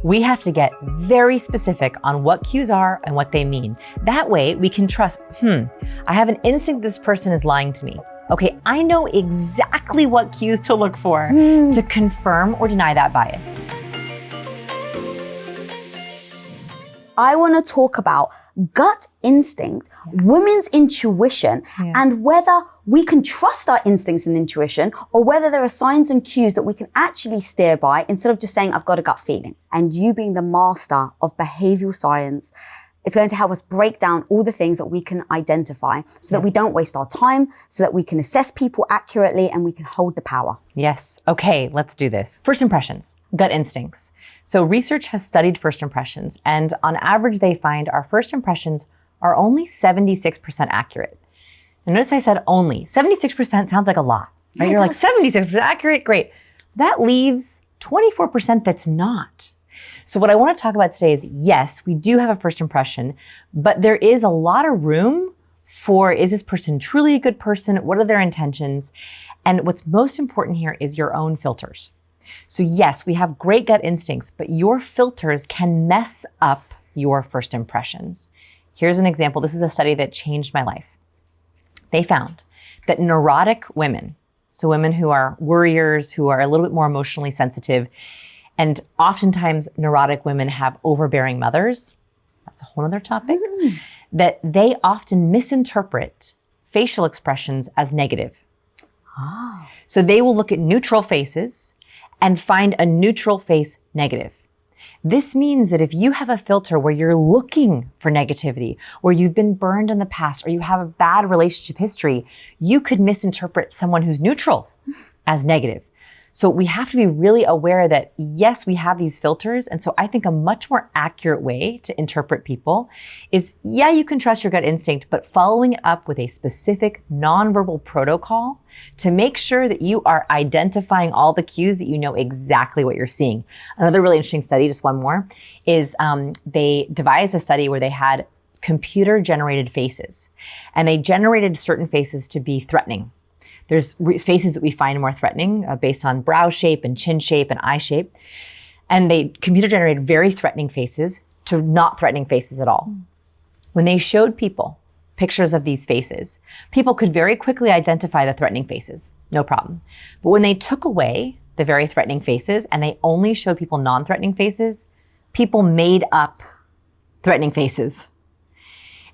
We have to get very specific on what cues are and what they mean. That way we can trust, I have an instinct this person is lying to me. Okay, I know exactly what cues to look for to confirm or deny that bias. I want to talk about gut instinct, women's intuition, and whether we can trust our instincts and intuition, or whether there are signs and cues that we can actually steer by instead of just saying, I've got a gut feeling. And you being the master of behavioral science, it's going to help us break down all the things that we can identify so that we don't waste our time, so that we can assess people accurately and we can hold the power. Yes. Okay, let's do this. First impressions, gut instincts. So research has studied first impressions, and on average, they find our first impressions are only 76% accurate. And notice I said only. 76% sounds like a lot, right? You're like, 76% accurate, great. That leaves 24% that's not. So what I want to talk about today is, yes, we do have a first impression, but there is a lot of room for, is this person truly a good person? What are their intentions? And what's most important here is your own filters. So yes, we have great gut instincts, but your filters can mess up your first impressions. Here's an example. This is a study that changed my life. They found that neurotic women, so women who are worriers, who are a little bit more emotionally sensitive, and oftentimes neurotic women have overbearing mothers. That's a whole other topic. That they often misinterpret facial expressions as negative. So they will look at neutral faces and find a neutral face negative. This means that if you have a filter where you're looking for negativity, or you've been burned in the past, or you have a bad relationship history, you could misinterpret someone who's neutral as negative. So we have to be really aware that, yes, we have these filters. And so I think a much more accurate way to interpret people is, yeah, you can trust your gut instinct, but following it up with a specific nonverbal protocol to make sure that you are identifying all the cues, that you know exactly what you're seeing. Another really interesting study, just one more, is they devised a study where they had computer-generated faces. And they generated certain faces to be threatening. There's faces that we find more threatening based on brow shape and chin shape and eye shape. And they computer generated very threatening faces to not threatening faces at all. When they showed people pictures of these faces, people could very quickly identify the threatening faces, no problem. But when they took away the very threatening faces and they only showed people non-threatening faces, people made up threatening faces.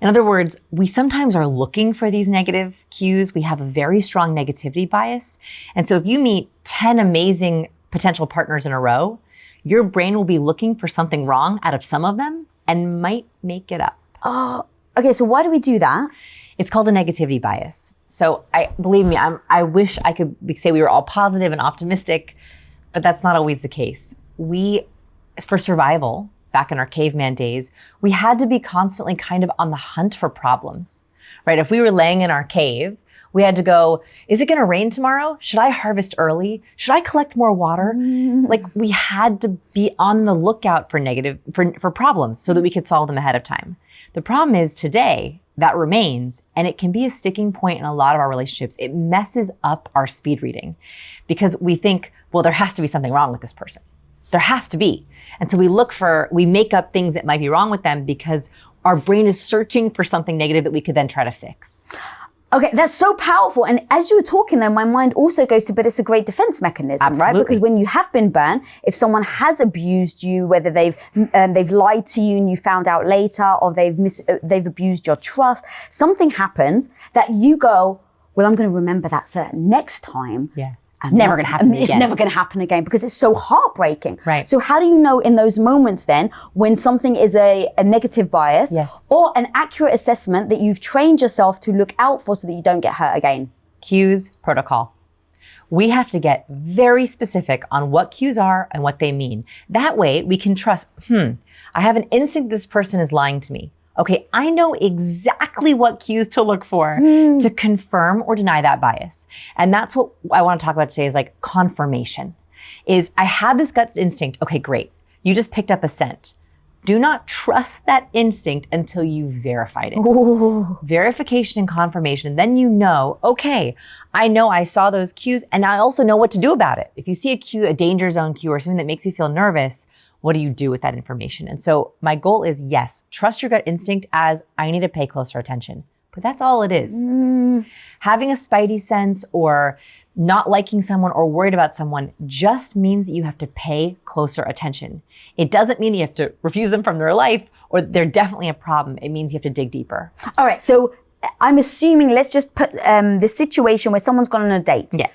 In other words, we sometimes are looking for these negative cues. We have a very strong negativity bias. And so if you meet 10 amazing potential partners in a row, your brain will be looking for something wrong out of some of them and might make it up. Oh, okay. So why do we do that? It's called a negativity bias. So believe me, I wish I could say we were all positive and optimistic, but that's not always the case. For survival, back in our caveman days, we had to be constantly kind of on the hunt for problems, right? If we were laying in our cave, we had to go, is it going to rain tomorrow? Should I harvest early? Should I collect more water? Like, we had to be on the lookout for problems so that we could solve them ahead of time. The problem is today that remains, and it can be a sticking point in a lot of our relationships. It messes up our speed reading because we think, well, there has to be something wrong with this person. There has to be. And so we make up things that might be wrong with them because our brain is searching for something negative that we could then try to fix. Okay, that's so powerful. And as you were talking there, my mind also goes to, but it's a great defense mechanism, Absolutely. Right? Because when you have been burned, if someone has abused you, whether they've lied to you and you found out later, or they've abused your trust, something happens that you go, well, I'm going to remember that so that next time. Yeah. It's never going to happen again because it's so heartbreaking. Right. So how do you know in those moments then when something is a negative bias or an accurate assessment that you've trained yourself to look out for so that you don't get hurt again? Cues, protocol. We have to get very specific on what cues are and what they mean. That way we can trust, I have an instinct this person is lying to me. Okay, I know exactly what cues to look for to confirm or deny that bias. And that's what I want to talk about today is like confirmation. Is I have this gut instinct. Okay, great. You just picked up a scent. Do not trust that instinct until you verified it. Ooh. Verification and confirmation. Then you know, okay, I know I saw those cues and I also know what to do about it. If you see a cue, a danger zone cue or something that makes you feel nervous, What do you do with that information? And so my goal is, yes, trust your gut instinct as I need to pay closer attention. But that's all it is. Having a spidey sense or not liking someone or worried about someone just means that you have to pay closer attention. It doesn't mean you have to refuse them from their life or they're definitely a problem. It means you have to dig deeper. All right. So I'm assuming, let's just put the situation where someone's gone on a date. Yeah.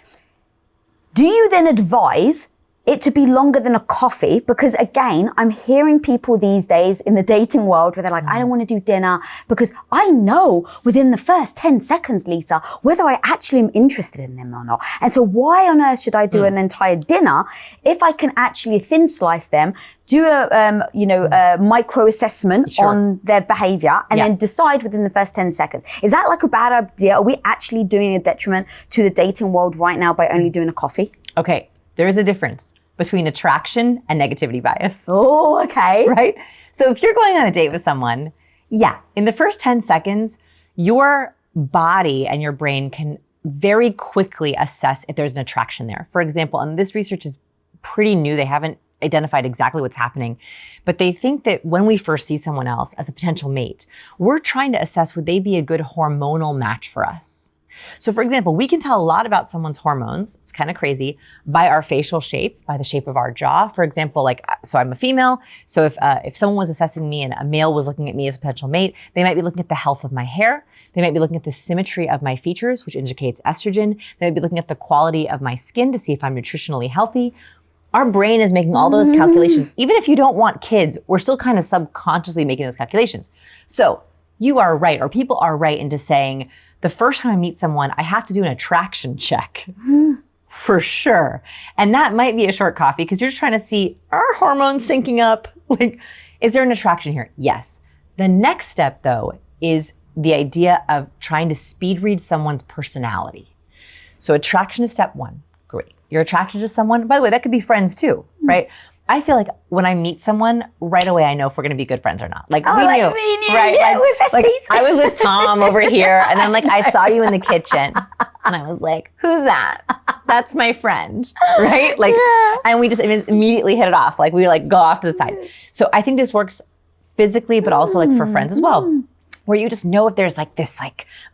Do you then advise it to be longer than a coffee? Because again, I'm hearing people these days in the dating world where they're like, I don't want to do dinner because I know within the first 10 seconds, Lisa, whether I actually am interested in them or not. And so why on earth should I do an entire dinner if I can actually thin slice them, do a micro assessment on their behavior and then decide within the first 10 seconds? Is that like a bad idea? Are we actually doing a detriment to the dating world right now by only doing a coffee? Okay. There is a difference between attraction and negativity bias. Oh, okay. Right? So if you're going on a date with someone, in the first 10 seconds, your body and your brain can very quickly assess if there's an attraction there. For example, and this research is pretty new. They haven't identified exactly what's happening, but they think that when we first see someone else as a potential mate, we're trying to assess, would they be a good hormonal match for us? So for example, we can tell a lot about someone's hormones, it's kind of crazy, by our facial shape, by the shape of our jaw. For example, so I'm a female, so if someone was assessing me and a male was looking at me as a potential mate, they might be looking at the health of my hair, they might be looking at the symmetry of my features, which indicates estrogen, they might be looking at the quality of my skin to see if I'm nutritionally healthy. Our brain is making all those calculations. Even if you don't want kids, we're still kind of subconsciously making those calculations. So you are right, or people are right into saying, the first time I meet someone, I have to do an attraction check. For sure. And that might be a short coffee because you're just trying to see, are hormones syncing up? Like, is there an attraction here? Yes. The next step, though, is the idea of trying to speed read someone's personality. So attraction is step one. Great. You're attracted to someone. By the way, that could be friends too, right? I feel like when I meet someone, right away I know if we're going to be good friends or not. Like, we knew, right? Yeah, we're besties. Like, I was with Tom over here, and then I saw you in the kitchen, and I was like, "Who's that? That's my friend," right? And we just immediately hit it off. Like, we go off to the side. So I think this works physically, but also for friends as well, where you just know if there's this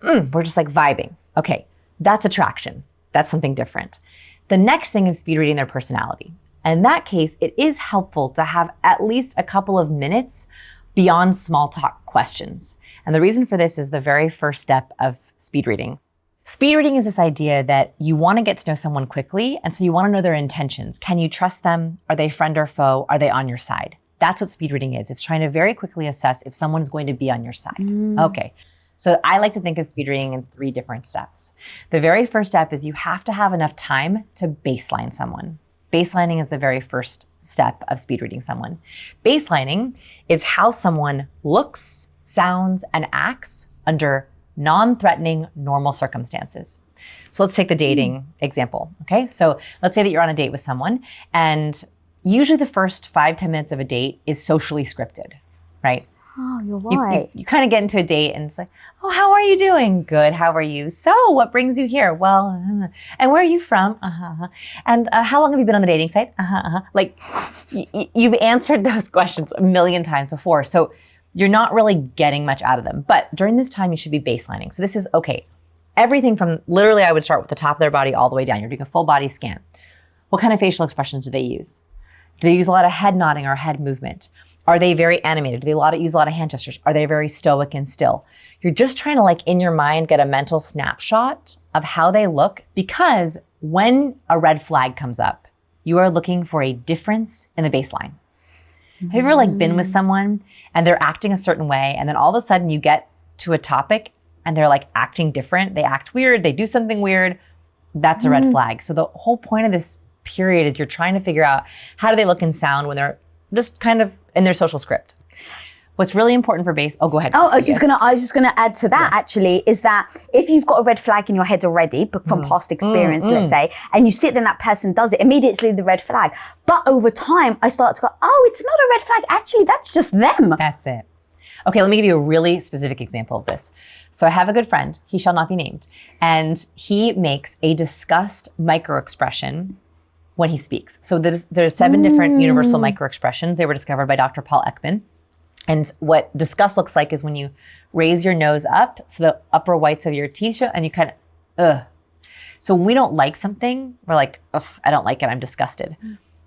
we're just vibing. Okay, that's attraction. That's something different. The next thing is speed reading their personality. In that case, it is helpful to have at least a couple of minutes beyond small talk questions. And the reason for this is the very first step of speed reading. Speed reading is this idea that you want to get to know someone quickly, and so you want to know their intentions. Can you trust them? Are they friend or foe? Are they on your side? That's what speed reading is. It's trying to very quickly assess if someone's going to be on your side. Okay. So I like to think of speed reading in 3 different steps. The very first step is you have to have enough time to baseline someone. Baselining is the very first step of speed reading someone. Baselining is how someone looks, sounds, and acts under non-threatening, normal circumstances. So let's take the dating example, okay? So let's say that you're on a date with someone, and usually the first 5-10 minutes of a date is socially scripted, right? Oh, you're right. You kind of get into a date and it's like, oh, how are you doing? Good. How are you? So what brings you here? Well, and where are you from? And how long have you been on the dating site? You've answered those questions a million times before. So you're not really getting much out of them. But during this time, you should be baselining. So this is, okay, everything from literally I would start with the top of their body all the way down. You're doing a full body scan. What kind of facial expressions do they use? Do they use a lot of head nodding or head movement? Are they very animated? Do they use a lot of hand gestures? Are they very stoic and still? You're just trying to in your mind get a mental snapshot of how they look, because when a red flag comes up, you are looking for a difference in the baseline. Have you ever been with someone and they're acting a certain way, and then all of a sudden you get to a topic and they're acting different, they act weird, they do something weird? That's a red flag. So the whole point of this period is you're trying to figure out how do they look and sound when they're just kind of in their social script. What's really important for go ahead. I was just gonna add to that actually, is that if you've got a red flag in your head already, but from past experience, let's say, and you sit there and that person does it, immediately the red flag. But over time, I start to go, oh, it's not a red flag. Actually, that's just them. That's it. Okay, let me give you a really specific example of this. So I have a good friend, he shall not be named, and he makes a disgust micro expression when he speaks. So there's 7 different universal microexpressions. They were discovered by Dr. Paul Ekman. And what disgust looks like is when you raise your nose up, so the upper whites of your teeth show, and you kind of, ugh. So when we don't like something, we're like, ugh, I don't like it, I'm disgusted.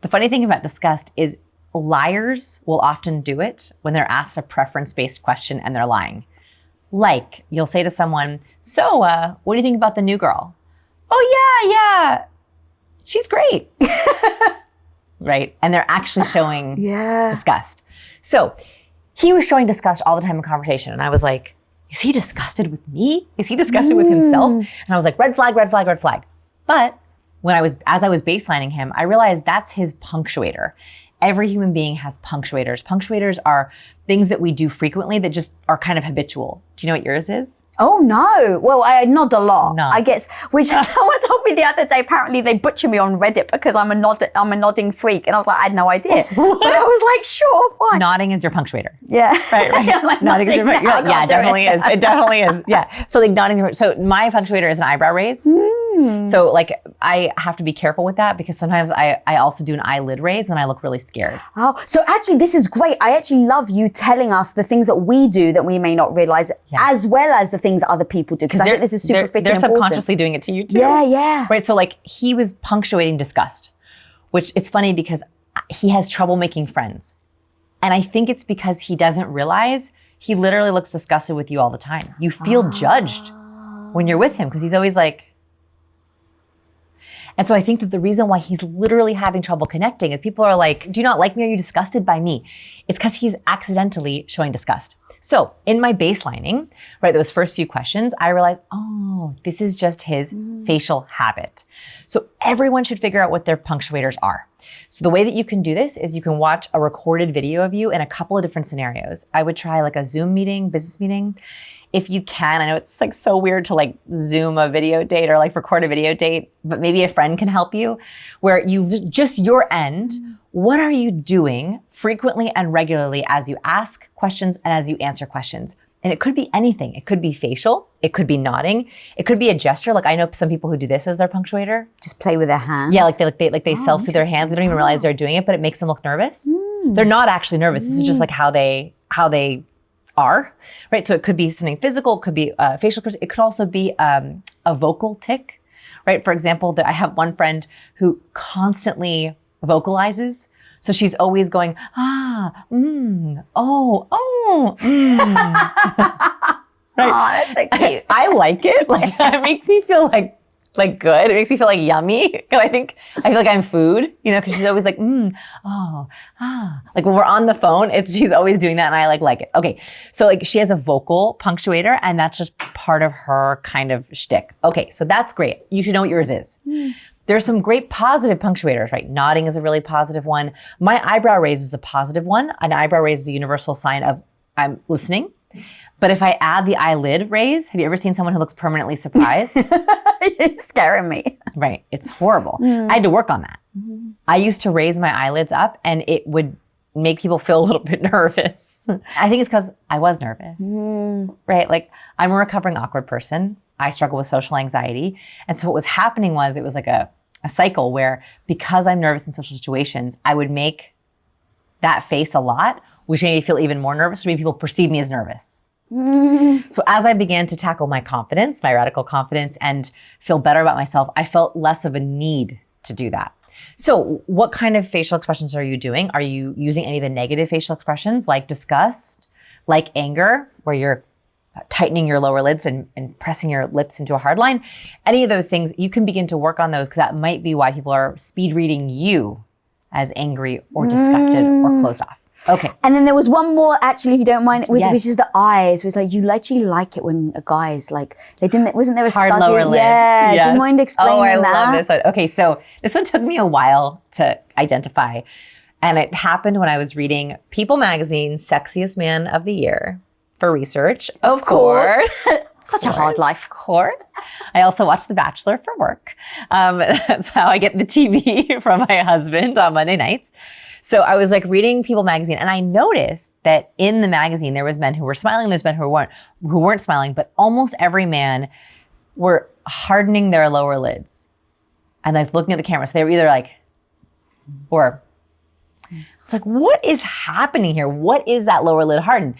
The funny thing about disgust is liars will often do it when they're asked a preference-based question and they're lying. Like, you'll say to someone, so, what do you think about the new girl? Oh, yeah, she's great. Right? And they're actually showing disgust. So he was showing disgust all the time in conversation. And I was like, is he disgusted with me? Is he disgusted with himself? And I was like, red flag, red flag, red flag. But as I was baselining him, I realized that's his punctuator. Every human being has punctuators. Punctuators are things that we do frequently that just are kind of habitual. Do you know what yours is? Oh no. Well, I nod a lot. Nod. I guess, which someone told me the other day, apparently they butcher me on Reddit because I'm a nodding freak. And I was like, I had no idea. But I was like, sure, fine. Nodding is your punctuator. Yeah. Right. I'm like, Nodding is your punctuator. Yeah, it definitely is. It definitely is. Yeah. So like nodding is so my punctuator is an eyebrow raise. So like I have to be careful with that because sometimes I also do an eyelid raise and I look really scared. Oh, so actually this is great. I actually love you telling us the things that we do that we may not realize as well as the things that other people do. Because I think this is super freaking they're important. subconsciously doing it to you too. Yeah. Right. So like he was punctuating disgust, which it's funny because he has trouble making friends. And I think it's because he doesn't realize he literally looks disgusted with you all the time. You feel judged when you're with him because he's always like, and so I think that the reason why he's literally having trouble connecting is people are like, do you not like me? Are you disgusted by me? It's because he's accidentally showing disgust. So in my baselining, right, those first few questions, I realized, oh, this is just his facial habit. So everyone should figure out what their punctuators are. So the way that you can do this is you can watch a recorded video of you in a couple of different scenarios. I would try like a Zoom meeting, business meeting. If you can, I know it's like so weird to like Zoom a video date or like record a video date, but maybe a friend can help you where you just your end, what are you doing frequently and regularly as you ask questions and as you answer questions? And it could be anything. It could be facial. It could be nodding. It could be a gesture. Like I know some people who do this as their punctuator. Just play with their hands. Yeah, they self-soothe their hands. They don't even realize they're doing it, but it makes them look nervous. They're not actually nervous. This is just like how they are, right? So it could be something physical, it could be facial, it could also be a vocal tic, right? For example, I have one friend who constantly vocalizes. So she's always going, right? Right. Oh, that's so cute. I like it. Like it makes me feel like good. It makes me feel like yummy. Cause I feel like I'm food, cause she's always like, Like when we're on the phone, she's always doing that and I like it. Okay. So like she has a vocal punctuator and that's just part of her kind of shtick. Okay. So that's great. You should know what yours is. There's some great positive punctuators, right? Nodding is a really positive one. My eyebrow raise is a positive one. An eyebrow raise is a universal sign of I'm listening. But if I add the eyelid raise, have you ever seen someone who looks permanently surprised? You're scaring me. Right. It's horrible. I had to work on that. I used to raise my eyelids up and it would make people feel a little bit nervous. I think it's because I was nervous, right? Like I'm a recovering awkward person. I struggle with social anxiety. And so what was happening was it was like a cycle where because I'm nervous in social situations, I would make that face a lot, which made me feel even more nervous, which made people perceive me as nervous. So as I began to tackle my confidence, my radical confidence, and feel better about myself, I felt less of a need to do that. So what kind of facial expressions are you doing? Are you using any of the negative facial expressions like disgust, like anger, where you're tightening your lower lids and pressing your lips into a hard line? Any of those things, you can begin to work on those because that might be why people are speed reading you as angry or disgusted or closed off. Okay. And then there was one more, actually, if you don't mind, which is the eyes. It was like, you actually like it when a guy is like, wasn't there a hard study? lower lid. Yeah. Yes. Do you mind explaining that? Oh, I love this one. Okay, so this one took me a while to identify. And it happened when I was reading People Magazine's Sexiest Man of the Year for research. Of course. Such a hard life. Of course. I also watch The Bachelor for work. That's how I get the TV from my husband on Monday nights. So I was like reading People Magazine and I noticed that in the magazine, there was men who were smiling, there's men who weren't smiling, but almost every man were hardening their lower lids and like looking at the camera. So they were either like, Or it's like, what is happening here? What is that lower lid hardened?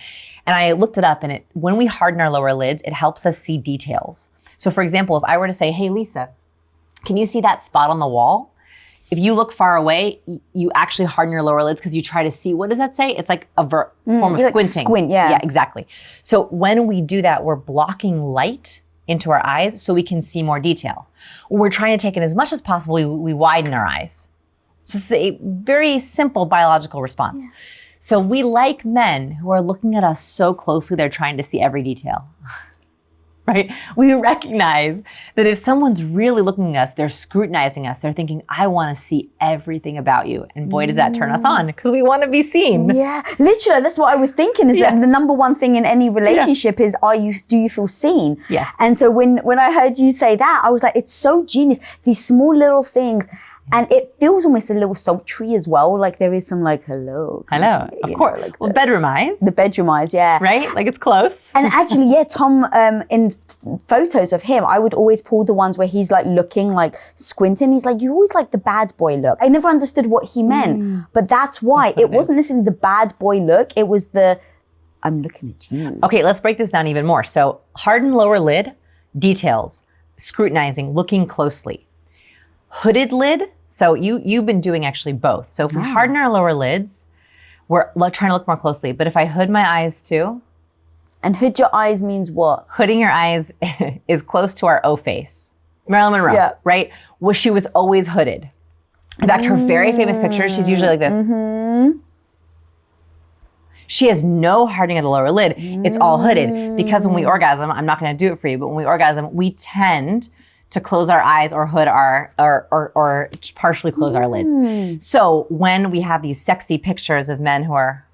And I looked it up, and when we harden our lower lids, it helps us see details. So for example, if I were to say, hey, Lisa, can you see that spot on the wall? If you look far away, you actually harden your lower lids because you try to see, what does that say? It's like a form of squinting. Like squint, yeah. Yeah, exactly. So when we do that, we're blocking light into our eyes so we can see more detail. When we're trying to take in as much as possible, we widen our eyes. So it's a very simple biological response. Yeah. So we like men who are looking at us so closely, they're trying to see every detail, right? We recognize that if someone's really looking at us, they're scrutinizing us, they're thinking, I want to see everything about you. And boy, does that turn us on, because we want to be seen. Yeah, literally, that's what I was thinking, is that the number one thing in any relationship is, do you feel seen? Yes. And so when I heard you say that, I was like, it's so genius. These small little things. And it feels almost a little sultry as well. Like there is some like, hello. Hello, of course. Like well, bedroom eyes. The bedroom eyes, yeah. Right? Like it's close. And actually, yeah, Tom, in photos of him, I would always pull the ones where he's like looking, like squinting. He's like, you always like the bad boy look. I never understood what he meant. But that's why. It wasn't necessarily the bad boy look. It was the, I'm looking at you. Okay, let's break this down even more. So hardened lower lid, details, scrutinizing, looking closely. Hooded lid, so you've been doing actually both. So if we harden our lower lids, we're trying to look more closely. But if I hood my eyes too. And hood your eyes means what? Hooding your eyes is close to our O face. Marilyn Monroe, right? Well, she was always hooded. In fact, her very famous picture, she's usually like this. She has no hardening of the lower lid. It's all hooded. Because when we orgasm, I'm not going to do it for you, but when we orgasm, we tend to close our eyes or hood or partially close our lids. So when we have these sexy pictures of men who are,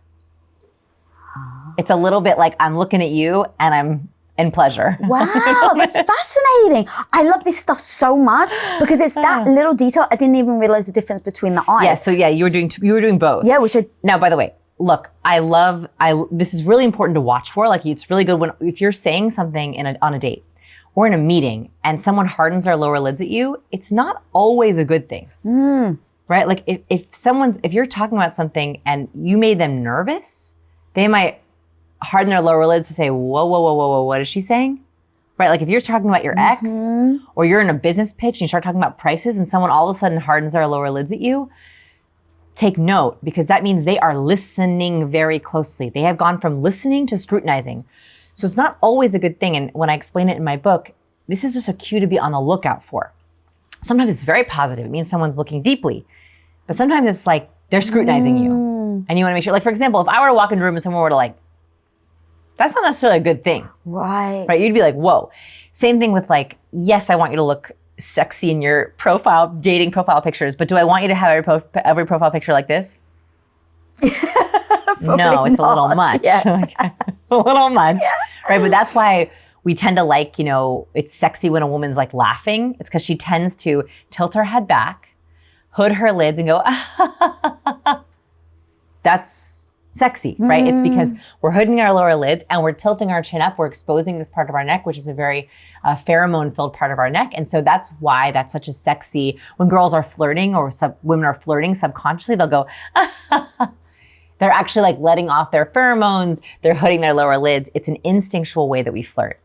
it's a little bit like I'm looking at you and I'm in pleasure. Wow, that's fascinating. I love this stuff so much because it's that little detail. I didn't even realize the difference between the eyes. Yeah, so yeah, you were doing both. Yeah, we should. Now, by the way, look, this is really important to watch for. Like it's really good if you're saying something on a date, or in a meeting and someone hardens their lower lids at you, it's not always a good thing, right? Like if you're talking about something and you made them nervous, they might harden their lower lids to say, whoa, what is she saying? Right? Like if you're talking about your ex or you're in a business pitch and you start talking about prices and someone all of a sudden hardens their lower lids at you, take note, because that means they are listening very closely. They have gone from listening to scrutinizing. So it's not always a good thing. And when I explain it in my book, this is just a cue to be on the lookout for. Sometimes it's very positive. It means someone's looking deeply. But sometimes it's like they're scrutinizing you. And you want to make sure, like for example, if I were to walk in a room and someone were to like, that's not necessarily a good thing. Right. Right? You'd be like, whoa. Same thing with like, yes, I want you to look sexy in your dating profile pictures, but do I want you to have every profile picture like this? No, it's a little much. Yes. A little much, right? But that's why we tend to like, it's sexy when a woman's like laughing. It's because she tends to tilt her head back, hood her lids and go, that's sexy, right? It's because we're hooding our lower lids and we're tilting our chin up. We're exposing this part of our neck, which is a very pheromone-filled part of our neck. And so that's why that's such a sexy, when girls are flirting or women are flirting subconsciously, they'll go, they're actually like letting off their pheromones. They're hooding their lower lids. It's an instinctual way that we flirt.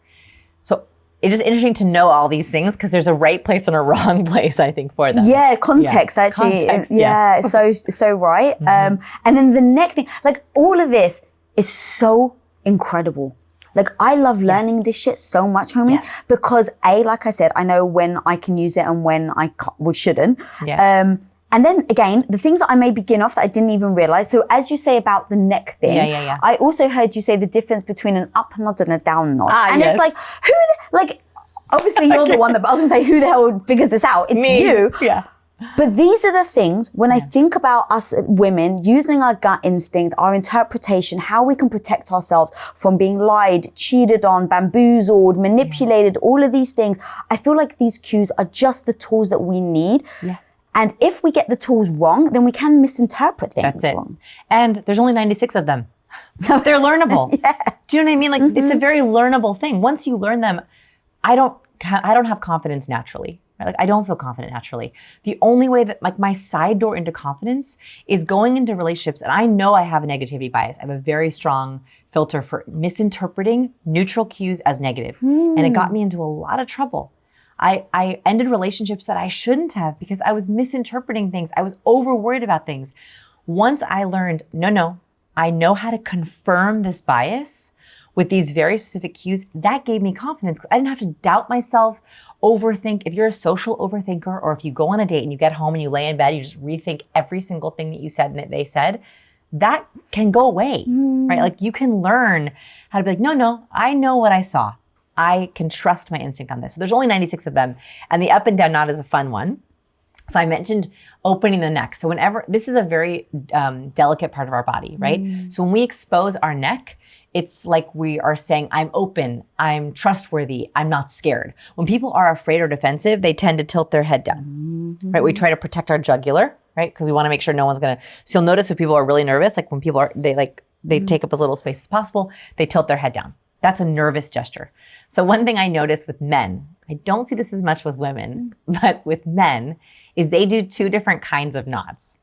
So it's just interesting to know all these things because there's a right place and a wrong place, I think, for them. Yeah, context actually. Context, yeah, yes. so right. And then the next thing, like all of this is so incredible. Like I love learning this shit so much, homie, because like I said, I know when I can use it and when I shouldn't. Yeah. And then again, the things that I may begin off that I didn't even realize. So as you say about the neck thing, I also heard you say the difference between an up nod and a down nod. And it's like, obviously you're the one that, I was gonna say, who the hell figures this out? It's me. You. Yeah. But these are the things, when I think about us women using our gut instinct, our interpretation, how we can protect ourselves from being lied, cheated on, bamboozled, manipulated, all of these things. I feel like these cues are just the tools that we need. Yeah. And if we get the tools wrong, then we can misinterpret things. That's it. Wrong. And there's only 96 of them. They're learnable. Do you know what I mean? Like it's a very learnable thing. Once you learn them, I don't have confidence naturally. right? Like I don't feel confident naturally. The only way that like my side door into confidence is going into relationships. And I know I have a negativity bias. I have a very strong filter for misinterpreting neutral cues as negative. And it got me into a lot of trouble. I ended relationships that I shouldn't have because I was misinterpreting things. I was over worried about things. Once I learned, no, I know how to confirm this bias with these very specific cues, that gave me confidence because I didn't have to doubt myself, overthink. If you're a social overthinker, or if you go on a date and you get home and you lay in bed, you just rethink every single thing that you said and that they said, that can go away, right? Like you can learn how to be like, no, I know what I saw. I can trust my instinct on this. So there's only 96 of them. And the up and down nod is a fun one. So I mentioned opening the neck. So whenever, this is a very delicate part of our body, right? So when we expose our neck, it's like we are saying, I'm open, I'm trustworthy, I'm not scared. When people are afraid or defensive, they tend to tilt their head down, right? We try to protect our jugular, right? Because we want to make sure no one's gonna, so you'll notice when people are really nervous, like when people are, they take up as little space as possible, they tilt their head down. That's a nervous gesture. So one thing I noticed with men, I don't see this as much with women, but with men, is they do two different kinds of nods.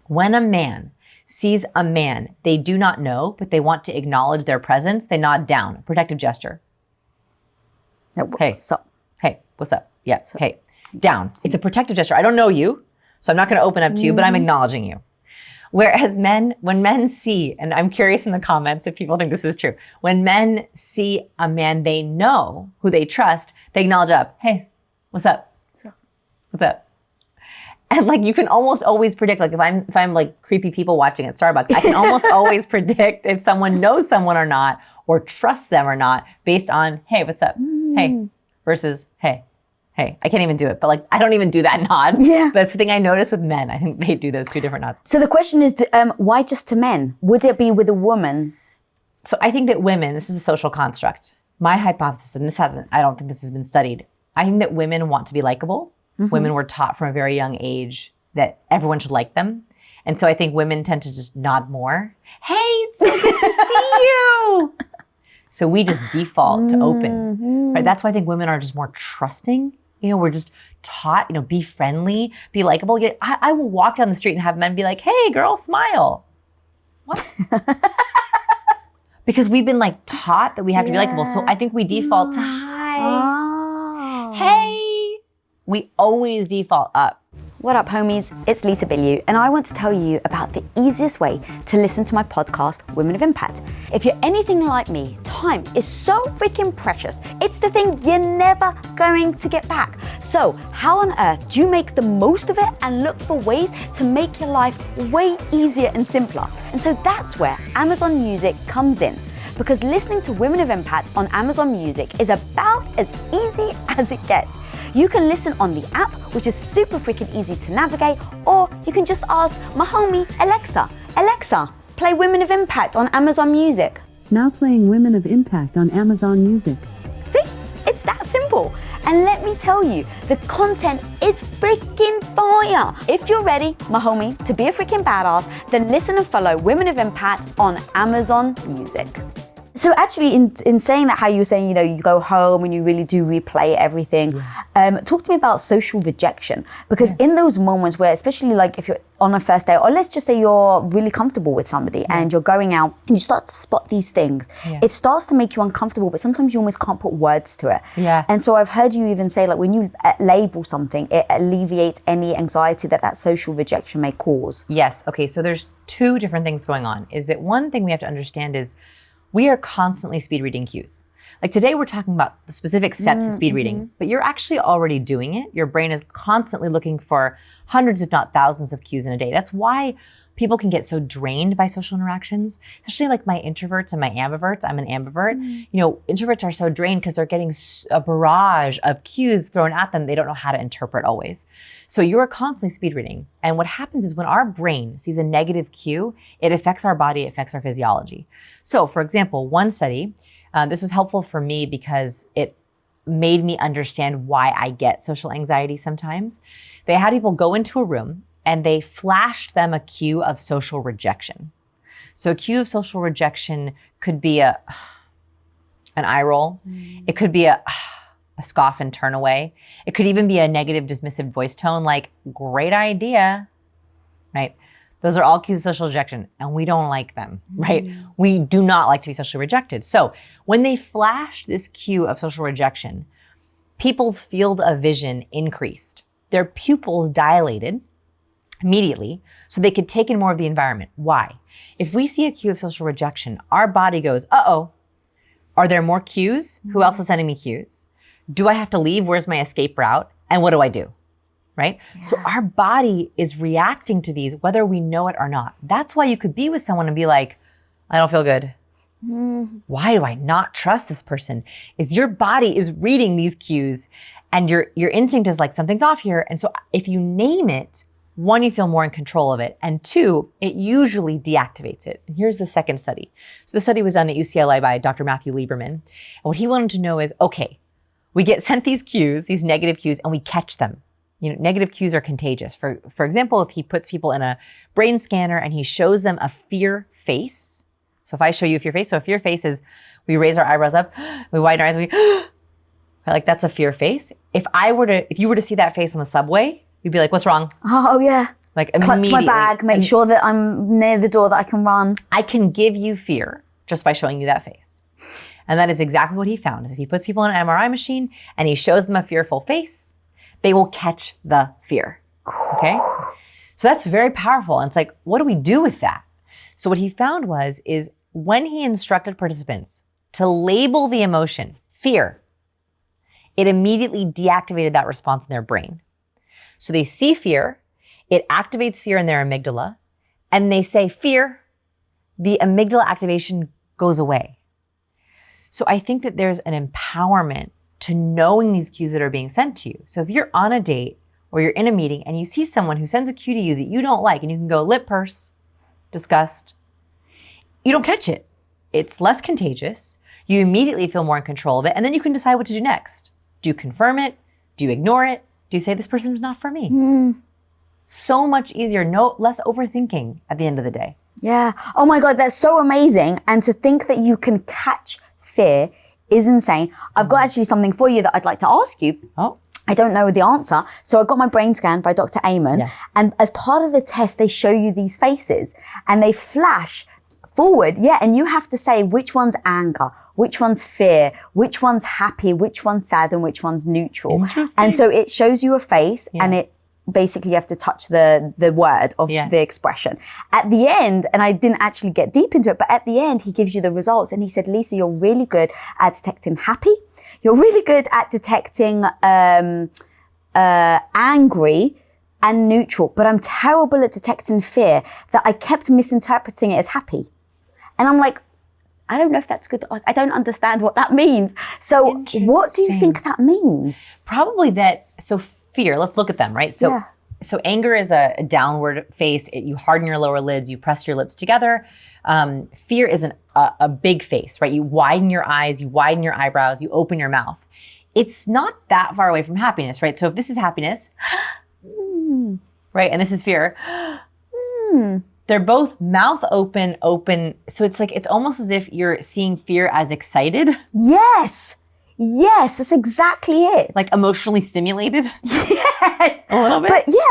When a man sees a man they do not know, but they want to acknowledge their presence, they nod down, a protective gesture. Hey, so, hey, what's up? Yes, hey, down. It's a protective gesture. I don't know you, so I'm not gonna open up to you, but I'm acknowledging you. Whereas men, when men see, and I'm curious in the comments if people think this is true, when men see a man they know, who they trust, they acknowledge up, hey, what's up? What's up? And like you can almost always predict, like if I'm like creepy people watching at Starbucks, I can almost always predict if someone knows someone or not, or trusts them or not, based on, hey, what's up? Hey, versus, hey. Hey, I can't even do it, but like, I don't even do that nod. Yeah. That's the thing I notice with men. I think they do those two different nods. So the question is, why just to men? Would it be with a woman? So I think that women, this is a social construct. My hypothesis, and I don't think this has been studied. I think that women want to be likable. Women were taught from a very young age that everyone should like them. And so I think women tend to just nod more. Hey, it's so good to see you. So we just default to open, right? That's why I think women are just more trusting. You know, we're just taught, be friendly, be likable. I will walk down the street and have men be like, hey, girl, smile. What? Because we've been like taught that we have to be likable. So I think we default to hi, hey. We always default up. What up, homies? It's Lisa Bilyeu, and I want to tell you about the easiest way to listen to my podcast, Women of Impact. If you're anything like me, time is so freaking precious. It's the thing you're never going to get back. So how on earth do you make the most of it and look for ways to make your life way easier and simpler? And so that's where Amazon Music comes in. Because listening to Women of Impact on Amazon Music is about as easy as it gets. You can listen on the app, which is super freaking easy to navigate, or you can just ask my homie Alexa, play Women of Impact on Amazon Music. Now playing Women of Impact on Amazon Music. See, it's that simple. And let me tell you, the content is freaking fire. If you're ready, my homie, to be a freaking badass, then listen and follow Women of Impact on Amazon Music. So actually, in saying that, how you were saying, you go home and you really do replay everything. Talk to me about social rejection, because in those moments where, especially like if you're on a first date, or let's just say you're really comfortable with somebody and you're going out and you start to spot these things, it starts to make you uncomfortable, but sometimes you almost can't put words to it. Yeah. And so I've heard you even say, like, when you label something, it alleviates any anxiety that social rejection may cause. Yes. Okay. So there's two different things going on. Is that one thing we have to understand is we are constantly speed reading cues. Like today we're talking about the specific steps in speed reading, but you're actually already doing it. Your brain is constantly looking for hundreds, if not thousands of cues in a day. That's why people can get so drained by social interactions, especially like my introverts and my ambiverts. I'm an ambivert. Introverts are so drained because they're getting a barrage of cues thrown at them. They don't know how to interpret always. So you're constantly speed reading. And what happens is when our brain sees a negative cue, it affects our body, it affects our physiology. So for example, one study, this was helpful for me because it made me understand why I get social anxiety sometimes. They had people go into a room and they flashed them a cue of social rejection. So a cue of social rejection could be an eye roll. It could be a scoff and turn away. It could even be a negative, dismissive voice tone like, great idea, right? Those are all cues of social rejection, and we don't like them, right? We do not like to be socially rejected. So when they flash this cue of social rejection, people's field of vision increased. Their pupils dilated immediately so they could take in more of the environment. Why? If we see a cue of social rejection, our body goes, uh-oh, are there more cues? Who else is sending me cues? Do I have to leave? Where's my escape route? And what do I do? Right? Yeah. So our body is reacting to these whether we know it or not. That's why you could be with someone and be like, I don't feel good. Why do I not trust this person? Is your body is reading these cues and your instinct is like, something's off here. And so if you name it, one, you feel more in control of it. And two, it usually deactivates it. And here's the second study. So the study was done at UCLA by Dr. Matthew Lieberman. And what he wanted to know is, okay, we get sent these cues, these negative cues, and we catch them. You know, negative cues are contagious. For example, if he puts people in a brain scanner and he shows them a fear face. So if I show you a fear face, so a fear face is we raise our eyebrows up, we widen our eyes, we like that's a fear face. If you were to see that face on the subway, you'd be like, what's wrong? Oh yeah. Like clutch my bag, make sure that I'm near the door that I can run. I can give you fear just by showing you that face. And that is exactly what he found. Is if he puts people in an MRI machine and he shows them a fearful face, they will catch the fear, okay? So that's very powerful. And it's like, what do we do with that? So what he found is when he instructed participants to label the emotion, fear, it immediately deactivated that response in their brain. So they see fear, it activates fear in their amygdala, and they say fear, the amygdala activation goes away. So I think that there's an empowerment to knowing these cues that are being sent to you. So if you're on a date or you're in a meeting and you see someone who sends a cue to you that you don't like and you can go lip purse, disgust, you don't catch it. It's less contagious. You immediately feel more in control of it and then you can decide what to do next. Do you confirm it? Do you ignore it? Do you say this person's not for me? So much easier, less overthinking at the end of the day. Yeah. Oh my God, that's so amazing. And to think that you can catch fear is insane. I've got actually something for you that I'd like to ask you. Oh. I don't know the answer. So I got my brain scan by Dr. Amen. Yes. And as part of the test, they show you these faces and they flash forward. Yeah. And you have to say which one's anger, which one's fear, which one's happy, which one's sad, and which one's neutral. And so it shows you a face and it basically you have to touch the word of the expression. At the end, and I didn't actually get deep into it, but at the end, he gives you the results and he said, Lisa, you're really good at detecting happy. You're really good at detecting angry and neutral, but I'm terrible at detecting fear, that I kept misinterpreting it as happy. And I'm like, I don't know if that's good. Like, I don't understand what that means. So what do you think that means? Probably so fear, let's look at them, right? So anger is a downward face. You harden your lower lids, you press your lips together. Fear is a big face, right? You widen your eyes, you widen your eyebrows, you open your mouth. It's not that far away from happiness, right? So if this is happiness, right? And this is fear, they're both mouth open. So it's almost as if you're seeing fear as excited. Yes, that's exactly it. Like emotionally stimulated. Yes. A little bit. But yeah.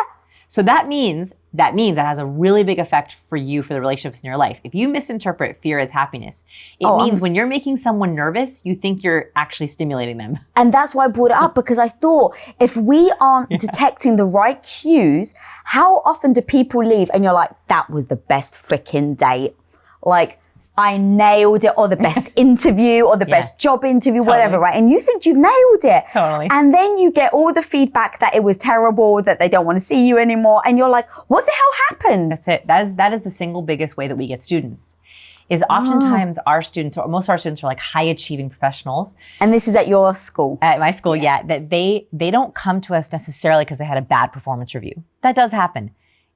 So that means that has a really big effect for you for the relationships in your life. If you misinterpret fear as happiness, it means when you're making someone nervous, you think you're actually stimulating them. And that's why I brought it up, because I thought if we aren't detecting the right cues, how often do people leave and you're like, that was the best freaking date. Like, I nailed it, or the best interview, or the best job interview, whatever, right? And you think you've nailed it. Totally. And then you get all the feedback that it was terrible, that they don't want to see you anymore. And you're like, what the hell happened? That's it. That is the single biggest way that we get students. Is oftentimes our students, or most of our students, are like high achieving professionals. And this is at your school? At my school, that they don't come to us necessarily because they had a bad performance review. That does happen.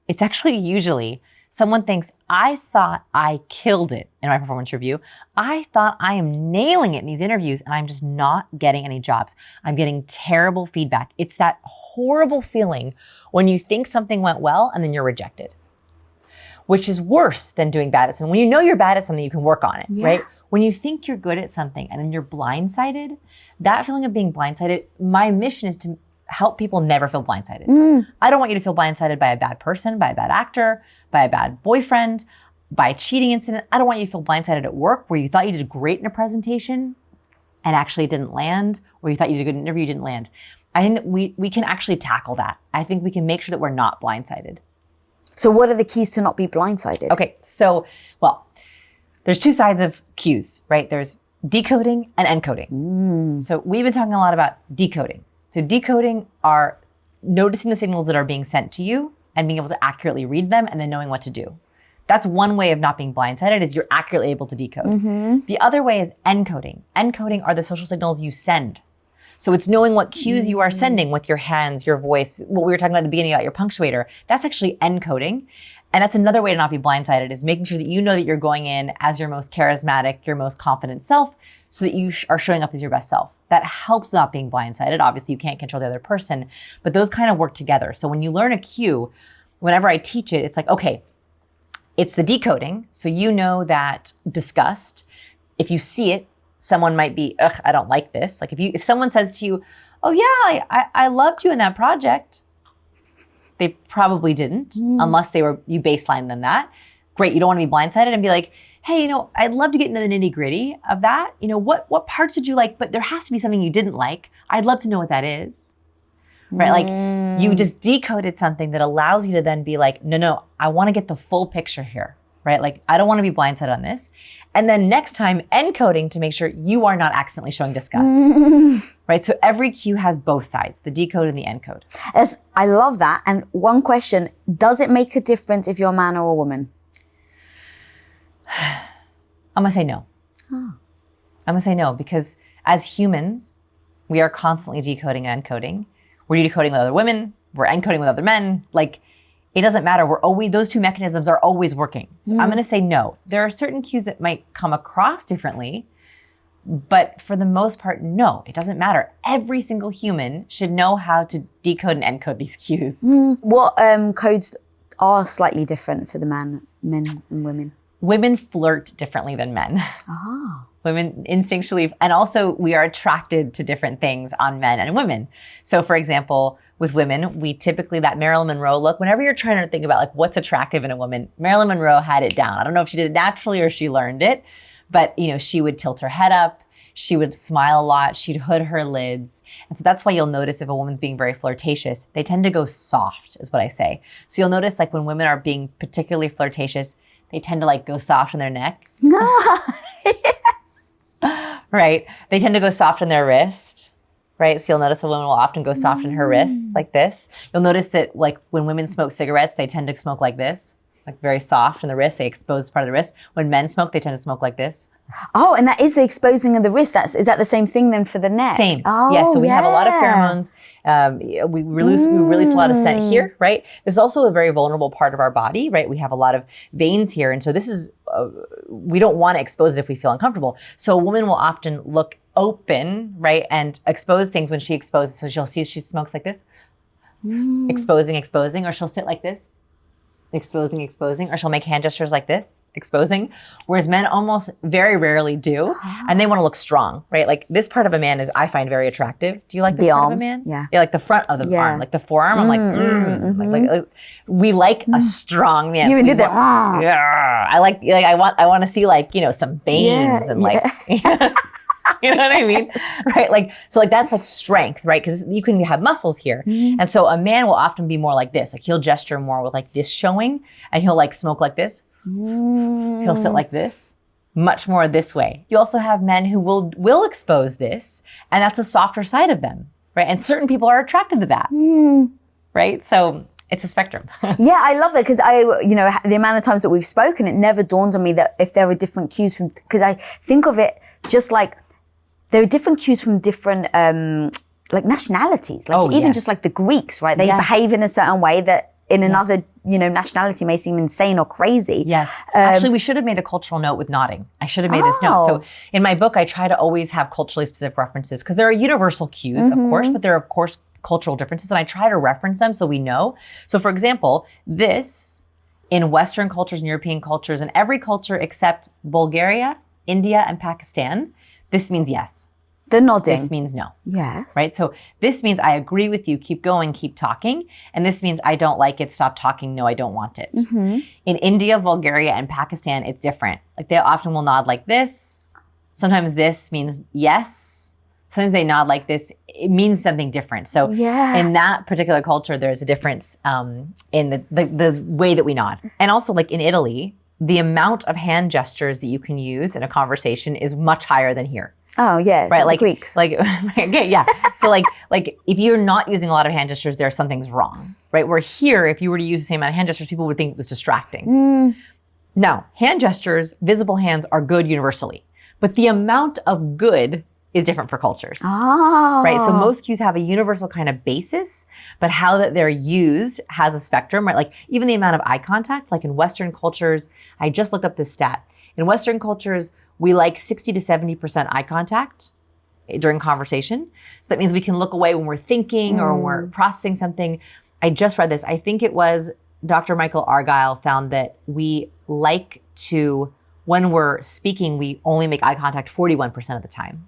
It's actually usually someone thinks, I thought I killed it in my performance review. I thought I am nailing it in these interviews and I'm just not getting any jobs. I'm getting terrible feedback. It's that horrible feeling when you think something went well and then you're rejected, which is worse than doing bad at something. When you know you're bad at something, you can work on it, right? when you think you're good at something and then you're blindsided, that feeling of being blindsided, my mission is to help people never feel blindsided. I don't want you to feel blindsided by a bad person, by a bad actor, by a bad boyfriend, by a cheating incident. I don't want you to feel blindsided at work where you thought you did great in a presentation and actually it didn't land, or you thought you did a good interview, didn't land. I think that we can actually tackle that. I think we can make sure that we're not blindsided. So what are the keys to not be blindsided? Okay, so, well, there's two sides of cues, right? There's decoding and encoding. So we've been talking a lot about decoding. So decoding are noticing the signals that are being sent to you and being able to accurately read them and then knowing what to do. That's one way of not being blindsided, is you're accurately able to decode. The other way is encoding. Encoding are the social signals you send. So it's knowing what cues you are sending with your hands, your voice, what we were talking about at the beginning about your punctuator. That's actually encoding. And that's another way to not be blindsided, is making sure that you know that you're going in as your most charismatic, your most confident self, so that you are showing up as your best self. That helps not being blindsided. Obviously, you can't control the other person, but those kind of work together. So when you learn a cue, whenever I teach it, it's like, okay, it's the decoding. So you know that disgust, if you see it, someone might be, ugh, I don't like this. Like if someone says to you, oh yeah, I loved you in that project. They probably didn't, unless you baseline them that. Great, you don't want to be blindsided and be like, hey, I'd love to get into the nitty gritty of that. What parts did you like? But there has to be something you didn't like. I'd love to know what that is. Right? Like you just decoded something that allows you to then be like, no, I want to get the full picture here. Right? Like, I don't want to be blindsided on this. And then next time, encoding to make sure you are not accidentally showing disgust. Right? So every cue has both sides, the decode and the encode. I love that. And one question, does it make a difference if you're a man or a woman? I'm going to say no. I'm going to say no, because as humans, we are constantly decoding and encoding. We're decoding with other women. We're encoding with other men. Like, it doesn't matter. Those two mechanisms are always working. So I'm going to say no. There are certain cues that might come across differently, but for the most part, no, it doesn't matter. Every single human should know how to decode and encode these cues. What codes are slightly different for the men and women? Women flirt differently than men. Women instinctually, and also we are attracted to different things on men and women. So for example, with women, we typically, that Marilyn Monroe look, whenever you're trying to think about like what's attractive in a woman, Marilyn Monroe had it down. I don't know if she did it naturally or she learned it, but she would tilt her head up. She would smile a lot. She'd hood her lids. And so that's why you'll notice if a woman's being very flirtatious, they tend to go soft, is what I say. So you'll notice like when women are being particularly flirtatious, they tend to like go soft on their neck. Right? They tend to go soft on their wrist, right? So you'll notice a woman will often go soft on her wrists like this. You'll notice that like when women smoke cigarettes, they tend to smoke like this, like very soft on the wrist. They expose part of the wrist. When men smoke, they tend to smoke like this. Oh, and that is the exposing of the wrist. Is that the same thing then for the neck? Same. Oh, yes. So we have a lot of pheromones. We release a lot of scent here, right? This is also a very vulnerable part of our body, right? We have a lot of veins here. And so this is, we don't want to expose it if we feel uncomfortable. So a woman will often look open, right? And expose things when she exposes. So she'll see she smokes like this, exposing, or she'll sit like this. Exposing, or she'll make hand gestures like this, exposing, whereas men almost very rarely do, and they want to look strong, right? Like this part of a man is, I find very attractive. Do you like this part of a man? Yeah, like the front of the arm, like the forearm. I'm like, like we like a strong man. You even did that. Yeah, I want to see like some veins and like. You know what I mean? Right? Like, so like that's like strength, right? Because you can have muscles here. And so a man will often be more like this. Like he'll gesture more with like this showing, and he'll like smoke like this. He'll sit like this, much more this way. You also have men who will expose this, and that's a softer side of them, right? And certain people are attracted to that, right? So it's a spectrum. Yeah, I love that because the amount of times that we've spoken, it never dawned on me that if there were different cues because I think of it just like, there are different cues from different like nationalities, like even just like the Greeks, right? They behave in a certain way that in another nationality may seem insane or crazy. Yes. Actually, we should have made a cultural note with nodding. I should have made this note. So in my book, I try to always have culturally specific references because there are universal cues, of course, but there are of course cultural differences, and I try to reference them so we know. So for example, this in Western cultures and European cultures and every culture except Bulgaria India and Pakistan, this means yes. The nodding. This means no. Yes. Right? So this means I agree with you, keep going, keep talking. And this means I don't like it, stop talking, no, I don't want it. In India, Bulgaria, and Pakistan, it's different. Like they often will nod like this. Sometimes this means yes. Sometimes they nod like this. It means something different. So in that particular culture, there's a difference in the way that we nod. And also like in Italy, the amount of hand gestures that you can use in a conversation is much higher than here. Oh, yes. Right, like Greeks. Like, okay, yeah. So like if you're not using a lot of hand gestures, something's wrong, right? Where here, if you were to use the same amount of hand gestures, people would think it was distracting. Now, hand gestures, visible hands are good universally, but the amount of good is different for cultures. Right? So most cues have a universal kind of basis, but how that they're used has a spectrum, right? Like even the amount of eye contact, like in Western cultures, I just looked up this stat. In Western cultures, we like 60 to 70% eye contact during conversation. So that means we can look away when we're thinking or when we're processing something. I just read this. I think it was Dr. Michael Argyle found that we like to, when we're speaking, we only make eye contact 41% of the time.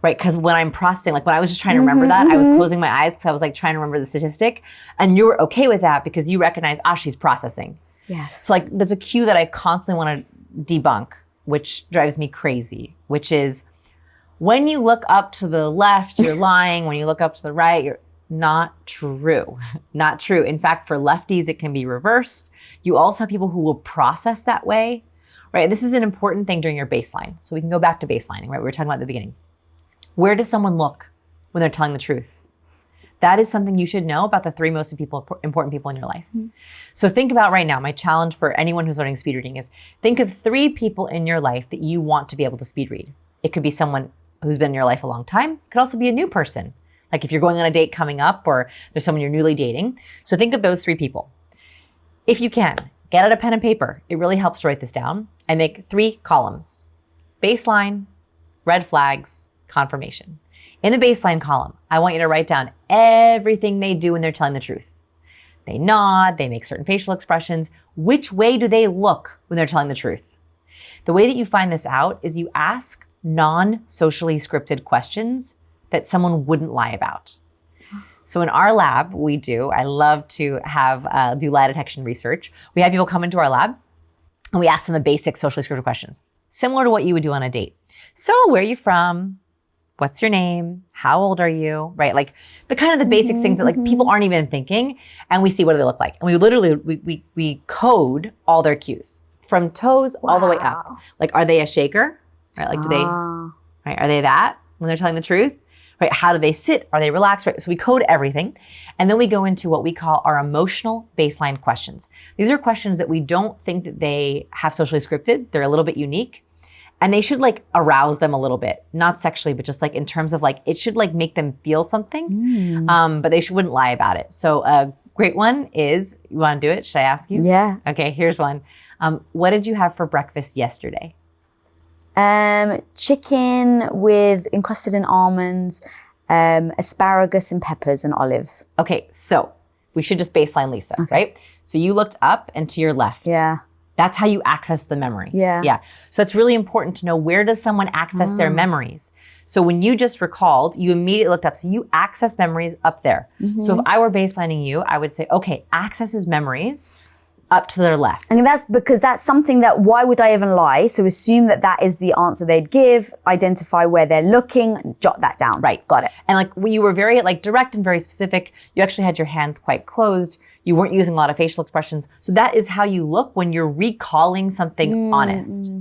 Right? Because when I'm processing, like when I was just trying to remember that, I was closing my eyes because I was like trying to remember the statistic. And you were okay with that because you recognize, she's processing. Yes. So like there's a cue that I constantly want to debunk, which drives me crazy, which is when you look up to the left, you're lying. When you look up to the right, you're not true. Not true. In fact, for lefties, it can be reversed. You also have people who will process that way, right? This is an important thing during your baseline. So we can go back to baselining, right? We were talking about at the beginning. Where does someone look when they're telling the truth? That is something you should know about the three most important people in your life. So think about right now, my challenge for anyone who's learning speed reading is think of 3 people in your life that you want to be able to speed read. It could be someone who's been in your life a long time. It could also be a new person. Like if you're going on a date coming up or there's someone you're newly dating. So think of those 3 people. If you can, get out a pen and paper. It really helps to write this down and make 3 columns. Baseline, red flags, confirmation. In the baseline column, I want you to write down everything they do when they're telling the truth. They nod, they make certain facial expressions. Which way do they look when they're telling the truth? The way that you find this out is you ask non-socially scripted questions that someone wouldn't lie about. So in our lab, I love to have do lie detection research. We have people come into our lab and we ask them the basic socially scripted questions, similar to what you would do on a date. So where are you from? What's your name? How old are you? Right? Like the kind of the basic things that like people aren't even thinking, and we see what do they look like. And we literally, we code all their cues from toes all the way up. Like, are they a shaker? Right? Like, do they, right? Are they that when they're telling the truth? Right? How do they sit? Are they relaxed? Right? So we code everything. And then we go into what we call our emotional baseline questions. These are questions that we don't think that they have socially scripted. They're a little bit unique. And they should like arouse them a little bit, not sexually, but just like in terms of like, it should like make them feel something, but they wouldn't lie about it. So a great one is, you want to do it? Should I ask you? Yeah. Okay, here's one. What did you have for breakfast yesterday? Chicken with encrusted in almonds, asparagus and peppers and olives. Okay, so we should just baseline Lisa, right? So you looked up and to your left. Yeah. That's how you access the memory. Yeah. So it's really important to know, where does someone access their memories? So when you just recalled, you immediately looked up. So you access memories up there. So if I were baselining you, I would say, okay, accesses memories up to their left. And that's because that's something that, why would I even lie? So assume that that is the answer they'd give, identify where they're looking, jot that down. Right. Got it. And like you were very like direct and very specific. You actually had your hands quite closed. You weren't using a lot of facial expressions. So that is how you look when you're recalling something honest.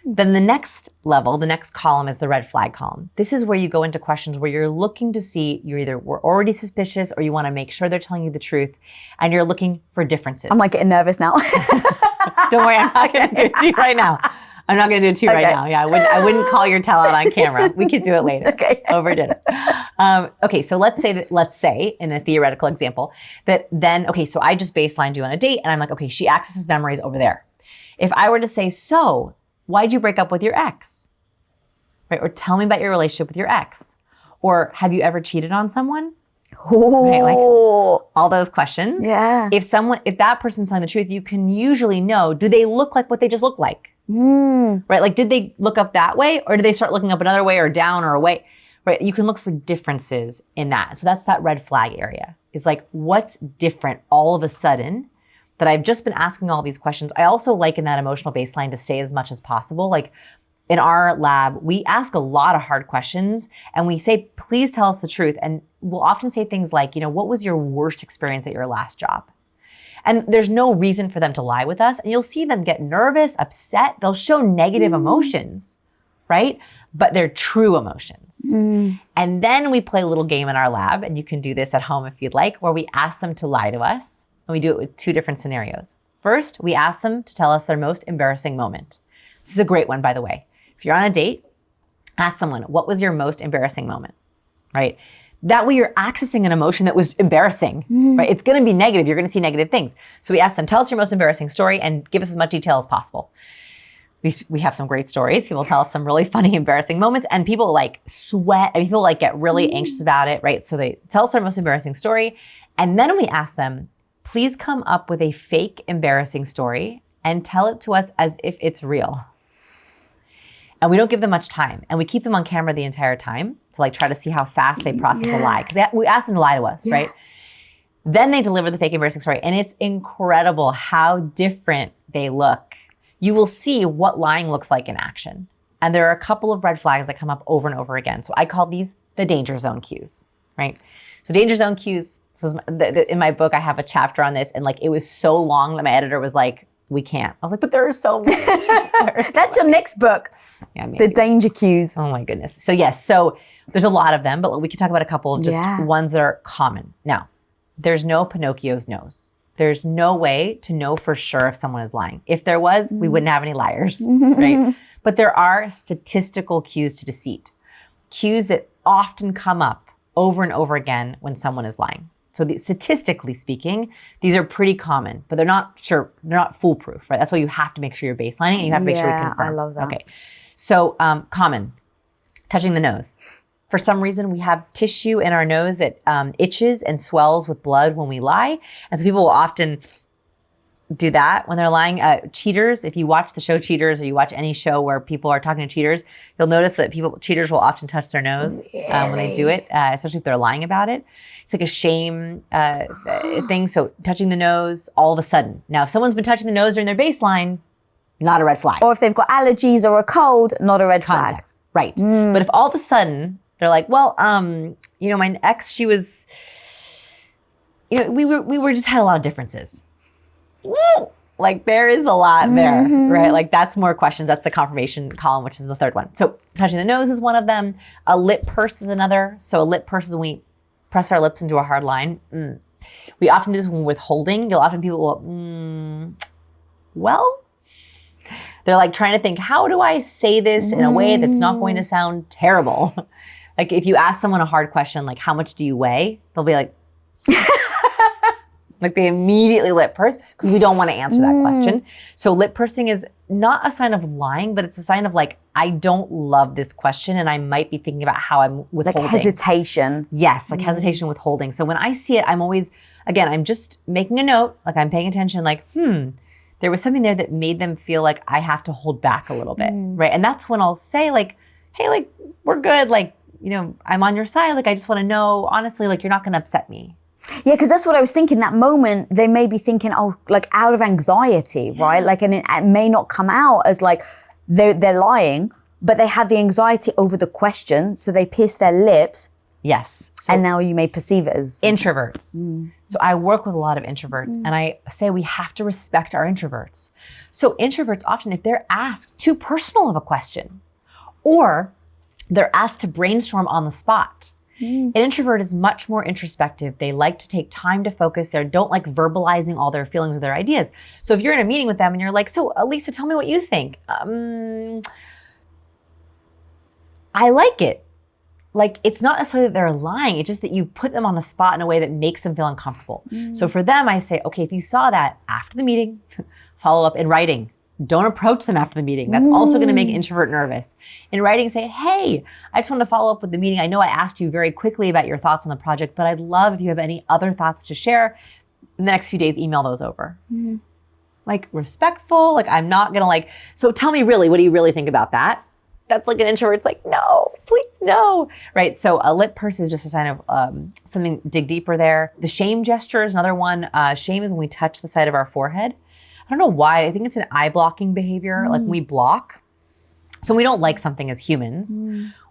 Then the next level, the next column is the red flag column. This is where you go into questions where you're looking to see, you either were already suspicious or you want to make sure they're telling you the truth, and you're looking for differences. I'm like getting nervous now. Don't worry, I'm not going to do it to you right now. I'm not going to do it to you right now. Yeah, I wouldn't call your tell out on camera. We could do it later. Okay. Over dinner. Okay, so let's say in a theoretical example that then, okay, so I just baselined you on a date and I'm like, okay, she accesses memories over there. If I were to say, so why'd you break up with your ex? Right? Or tell me about your relationship with your ex. Or have you ever cheated on someone? Right? Like Oh, all those questions. yeah. If that person's telling the truth, you can usually know, do they look like what they just look like? Right? Like, did they look up that way, or did they start looking up another way or down or away? Right? You can look for differences in that. So that's that red flag area. Is like, what's different all of a sudden that I've just been asking all these questions. I also like in that emotional baseline to stay as much as possible. Like in our lab, we ask a lot of hard questions and we say, please tell us the truth. And we'll often say things like, what was your worst experience at your last job? And there's no reason for them to lie with us. And you'll see them get nervous, upset. They'll show negative emotions, right? But they're true emotions. And then we play a little game in our lab, and you can do this at home if you'd like, where we ask them to lie to us. And we do it with two different scenarios. First, we ask them to tell us their most embarrassing moment. This is a great one, by the way. If you're on a date, ask someone, what was your most embarrassing moment, right? That way you're accessing an emotion that was embarrassing, right? It's going to be negative. You're going to see negative things. So we ask them, tell us your most embarrassing story and give us as much detail as possible. We have some great stories. People tell us some really funny, embarrassing moments, and people like sweat and people like get really anxious about it, right? So they tell us their most embarrassing story. And then we ask them, please come up with a fake embarrassing story and tell it to us as if it's real. And we don't give them much time. And we keep them on camera the entire time to like try to see how fast they process a lie. Because we ask them to lie to us, right? Then they deliver the fake embarrassing story. And it's incredible how different they look. You will see what lying looks like in action. And there are a couple of red flags that come up over and over again. So I call these the danger zone cues, right? So danger zone cues, this is in my book, I have a chapter on this. And like, it was so long that my editor was like, we can't. I was like, but there are so many. That's your next book. Yeah, maybe. The danger cues. Oh my goodness. So yes, so there's a lot of them, but we can talk about a couple of just ones that are common. Now, there's no Pinocchio's nose. There's no way to know for sure if someone is lying. If there was, we wouldn't have any liars, right? But there are statistical cues to deceit, cues that often come up over and over again when someone is lying. So statistically speaking, these are pretty common, but they're not foolproof, right? That's why you have to make sure you're baselining and you have to make sure you confirm. I love that. Okay. So common, touching the nose. For some reason, we have tissue in our nose that itches and swells with blood when we lie. And so people will often do that when they're lying. Cheaters, if you watch the show Cheaters or you watch any show where people are talking to cheaters, you'll notice that cheaters will often touch their nose when they do it, especially if they're lying about it. It's like a shame thing. So touching the nose all of a sudden. Now, if someone's been touching the nose during their baseline, not a red flag. Or if they've got allergies or a cold, not a red flag. Right. But if all of a sudden they're like, well, my ex, she was, we were just had a lot of differences. Like there is a lot there, right? Like that's more questions. That's the confirmation column, which is the third one. So touching the nose is one of them. A lip purse is another. So a lip purse is when we press our lips into a hard line. We often do this when withholding. People will, well, they're like trying to think, how do I say this in a way that's not going to sound terrible? Like if you ask someone a hard question, like how much do you weigh? They'll be like, like they immediately lip purse because we don't want to answer that question. So lip pursing is not a sign of lying, but it's a sign of like, I don't love this question and I might be thinking about how I'm withholding. Like hesitation. Yes, like hesitation, withholding. So when I see it, I'm always, again, I'm just making a note, like I'm paying attention, like, there was something there that made them feel like I have to hold back a little bit, right? And that's when I'll say like, hey, like we're good, like, I'm on your side. Like, I just want to know, honestly, like, you're not going to upset me. Yeah, because that's what I was thinking. That moment, they may be thinking, oh, like out of anxiety, right? Like, and it may not come out as like they're lying, but they had the anxiety over the question, so they pierced their lips. Yes. So and now you may perceive it as introverts. So I work with a lot of introverts, and I say we have to respect our introverts. So introverts often, if they're asked too personal of a question, or they're asked to brainstorm on the spot. An introvert is much more introspective. They like to take time to focus. They don't like verbalizing all their feelings or their ideas. So if you're in a meeting with them and you're like, so Lisa, tell me what you think. I like it. Like, it's not necessarily that they're lying. It's just that you put them on the spot in a way that makes them feel uncomfortable. So for them, I say, okay, if you saw that after the meeting, follow up in writing. don't approach them after the meeting. That's also going to make an introvert nervous. In writing, say, hey, I just want to follow up with the meeting. I know I asked you very quickly about your thoughts on the project, but I'd love if you have any other thoughts to share. In the next few days, email those over. Like respectful, like I'm not going to like, so tell me really, what do you really think about that? That's like an introvert. It's like, no, please no. Right. So a lip purse is just a sign of something, dig deeper there. The shame gesture is another one. Shame is when we touch the side of our forehead. I don't know why. I think it's an eye blocking behavior. Like we block. So we don't like something as humans.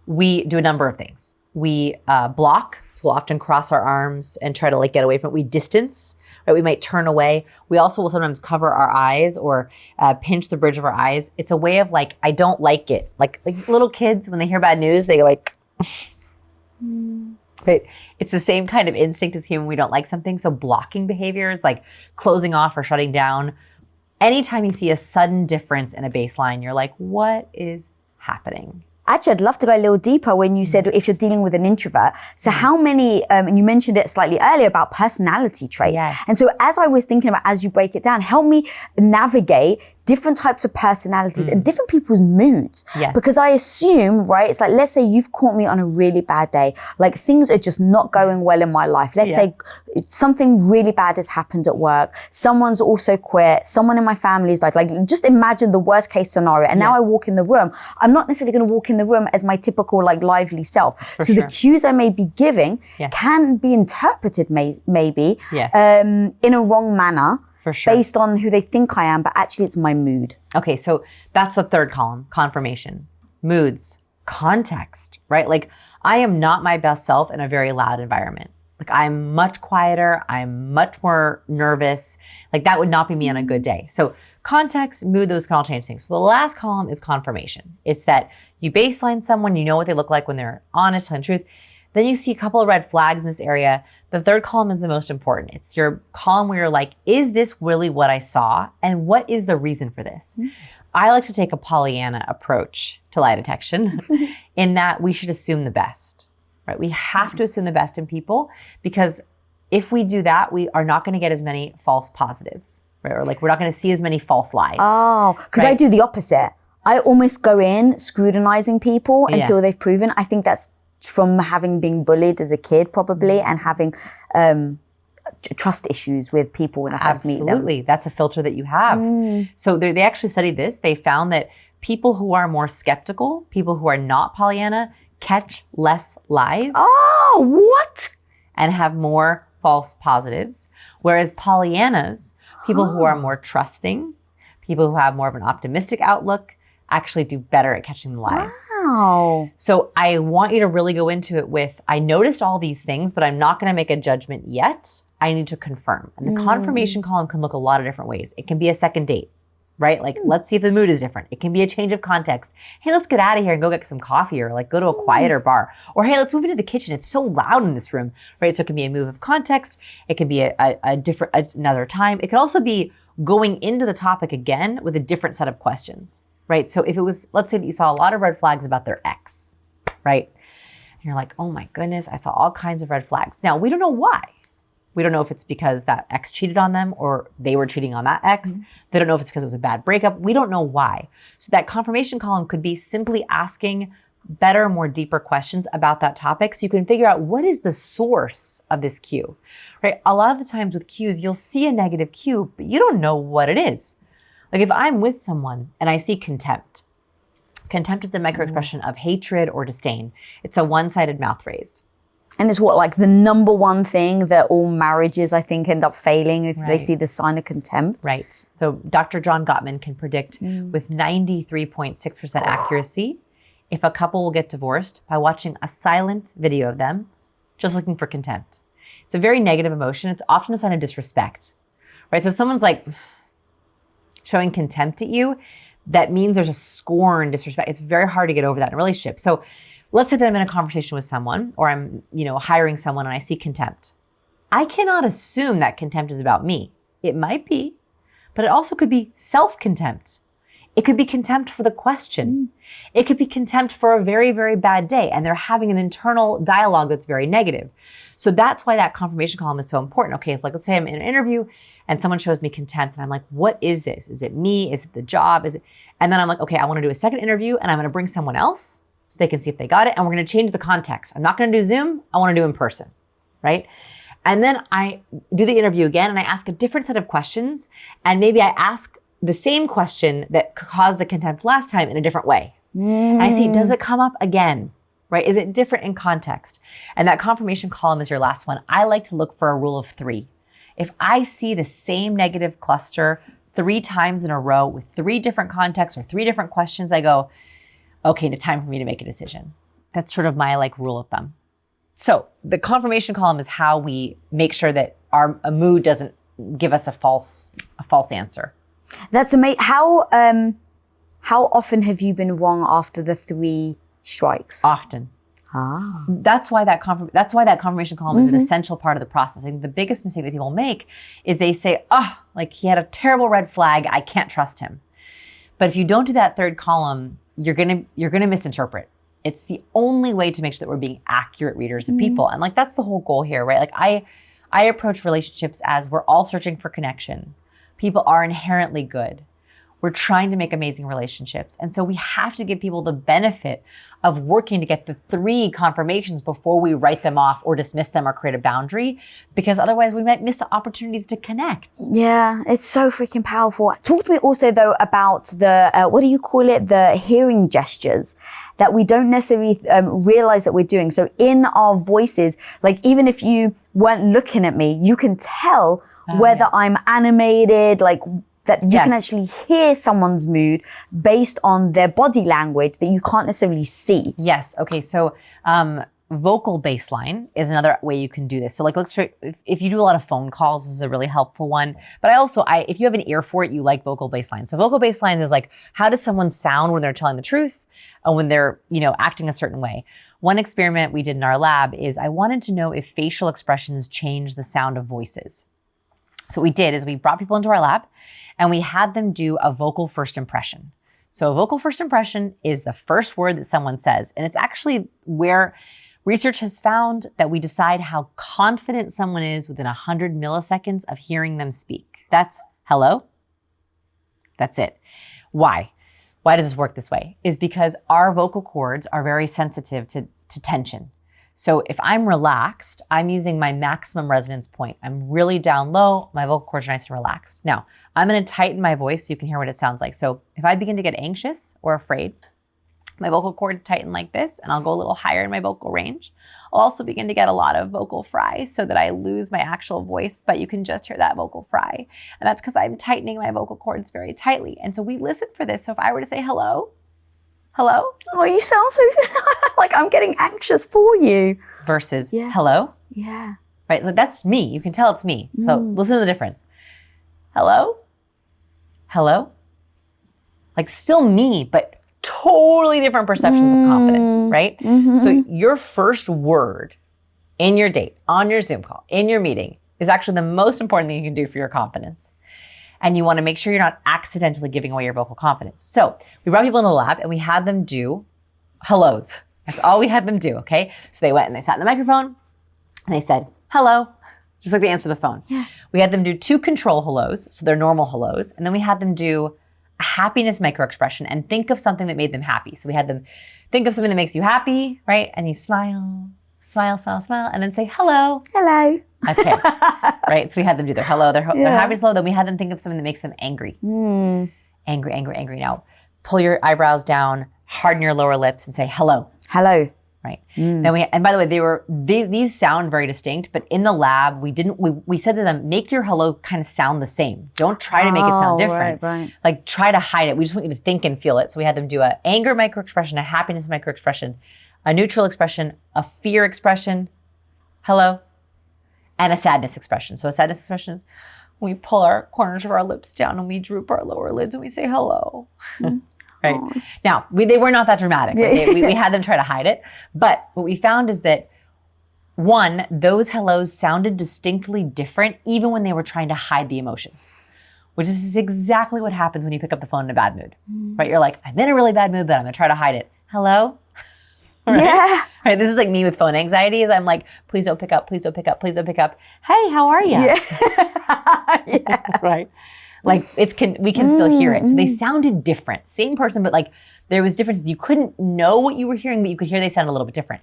We do a number of things. We block. So we'll often cross our arms and try to like get away from it. We distance. Right? We might turn away. We also will sometimes cover our eyes or pinch the bridge of our eyes. It's a way of like, I don't like it. Like little kids, when they hear bad news, they like, right? It's the same kind of instinct as human. We don't like something. So blocking behaviors like closing off or shutting down. Anytime you see a sudden difference in a baseline, you're like, what is happening? Actually, I'd love to go a little deeper when you said if you're dealing with an introvert. So how many, and you mentioned it slightly earlier about personality traits. Yes. And so as I was thinking about, as you break it down, help me navigate different types of personalities and different people's moods. Yes. Because I assume, right, it's like, let's say you've caught me on a really bad day. Like things are just not going well in my life. Let's say something really bad has happened at work. Someone's also quit. Someone in my family is like just imagine the worst case scenario. And now I walk in the room. I'm not necessarily going to walk in the room as my typical like lively self. So the cues I may be giving can be interpreted maybe in a wrong manner. For sure. Based on who they think I am, but actually it's my mood. Okay, so that's the third column, confirmation. Moods, context, right? Like I am not my best self in a very loud environment. Like I'm much quieter, I'm much more nervous. Like that would not be me on a good day. So context, mood, those can all change things. So the last column is confirmation. It's that you baseline someone, you know what they look like when they're honest, telling the truth. Then you see a couple of red flags in this area. The third column is the most important. It's your column where you're like, is this really what I saw? And what is the reason for this? I like to take a Pollyanna approach to lie detection in that we should assume the best, right? We have to assume the best in people because if we do that, we are not going to get as many false positives, right? Or like we're not going to see as many false lies. Oh, because I do the opposite. I almost go in scrutinizing people until they've proven. I think that's from having been bullied as a kid probably and having trust issues with people when I first meet them. Absolutely. That's a filter that you have. So they actually studied this. They found that people who are more skeptical, people who are not Pollyanna, catch less lies. Oh, what? And have more false positives. Whereas Pollyannas, people who are more trusting, people who have more of an optimistic outlook, actually do better at catching the lies. Wow. So I want you to really go into it with, I noticed all these things, but I'm not going to make a judgment yet. I need to confirm. And the confirmation column can look a lot of different ways. It can be a second date, right? Like, let's see if the mood is different. It can be a change of context. Hey, let's get out of here and go get some coffee or like go to a quieter bar. Or hey, let's move into the kitchen. It's so loud in this room, right? So it can be a move of context. It can be another time. It could also be going into the topic again with a different set of questions. Right? So if it was, let's say that you saw a lot of red flags about their ex, right? And you're like, oh my goodness, I saw all kinds of red flags. Now, we don't know why. We don't know if it's because that ex cheated on them or they were cheating on that ex. They don't know if it's because it was a bad breakup. We don't know why. So that confirmation column could be simply asking better, more deeper questions about that topic so you can figure out what is the source of this cue, right? A lot of the times with cues, you'll see a negative cue, but you don't know what it is. Like if I'm with someone and I see contempt, contempt is the microexpression of hatred or disdain. It's a one-sided mouth raise. And it's what, like the number one thing that all marriages, I think, end up failing if they see the sign of contempt. Right. So Dr. John Gottman can predict with 93.6% accuracy if a couple will get divorced by watching a silent video of them just looking for contempt. It's a very negative emotion. It's often a sign of disrespect, right? So if someone's like showing contempt at you, that means there's a scorn, disrespect. It's very hard to get over that in a relationship. So let's say that I'm in a conversation with someone or I'm, hiring someone and I see contempt. I cannot assume that contempt is about me. It might be, but it also could be self-contempt. It could be contempt for the question. It could be contempt for a very, very bad day, and they're having an internal dialogue that's very negative. So that's why that confirmation column is so important. Okay, if let's say I'm in an interview and someone shows me contempt and I'm like, what is this? Is it me? Is it the job? And then I'm like, okay, I want to do a second interview and I'm going to bring someone else so they can see if they got it. And we're going to change the context. I'm not going to do Zoom. I want to do in person, right? And then I do the interview again and I ask a different set of questions. And maybe I ask the same question that caused the contempt last time in a different way. And I see, does it come up again, right? Is it different in context? And that confirmation column is your last one. I like to look for a rule of 3. If I see the same negative cluster 3 times in a row with 3 different contexts or 3 different questions, I go, okay, now time for me to make a decision. That's sort of my rule of thumb. So the confirmation column is how we make sure that a mood doesn't give us a false answer. That's amazing. How often have you been wrong after the 3 strikes? Often. That's why that confirmation column is an essential part of the process. I think the biggest mistake that people make is they say, he had a terrible red flag, I can't trust him. But if you don't do that 3rd column, you're gonna misinterpret. It's the only way to make sure that we're being accurate readers of people. And that's the whole goal here, right? I approach relationships as we're all searching for connection. People are inherently good. We're trying to make amazing relationships. And so we have to give people the benefit of working to get the 3 confirmations before we write them off or dismiss them or create a boundary, because otherwise we might miss opportunities to connect. Yeah, it's so freaking powerful. Talk to me also though about the hearing gestures that we don't necessarily realize that we're doing. So in our voices, even if you weren't looking at me, you can tell whether I'm animated, that you can actually hear someone's mood based on their body language that you can't necessarily see. Yes. Okay. So vocal baseline is another way you can do this. So if you do a lot of phone calls, this is a really helpful one. But if you have an ear for it, you like vocal baseline. So vocal baseline is how does someone sound when they're telling the truth and when they're, acting a certain way. One experiment we did in our lab is I wanted to know if facial expressions change the sound of voices. So what we did is we brought people into our lab and we had them do a vocal first impression. So a vocal first impression is the first word that someone says. And it's actually where research has found that we decide how confident someone is within 100 milliseconds of hearing them speak. That's hello. That's it. Why? Why does this work this way? Is because our vocal cords are very sensitive to tension. So if I'm relaxed, I'm using my maximum resonance point. I'm really down low, my vocal cords are nice and relaxed. Now, I'm gonna tighten my voice so you can hear what it sounds like. So if I begin to get anxious or afraid, my vocal cords tighten like this and I'll go a little higher in my vocal range. I'll also begin to get a lot of vocal fry so that I lose my actual voice, but you can just hear that vocal fry. And that's because I'm tightening my vocal cords very tightly. And so we listen for this. So if I were to say hello, hello? Oh, you sound so like I'm getting anxious for you. Versus hello? Yeah. Right, so that's me. You can tell it's me. So listen to the difference. Hello? Hello? Still me, but totally different perceptions of confidence, right? So your first word in your date, on your Zoom call, in your meeting is actually the most important thing you can do for your confidence. And you want to make sure you're not accidentally giving away your vocal confidence. So we brought people in the lab and we had them do hellos. That's all we had them do, okay? So they went and they sat in the microphone and they said, hello, just like they answer the phone. Yeah. We had them do 2 control hellos, so they're normal hellos. And then we had them do a happiness microexpression and think of something that made them happy. So we had them think of something that makes you happy, right? And you smile, smile, smile, smile, and then say hello. Hello. Okay, right? So we had them do their hello, their happiness hello. Then we had them think of something that makes them angry. Angry, angry, angry. Now, pull your eyebrows down, harden your lower lips, and say hello. Hello. Right. Then and by the way, these sound very distinct, but in the lab, we said to them, make your hello kind of sound the same. Don't try to make it sound different. Right. Try to hide it. We just want you to think and feel it. So we had them do a anger microexpression, a happiness microexpression, a neutral expression, a fear expression, hello, and a sadness expression. So a sadness expression is when we pull our corners of our lips down and we droop our lower lids and we say hello. Right. Aww. Now, they were not that dramatic. We had them try to hide it. But what we found is that, one, those hellos sounded distinctly different even when they were trying to hide the emotion. which is exactly what happens when you pick up the phone in a bad mood, right? You're like, I'm in a really bad mood, but I'm gonna try to hide it. Hello? Right? Yeah. Right. This is like me with phone anxiety is I'm like, please don't pick up, please don't pick up, please don't pick up. Hey, how are you? Yeah. Right. Like we can still hear it. So they sounded different. Same person, but like there was differences. You couldn't know what you were hearing, but you could hear they sounded a little bit different.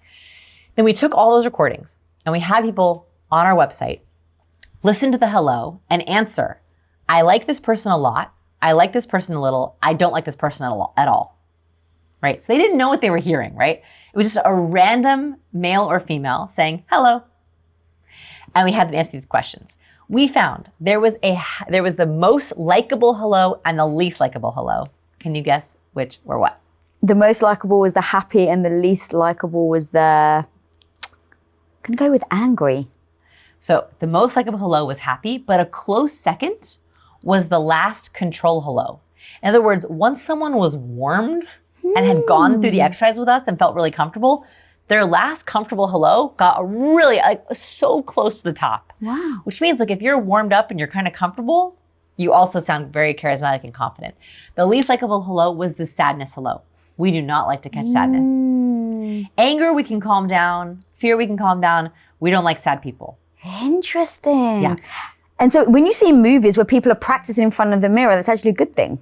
Then we took all those recordings and we had people on our website listen to the hello and answer. I like this person a lot. I like this person a little. I don't like this person at all. Right? So they didn't know what they were hearing, right? It was just a random male or female saying hello. And we had them answer these questions. We found there was the most likable hello and the least likable hello. Can you guess which or what? The most likable was the happy and the least likable was the, I'm gonna go with angry. So the most likable hello was happy, but a close second was the last control hello. In other words, once someone was warmed and had gone through the exercise with us and felt really comfortable, their last comfortable hello got really so close to the top. Wow. Which means like if you're warmed up and you're kind of comfortable, you also sound very charismatic and confident. The least likable hello was the sadness hello. We do not like to catch sadness. Anger, we can calm down. Fear, we can calm down. We don't like sad people. Interesting. Yeah. And so when you see movies where people are practicing in front of the mirror, that's actually a good thing.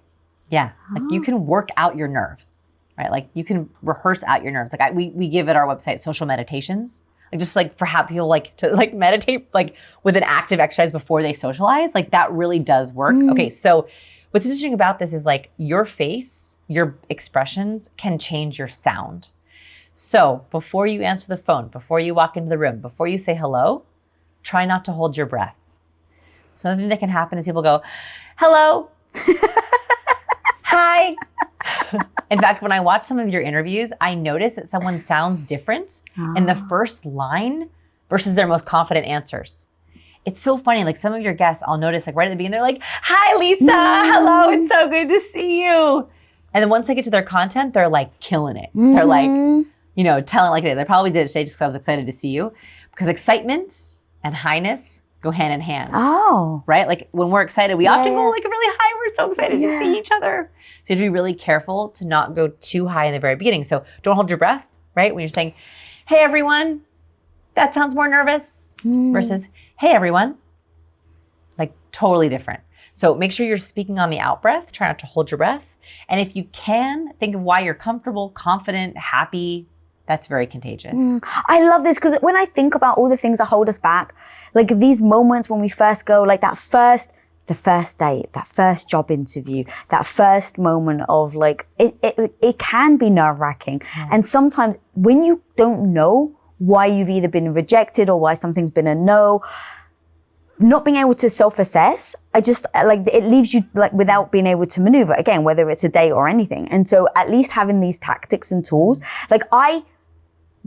Yeah. Like you can work out your nerves, right? Like you can rehearse out your nerves. Like we give at our website social meditations. Like just like for how people like to like meditate like with an active exercise before they socialize. Like that really does work. Okay. So what's interesting about this is like your face, your expressions can change your sound. So before you answer the phone, before you walk into the room, before you say hello, try not to hold your breath. So the thing that can happen is people go, hello, hi. In fact, when I watch some of your interviews, I notice that someone sounds different in the first line versus their most confident answers. It's so funny. Like some of your guests, I'll notice like right at the beginning, they're like, hi, Lisa. Hello. It's so good to see you. And then once they get to their content, they're like killing it. They're like, you know, telling like they probably did it today just because I was excited to see you. Because excitement and highness go hand in hand. Oh. Right? Like when we're excited, we often go like really high. We're so excited to see each other. So you have to be really careful to not go too high in the very beginning. So don't hold your breath, right? When you're saying, hey, everyone, that sounds more nervous versus, hey, everyone, like totally different. So make sure you're speaking on the out breath. Try not to hold your breath. And if you can, think of why you're comfortable, confident, happy. That's very contagious. I love this because when I think about all the things that hold us back, like these moments when we first go, like the first date, that first job interview, that first moment of like, it can be nerve-wracking. And sometimes when you don't know why you've either been rejected or why something's been a no, not being able to self-assess, it leaves you like without being able to maneuver again, whether it's a date or anything. And so at least having these tactics and tools, like I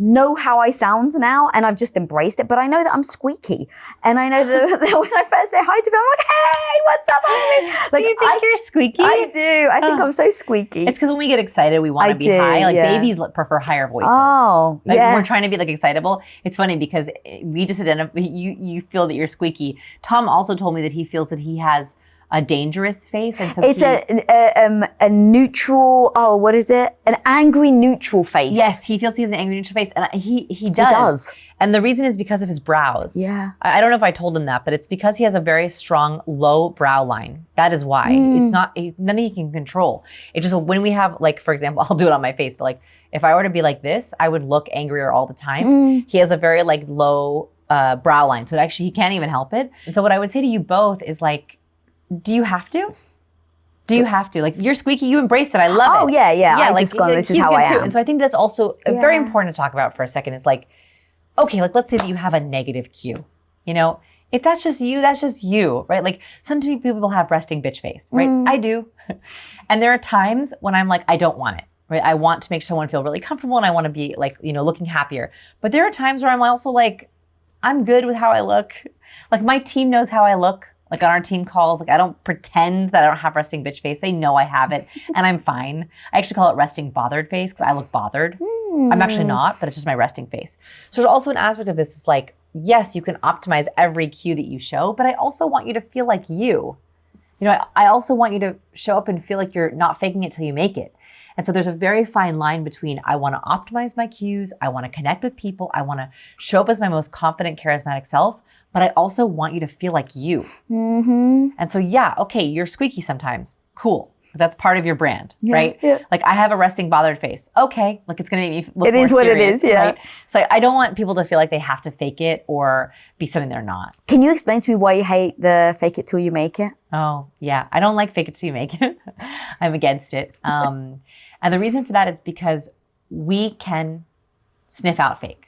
know how I sound now and I've just embraced it, but I know that I'm squeaky. And I know that when I first say hi to people, I'm like, hey, what's up? Like, do you think you're squeaky? I do. I think I'm so squeaky. It's because when we get excited, we want to be high. Like babies prefer higher voices. Oh, like when we're trying to be like excitable. It's funny because we just identify, you feel that you're squeaky. Tom also told me that he feels that he has a dangerous face. And so it's a neutral, what is it? An angry neutral face. Yes, he feels he has an angry neutral face. And he does. And the reason is because of his brows. Yeah. I don't know if I told him that, but it's because he has a very strong low brow line. That is why. It's not, nothing he can control. It's just when we have, like, for example, I'll do it on my face, but like, if I were to be like this, I would look angrier all the time. He has a very like low brow line. So actually he can't even help it. And so what I would say to you both is like, do you have to? Do you have to? Like, you're squeaky, you embrace it. I love it. Oh, yeah. I like, just gone, this is how I am. And so I think that's also very important to talk about for a second is like, okay, like let's say that you have a negative cue. You know, if that's just you, that's just you, right? Like sometimes people have resting bitch face, right? I do. And there are times when I'm like, I don't want it, right? I want to make someone feel really comfortable and I want to be like, you know, looking happier. But there are times where I'm also like, I'm good with how I look. Like my team knows how I look. Like on our team calls, like I don't pretend that I don't have resting bitch face. They know I have it and I'm fine. I actually call it resting bothered face because I look bothered. I'm actually not, but it's just my resting face. So there's also an aspect of this is like, yes, you can optimize every cue that you show, but I also want you to feel like you. I also want you to show up and feel like you're not faking it till you make it. And so there's a very fine line between I want to optimize my cues, I want to connect with people, I want to show up as my most confident, charismatic self, but I also want you to feel like you. And so yeah, okay, you're squeaky sometimes. Cool. That's part of your brand, right? Yeah. Like I have a resting, bothered face. Okay, like it's going to make me look It is more what it serious, is, yeah. Right? So I don't want people to feel like they have to fake it or be something they're not. Can you explain to me why you hate the fake it till you make it? Oh, yeah. I don't like fake it till you make it. I'm against it. And the reason for that is because we can sniff out fake.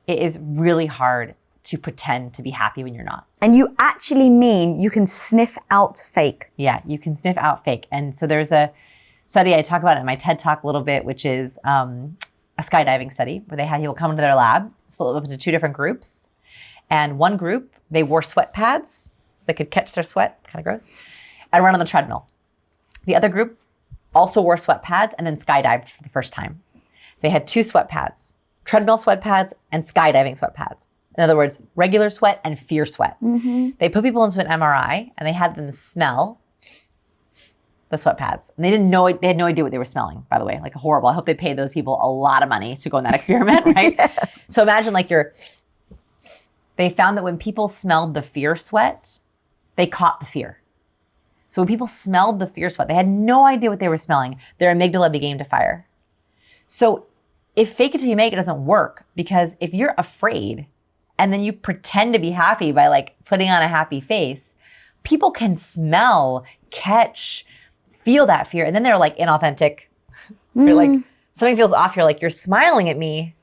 It is really hard to pretend to be happy when you're not. And you actually mean you can sniff out fake? Yeah, you can sniff out fake. And so there's a study I talk about in my TED Talk a little bit, which is a skydiving study where they had people come into their lab, split them up into 2 different groups. And one group, they wore sweat pads so they could catch their sweat, kind of gross, and run on the treadmill. The other group also wore sweat pads and then skydived for the first time. They had 2 sweat pads, treadmill sweat pads and skydiving sweat pads. In other words, regular sweat and fear sweat. They put people into an MRI and they had them smell the sweat pads. And they had no idea what they were smelling, by the way, like horrible. I hope they paid those people a lot of money to go on that experiment, right? So imagine they found that when people smelled the fear sweat, they caught the fear. So when people smelled the fear sweat, they had no idea what they were smelling. Their amygdala began to fire. So if fake it till you make it doesn't work, because if you're afraid and then you pretend to be happy by like putting on a happy face, people can smell, catch, feel that fear. And then they're like inauthentic. You're like, something feels off. You're like, you're smiling at me,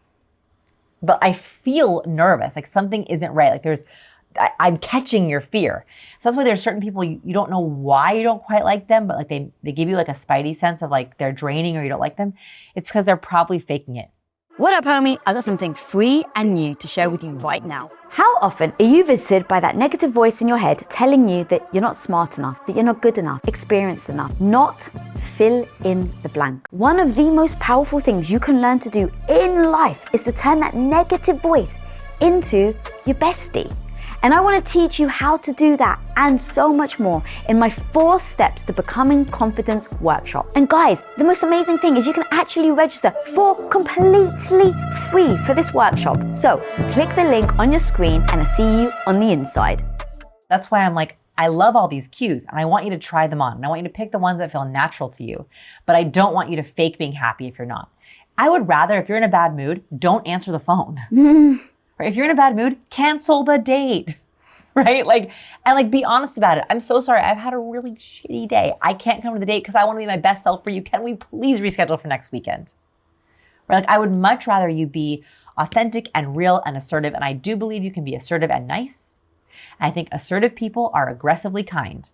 but I feel nervous. Like something isn't right. Like I'm catching your fear. So that's why there's certain people you don't know why you don't quite like them, but like they give you like a spidey sense of like they're draining or you don't like them. It's because they're probably faking it. What up, homie? I got something free and new to share with you right now. How often are you visited by that negative voice in your head telling you that you're not smart enough, that you're not good enough, experienced enough, not fill in the blank? One of the most powerful things you can learn to do in life is to turn that negative voice into your bestie. And I want to teach you how to do that and so much more in my 4 steps to becoming confident workshop. And guys, the most amazing thing is you can actually register for completely free for this workshop. So click the link on your screen and I'll see you on the inside. That's why I'm like, I love all these cues and I want you to try them on. And I want you to pick the ones that feel natural to you. But I don't want you to fake being happy if you're not. I would rather, if you're in a bad mood, don't answer the phone. Or if you're in a bad mood, cancel the date, right? And be honest about it. I'm so sorry. I've had a really shitty day. I can't come to the date because I want to be my best self for you. Can we please reschedule for next weekend? Right? I would much rather you be authentic and real and assertive. And I do believe you can be assertive and nice. And I think assertive people are aggressively kind.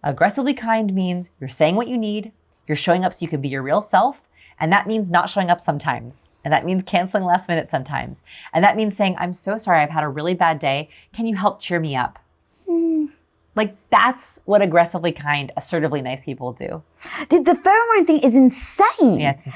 Aggressively kind means you're saying what you need. You're showing up so you can be your real self. And that means not showing up sometimes. And that means canceling last minute sometimes. And that means saying, I'm so sorry, I've had a really bad day. Can you help cheer me up? That's what aggressively kind, assertively nice people do. Dude, the pheromone thing is insane. Yeah, it's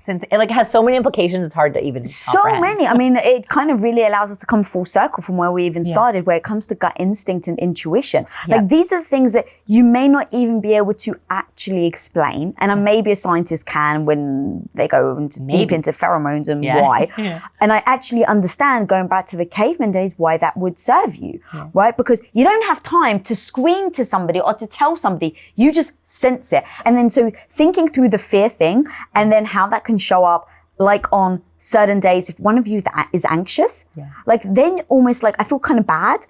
insane. It has so many implications, it's hard to even comprehend. Many. I mean, it kind of really allows us to come full circle from where we even started, where it comes to gut instinct and intuition. These are the things that you may not even be able to actually explain. And maybe a scientist can when they go deep into pheromones and why. And I actually understand, going back to the caveman days, why that would serve you, right? Because you don't have time to scream to somebody or to tell somebody. You just sense it. And then so thinking through the fear thing and then how that can show up on certain days, if one of you that is anxious, then almost I feel kind of bad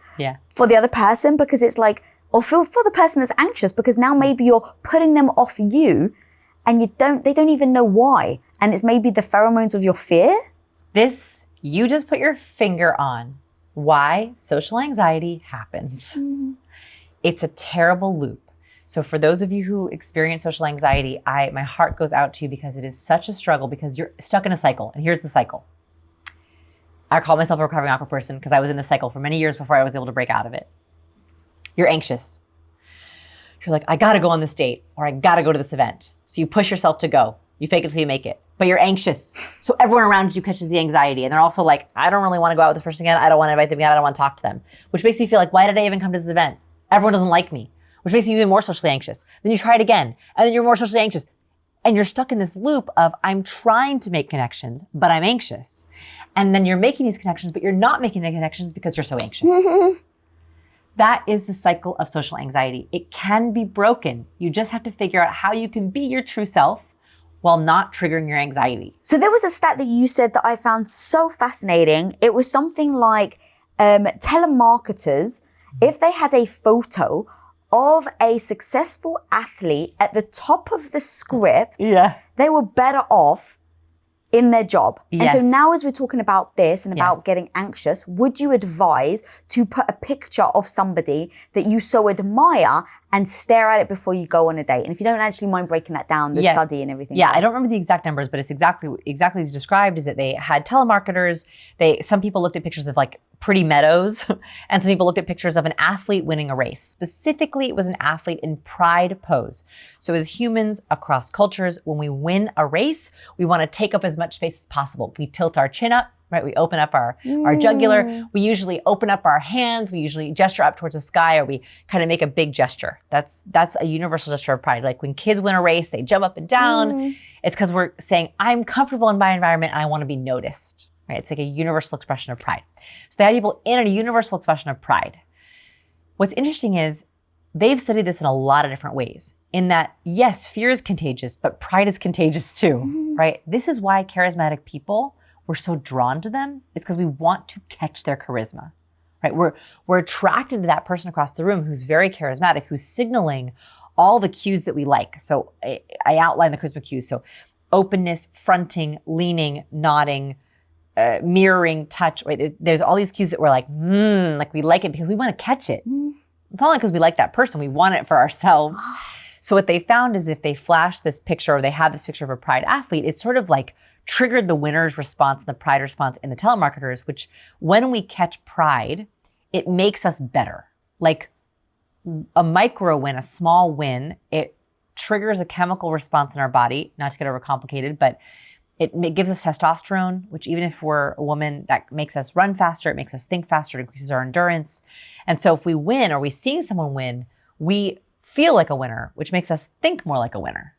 for the other person, because it's or feel for the person that's anxious, because now maybe you're putting them off you and they don't even know why. And it's maybe the pheromones of your fear. You just put your finger on why social anxiety happens. It's a terrible loop. So for those of you who experience social anxiety, my heart goes out to you, because it is such a struggle, because you're stuck in a cycle. And here's the cycle. I call myself a recovering awkward person because I was in this cycle for many years before I was able to break out of it. You're anxious. You're like, I gotta go on this date, or I gotta go to this event. So you push yourself to go. You fake it till you make it. But you're anxious. So everyone around you catches the anxiety. And they're also like, I don't really want to go out with this person again. I don't want to invite them again. I don't want to talk to them. Which makes you feel like, why did I even come to this event? Everyone doesn't like me. which makes you even more socially anxious. Then you try it again, and then you're more socially anxious. And you're stuck in this loop of, I'm trying to make connections, but I'm anxious. And then you're making these connections, but you're not making the connections because you're so anxious. That is the cycle of social anxiety. It can be broken. You just have to figure out how you can be your true self while not triggering your anxiety. So there was a stat that you said that I found so fascinating. It was something like telemarketers, if they had a photo of a successful athlete at the top of the script, they were better off in their job. Yes. And so now as we're talking about this and about getting anxious, would you advise to put a picture of somebody that you so admire and stare at it before you go on a date? And if you don't actually mind breaking that down, the study and everything. Yeah, I don't remember the exact numbers, but it's exactly as described, is that they had telemarketers. Some people looked at pictures of like pretty meadows, and some people looked at pictures of an athlete winning a race. Specifically, it was an athlete in pride pose. So as humans across cultures, when we win a race, we want to take up as much space as possible. We tilt our chin up, right? We open up our jugular. We usually open up our hands. We usually gesture up towards the sky, or we kind of make a big gesture. That's a universal gesture of pride. Like when kids win a race, they jump up and down. It's because we're saying, I'm comfortable in my environment and I want to be noticed, right? It's like a universal expression of pride. So they had people in a universal expression of pride. What's interesting is they've studied this in a lot of different ways, in that, yes, fear is contagious, but pride is contagious too, right? This is why charismatic people, we're so drawn to them. It's because we want to catch their charisma, right? We're attracted to that person across the room who's very charismatic, who's signaling all the cues that we like. So I outline the charisma cues. So openness, fronting, leaning, nodding, mirroring, touch, right? There's all these cues that we're like we like it because we want to catch it. It's not like because we like that person, we want it for ourselves. So what they found is if they flash this picture, or they have this picture of a pride athlete, it's sort of like triggered the winner's response and the pride response in the telemarketers, which when we catch pride, it makes us better. Like a micro win, a small win, it triggers a chemical response in our body, not to get overcomplicated, but it gives us testosterone, which even if we're a woman, that makes us run faster, it makes us think faster, it increases our endurance. And so if we win, or we see someone win, we feel like a winner, which makes us think more like a winner.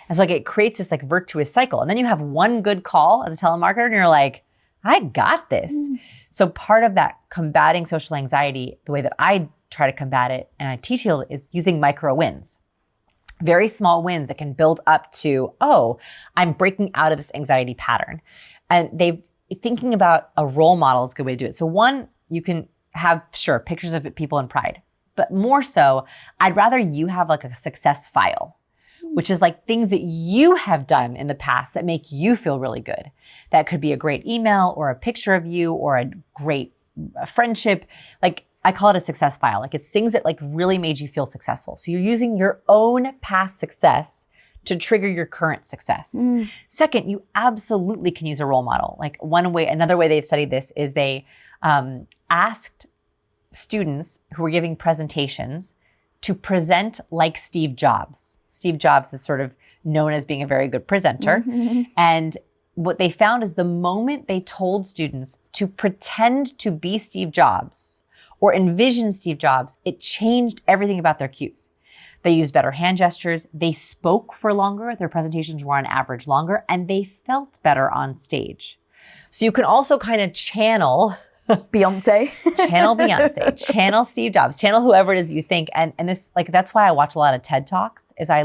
And so like it creates this like virtuous cycle. And then you have one good call as a telemarketer and you're like, I got this. So part of that combating social anxiety, the way that I try to combat it and I teach it, is using micro wins. Very small wins that can build up to, oh, I'm breaking out of this anxiety pattern. And thinking about a role model is a good way to do it. So one, you can have, sure, pictures of people in pride, but more so, I'd rather you have like a success file, which is like things that you have done in the past that make you feel really good. That could be a great email or a picture of you or a great friendship. Like I call it a success file. Like it's things that like really made you feel successful. So you're using your own past success to trigger your current success. Second, you absolutely can use a role model. Like another way they've studied this is they asked students who were giving presentations to present like Steve Jobs. Steve Jobs is sort of known as being a very good presenter. And what they found is the moment they told students to pretend to be Steve Jobs or envision Steve Jobs, it changed everything about their cues. They used better hand gestures. They spoke for longer. Their presentations were on average longer, and they felt better on stage. So you can also kind of channel Beyonce. Channel Steve Jobs, channel whoever it is you think. And this, like, that's why I watch a lot of TED Talks, is I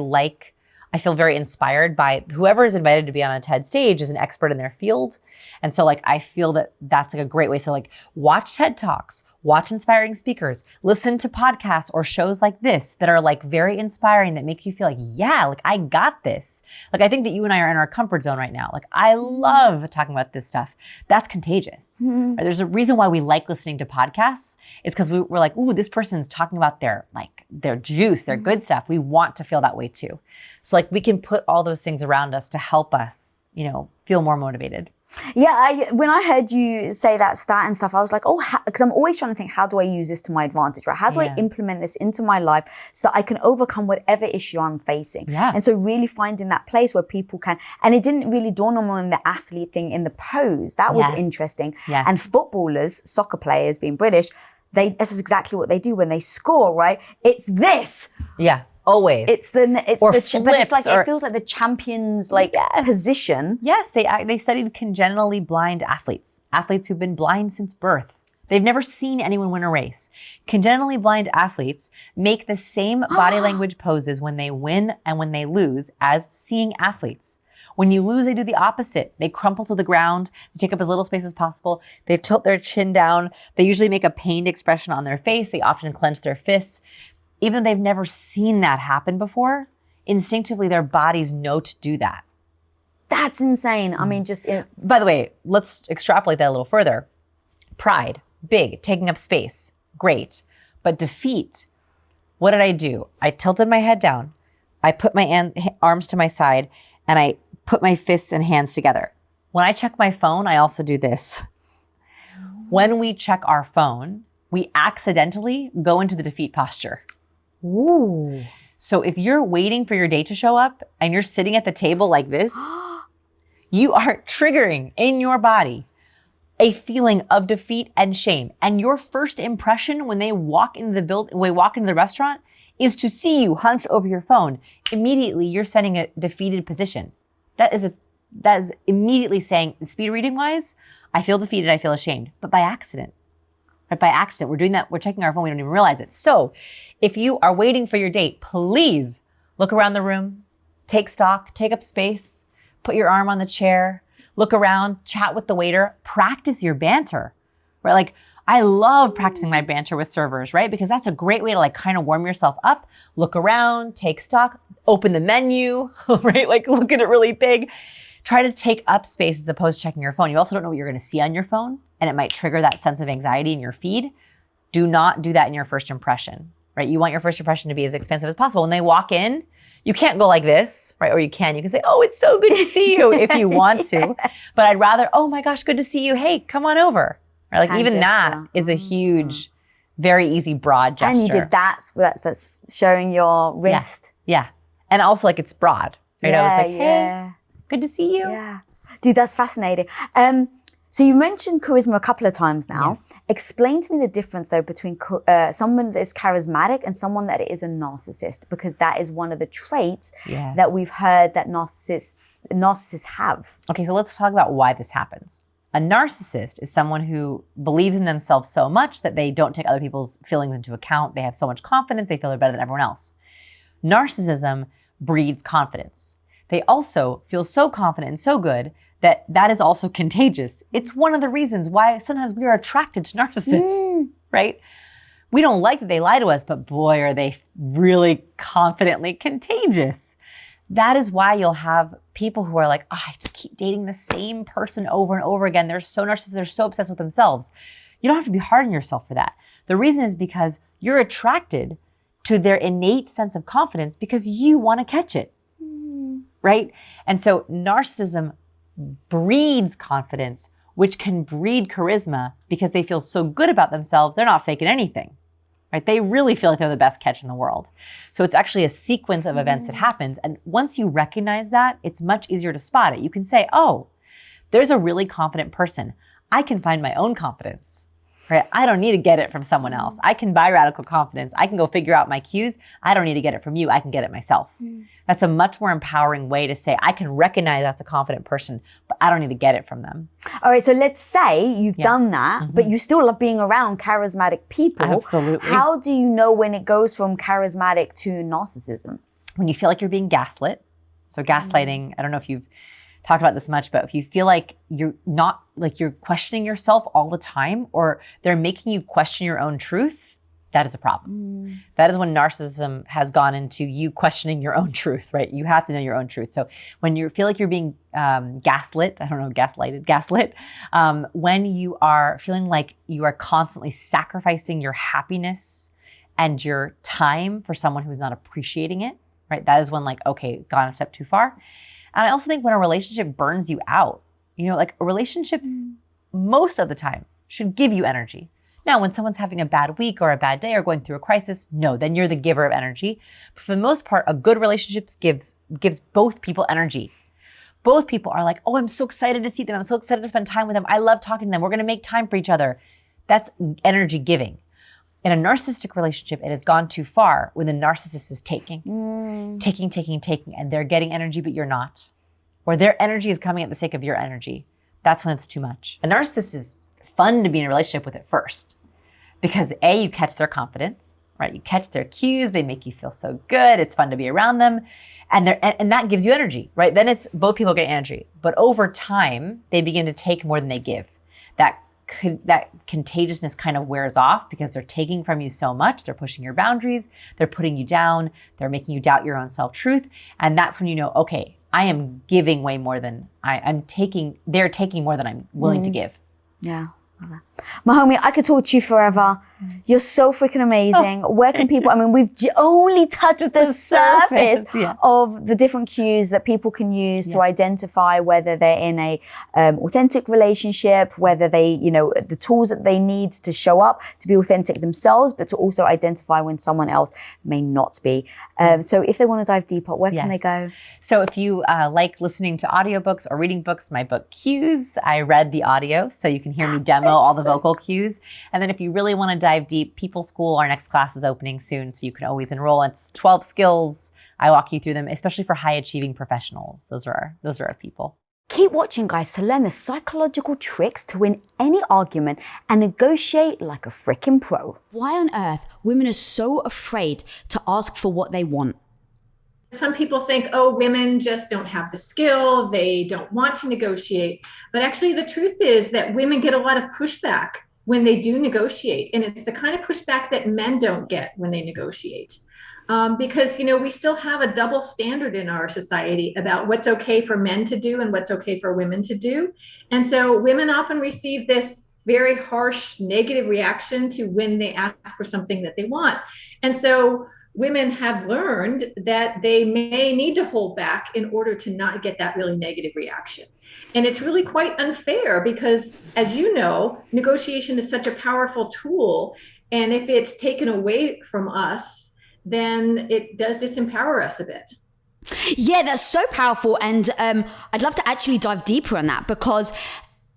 feel very inspired by whoever is invited to be on a TED stage is an expert in their field. And so like, I feel that that's like a great way. So like watch TED Talks, watch inspiring speakers, listen to podcasts or shows like this that are like very inspiring, that makes you feel like, yeah, like I got this. Like, I think that you and I are in our comfort zone right now. Like I love talking about this stuff. That's contagious. Right? There's a reason why we like listening to podcasts. It's because we're like, ooh, this person's talking about their juice, their good stuff. We want to feel that way too. So like we can put all those things around us to help us, feel more motivated. Yeah, when I heard you say that stat and stuff, I was like, because I'm always trying to think, how do I use this to my advantage, right? How do I implement this into my life so that I can overcome whatever issue I'm facing? Yeah. And so really finding that place where people can, and it didn't really dawn on me on the athlete thing in the pose. That was interesting. Yes. And footballers, soccer players being British, this is exactly what they do when they score, right? It's this. Yeah, always. But it's like, or, it feels like the champion's position. Yes, they studied congenitally blind athletes who've been blind since birth. They've never seen anyone win a race. Congenitally blind athletes make the same body language poses when they win and when they lose as seeing athletes. When you lose, they do the opposite. They crumple to the ground, they take up as little space as possible, they tilt their chin down, they usually make a pained expression on their face, they often clench their fists. Even though they've never seen that happen before, instinctively their bodies know to do that. That's insane. I mean, By the way, let's extrapolate that a little further. Pride, big, taking up space, great. But defeat, what did I do? I tilted my head down, I put my arms to my side, and I put my fists and hands together. When I check my phone, I also do this. When we check our phone, we accidentally go into the defeat posture. Ooh. So if you're waiting for your date to show up and you're sitting at the table like this, you are triggering in your body a feeling of defeat and shame. And your first impression when they walk into the restaurant is to see you hunched over your phone. Immediately, you're sending a defeated position. That is immediately saying, speed reading wise, I feel defeated, I feel ashamed, but by accident. Right? By accident, we're doing that, we're checking our phone, we don't even realize it. So if you are waiting for your date, please look around the room, take stock, take up space, put your arm on the chair, look around, chat with the waiter, practice your banter, right? Like, I love practicing my banter with servers, right? Because that's a great way to like kind of warm yourself up, look around, take stock, open the menu, right? Like look at it really big. Try to take up space as opposed to checking your phone. You also don't know what you're going to see on your phone, and it might trigger that sense of anxiety in your feed. Do not do that in your first impression, right? You want your first impression to be as expansive as possible. When they walk in, you can't go like this, right? Or you can say, oh, it's so good to see you if you want to. But I'd rather, oh my gosh, good to see you. Hey, come on over. Right? Like even that is a huge, very easy, broad gesture. And you did that. That's showing your wrist. Yeah. And also like it's broad. Right? Yeah, I was like, hey, good to see you. Yeah. Dude, that's fascinating. So you mentioned charisma a couple of times now. Yes. Explain to me the difference though between someone that is charismatic and someone that is a narcissist, because that is one of the traits that we've heard that narcissists have. Okay, so let's talk about why this happens. A narcissist is someone who believes in themselves so much that they don't take other people's feelings into account. They have so much confidence, they feel they're better than everyone else. Narcissism breeds confidence. They also feel so confident and so good that is also contagious. It's one of the reasons why sometimes we are attracted to narcissists, right? We don't like that they lie to us, but boy, are they really confidently contagious. That is why you'll have people who are like, oh, I just keep dating the same person over and over again. They're so narcissistic, they're so obsessed with themselves. You don't have to be hard on yourself for that. The reason is because you're attracted to their innate sense of confidence because you want to catch it, right? And so narcissism breeds confidence, which can breed charisma because they feel so good about themselves, they're not faking anything. Right? They really feel like they're the best catch in the world. So it's actually a sequence of events that happens. And once you recognize that, it's much easier to spot it. You can say, oh, there's a really confident person. I can find my own confidence, right? I don't need to get it from someone else. I can buy radical confidence. I can go figure out my cues. I don't need to get it from you. I can get it myself. That's a much more empowering way to say, I can recognize that's a confident person, but I don't need to get it from them. All right, so let's say you've done that, but you still love being around charismatic people. Absolutely. How do you know when it goes from charismatic to narcissism? When you feel like you're being gaslit. So gaslighting, I don't know if you've talked about this much, but if you feel like you're not, like you're questioning yourself all the time, or they're making you question your own truth, that is a problem. That is when narcissism has gone into you questioning your own truth, right? You have to know your own truth. So when you feel like you're being gaslit, gaslit, when you are feeling like you are constantly sacrificing your happiness and your time for someone who's not appreciating it, right? That is when like, okay, gone a step too far. And I also think when a relationship burns you out, like relationships most of the time should give you energy. Now, when someone's having a bad week or a bad day or going through a crisis, no, then you're the giver of energy. But for the most part, a good relationship gives both people energy. Both people are like, oh, I'm so excited to see them. I'm so excited to spend time with them. I love talking to them. We're going to make time for each other. That's energy giving. In a narcissistic relationship, it has gone too far when the narcissist is taking, and they're getting energy, but you're not. Or their energy is coming at the sake of your energy. That's when it's too much. A narcissist is fun to be in a relationship with at first because A, you catch their confidence, right? You catch their cues. They make you feel so good. It's fun to be around them. And that gives you energy, right? Then it's both people get energy. But over time, they begin to take more than they give. That contagiousness kind of wears off because they're taking from you so much. They're pushing your boundaries. They're putting you down. They're making you doubt your own self-truth. And that's when you know, okay, I am giving way more than they're taking more than I'm willing to give. Yeah. Mahomie, I could talk to you forever. You're so freaking amazing. Where can people, we've only touched the surface of the different cues that people can use to identify whether they're in a authentic relationship, whether they, the tools that they need to show up to be authentic themselves, but to also identify when someone else may not be. So if they want to dive deeper, where can they go? So if you like listening to audiobooks or reading books, my book Cues, I read the audio so you can hear me demo all the vocal cues. And then if you really want to dive deep, People School, our next class is opening soon, so you can always enroll. It's 12 skills. I walk you through them, especially for high achieving professionals. Those are our people. Keep watching, guys, to learn the psychological tricks to win any argument and negotiate like a freaking pro. Why on earth women are so afraid to ask for what they want? Some people think, oh, women just don't have the skill. They don't want to negotiate. But actually, the truth is that women get a lot of pushback when they do negotiate. And it's the kind of pushback that men don't get when they negotiate. Because, we still have a double standard in our society about what's okay for men to do and what's okay for women to do. And so women often receive this very harsh, negative reaction to when they ask for something that they want. And so women have learned that they may need to hold back in order to not get that really negative reaction. And it's really quite unfair because, as you know, negotiation is such a powerful tool. And if it's taken away from us, then it does disempower us a bit. Yeah, that's so powerful. And I'd love to actually dive deeper on that, because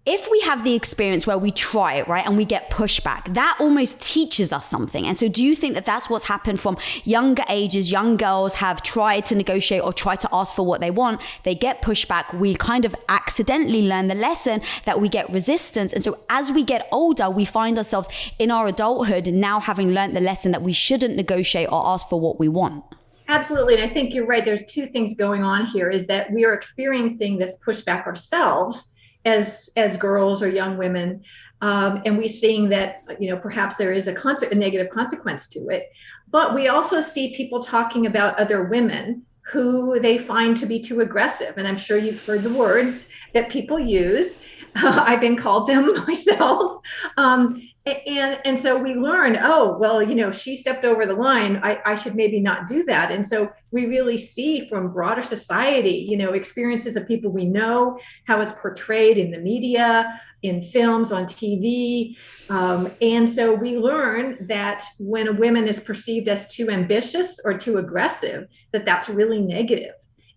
if we have the experience where we try it, right, and we get pushback, that almost teaches us something. And so do you think that that's what's happened from younger ages? Young girls have tried to negotiate or try to ask for what they want. They get pushback. We kind of accidentally learn the lesson that we get resistance. And so as we get older, we find ourselves in our adulthood now having learned the lesson that we shouldn't negotiate or ask for what we want. Absolutely. And I think you're right. There's two things going on here, is that we are experiencing this pushback ourselves as girls or young women, and we're seeing that perhaps there is a negative consequence to it. But we also see people talking about other women who they find to be too aggressive, and I'm sure you've heard the words that people use. I've been called them myself. And so we learn, oh, well, she stepped over the line. I should maybe not do that. And so we really see from broader society, experiences of people we know, how it's portrayed in the media, in films, on TV. And so we learn that when a woman is perceived as too ambitious or too aggressive, that's really negative.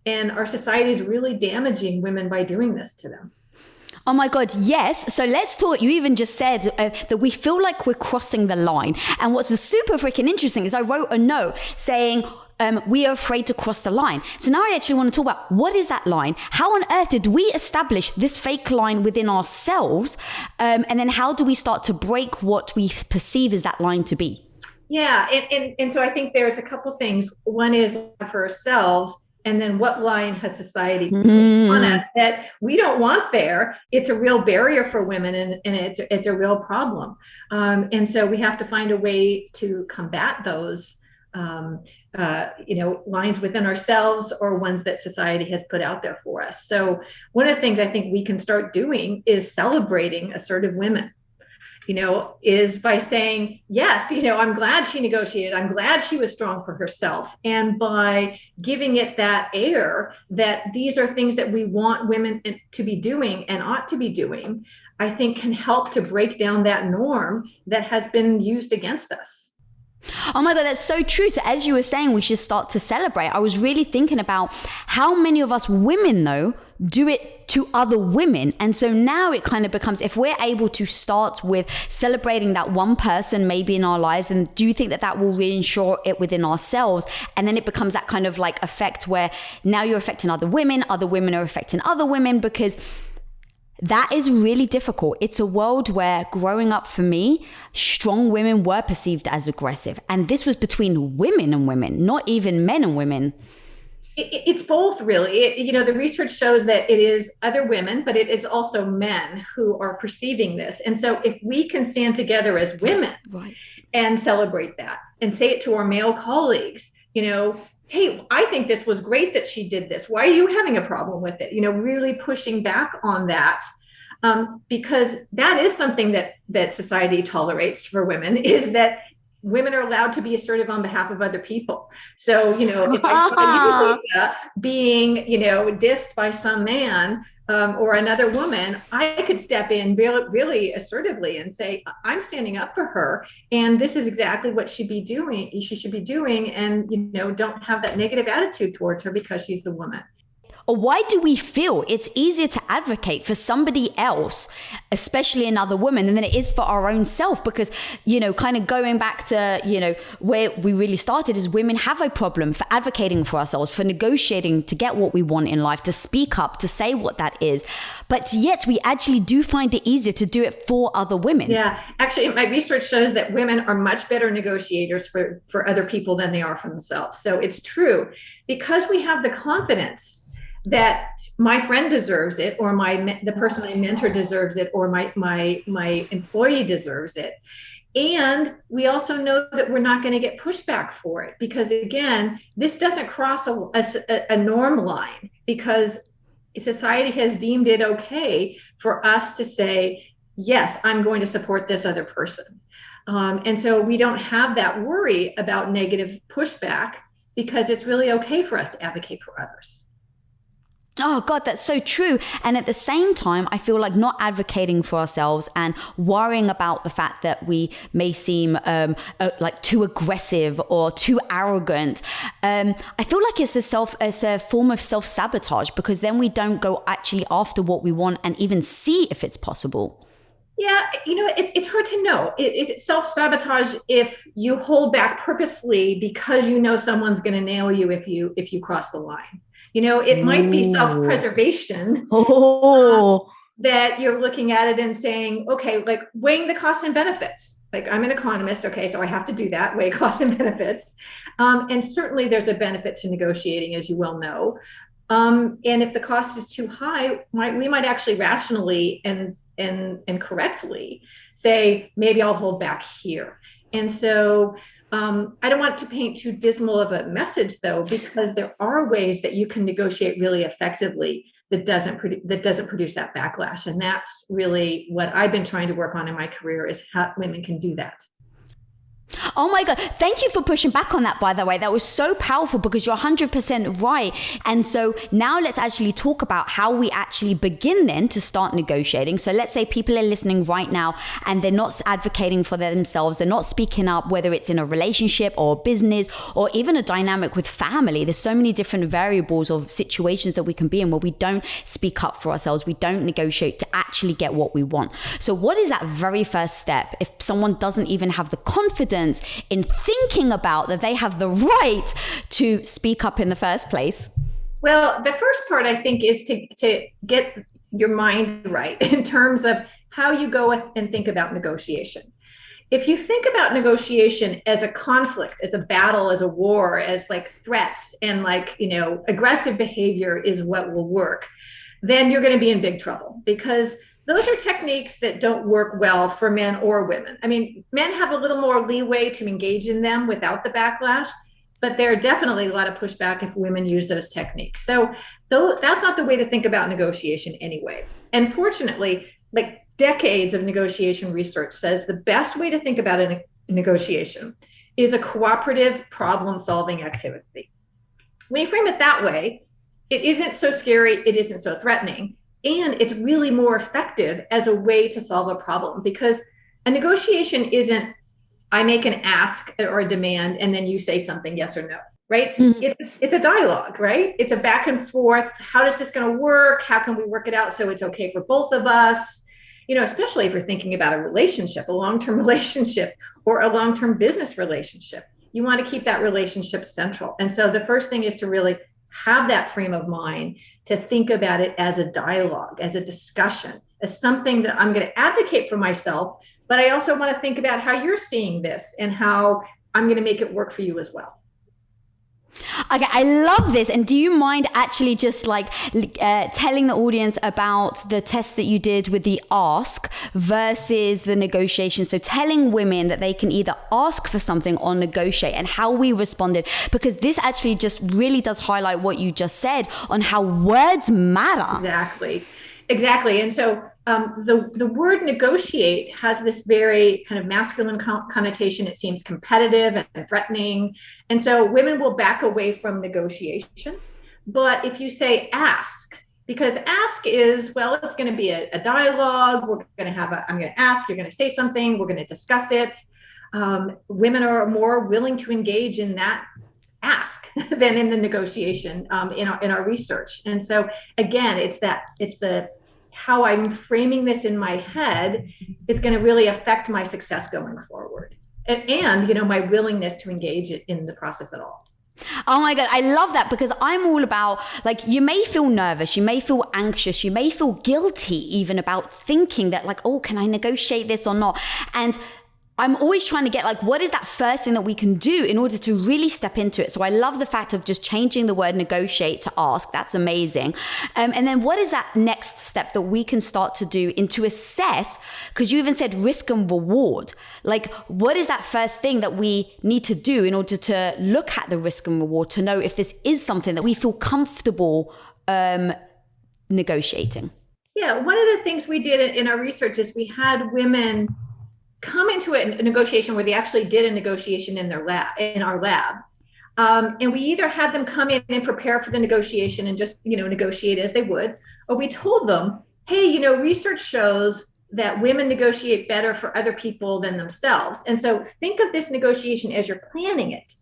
And our society is really damaging women by doing this to them. Oh my God, yes. So let's talk. You even just said that we feel like we're crossing the line. And what's super freaking interesting is I wrote a note saying we are afraid to cross the line. So now I actually want to talk about, what is that line? How on earth did we establish this fake line within ourselves? And then how do we start to break what we perceive as that line to be? Yeah. And so I think there's a couple things. One is for ourselves. And then what line has society pushed on us that we don't want there? It's a real barrier for women, and it's a real problem. And so we have to find a way to combat those, lines within ourselves or ones that society has put out there for us. So one of the things I think we can start doing is celebrating assertive women. Is by saying, yes, I'm glad she negotiated. I'm glad she was strong for herself. And by giving it that air that these are things that we want women to be doing and ought to be doing, I think can help to break down that norm that has been used against us. Oh my God, that's so true. So as you were saying, we should start to celebrate. I was really thinking about how many of us women, though, do it to other women. And so now it kind of becomes, if we're able to start with celebrating that one person maybe in our lives, and do you think that that will reinsure it within ourselves? And then it becomes that kind of like effect where now you're affecting other women are affecting other women, because that is really difficult. It's a world where growing up for me, strong women were perceived as aggressive. And this was between women and women, not even men and women. It's both, really. The research shows that it is other women, but it is also men who are perceiving this. And so if we can stand together as women and celebrate that and say it to our male colleagues, hey, I think this was great that she did this. Why are you having a problem with it? Really pushing back on that. Because that is something that society tolerates for women, is that women are allowed to be assertive on behalf of other people. So, if I saw you, Lisa, being, dissed by some man or another woman, I could step in really, really assertively and say, I'm standing up for her. And this is exactly what she should be doing. And, don't have that negative attitude towards her because she's the woman. Or why do we feel it's easier to advocate for somebody else, especially another woman, than it is for our own self? Because, kind of going back to, where we really started, is women have a problem for advocating for ourselves, for negotiating to get what we want in life, to speak up, to say what that is. But yet we actually do find it easier to do it for other women. Yeah, actually, my research shows that women are much better negotiators for other people than they are for themselves. So it's true, because we have the confidence that my friend deserves it, or the person I mentor deserves it, or my employee deserves it. And we also know that we're not going to get pushback for it, because again, this doesn't cross a norm line, because society has deemed it okay for us to say, yes, I'm going to support this other person. And so we don't have that worry about negative pushback, because it's really okay for us to advocate for others. Oh God, that's so true. And at the same time, I feel like not advocating for ourselves and worrying about the fact that we may seem like too aggressive or too arrogant. I feel like it's a form of self-sabotage, because then we don't go actually after what we want and even see if it's possible. Yeah, it's hard to know. Is it self-sabotage if you hold back purposely because someone's going to nail you if you cross the line? It might be self-preservation that you're looking at it and saying, okay, like weighing the costs and benefits. Like, I'm an economist, okay, so I have to do that, weigh costs and benefits. And certainly there's a benefit to negotiating, as you well know. And if the cost is too high, we might actually rationally and correctly say, maybe I'll hold back here. And so I don't want to paint too dismal of a message, though, because there are ways that you can negotiate really effectively that doesn't produce that backlash. And that's really what I've been trying to work on in my career, is how women can do that. Oh my God. Thank you for pushing back on that, by the way. That was so powerful, because you're 100% right. And so now let's actually talk about how we actually begin then to start negotiating. So let's say people are listening right now and they're not advocating for themselves. They're not speaking up, whether it's in a relationship or business or even a dynamic with family. There's so many different variables of situations that we can be in where we don't speak up for ourselves. We don't negotiate to actually get what we want. So what is that very first step if someone doesn't even have the confidence in thinking about that they have the right to speak up in the first place? Well, the first part, I think, is to get your mind right in terms of how you go and think about negotiation. If you think about negotiation as a conflict, as a battle, as a war, as like threats and aggressive behavior is what will work, then you're going to be in big trouble, because those are techniques that don't work well for men or women. I mean, men have a little more leeway to engage in them without the backlash, but there are definitely a lot of pushback if women use those techniques. So that's not the way to think about negotiation anyway. And fortunately, like decades of negotiation research says the best way to think about a negotiation is a cooperative problem-solving activity. When you frame it that way, it isn't so scary, it isn't so threatening. And it's really more effective as a way to solve a problem, because a negotiation isn't I make an ask or a demand, and then you say something, yes or no, right? Mhm. It's a dialogue, right? It's a back and forth. How is this going to work? How can we work it out so it's okay for both of us? Especially if you're thinking about a relationship, a long-term relationship, or a long-term business relationship. You want to keep that relationship central. And so the first thing is to really have that frame of mind, to think about it as a dialogue, as a discussion, as something that I'm going to advocate for myself, but I also want to think about how you're seeing this and how I'm going to make it work for you as well. Okay, I love this. And do you mind actually just telling the audience about the test that you did with the ask versus the negotiation? So telling women that they can either ask for something or negotiate, and how we responded, because this actually just really does highlight what you just said on how words matter. Exactly. And so the word negotiate has this very kind of masculine connotation. It seems competitive and threatening. And so women will back away from negotiation. But if you say ask, because ask is, well, it's going to be a dialogue. We're going to I'm going to ask, you're going to say something, we're going to discuss it. Women are more willing to engage in that ask than in the negotiation in our research. And so again, it's the how I'm framing this in my head is going to really affect my success going forward, and my willingness to engage it in the process at all. Oh my God, I love that, because I'm all about, you may feel nervous, you may feel anxious, you may feel guilty even about thinking that oh, can I negotiate this or not? And I'm always trying to get what is that first thing that we can do in order to really step into it. So I love the fact of just changing the word negotiate to ask. That's amazing. And then what is that next step that we can start to do to assess, because you even said risk and reward. What is that first thing that we need to do in order to look at the risk and reward to know if this is something that we feel comfortable negotiating? Yeah, one of the things we did in our research is we had women come into a negotiation where they actually did a negotiation in our lab. And we either had them come in and prepare for the negotiation and just, negotiate as they would, or we told them, hey, research shows that women negotiate better for other people than themselves. And so think of this negotiation as you're planning it,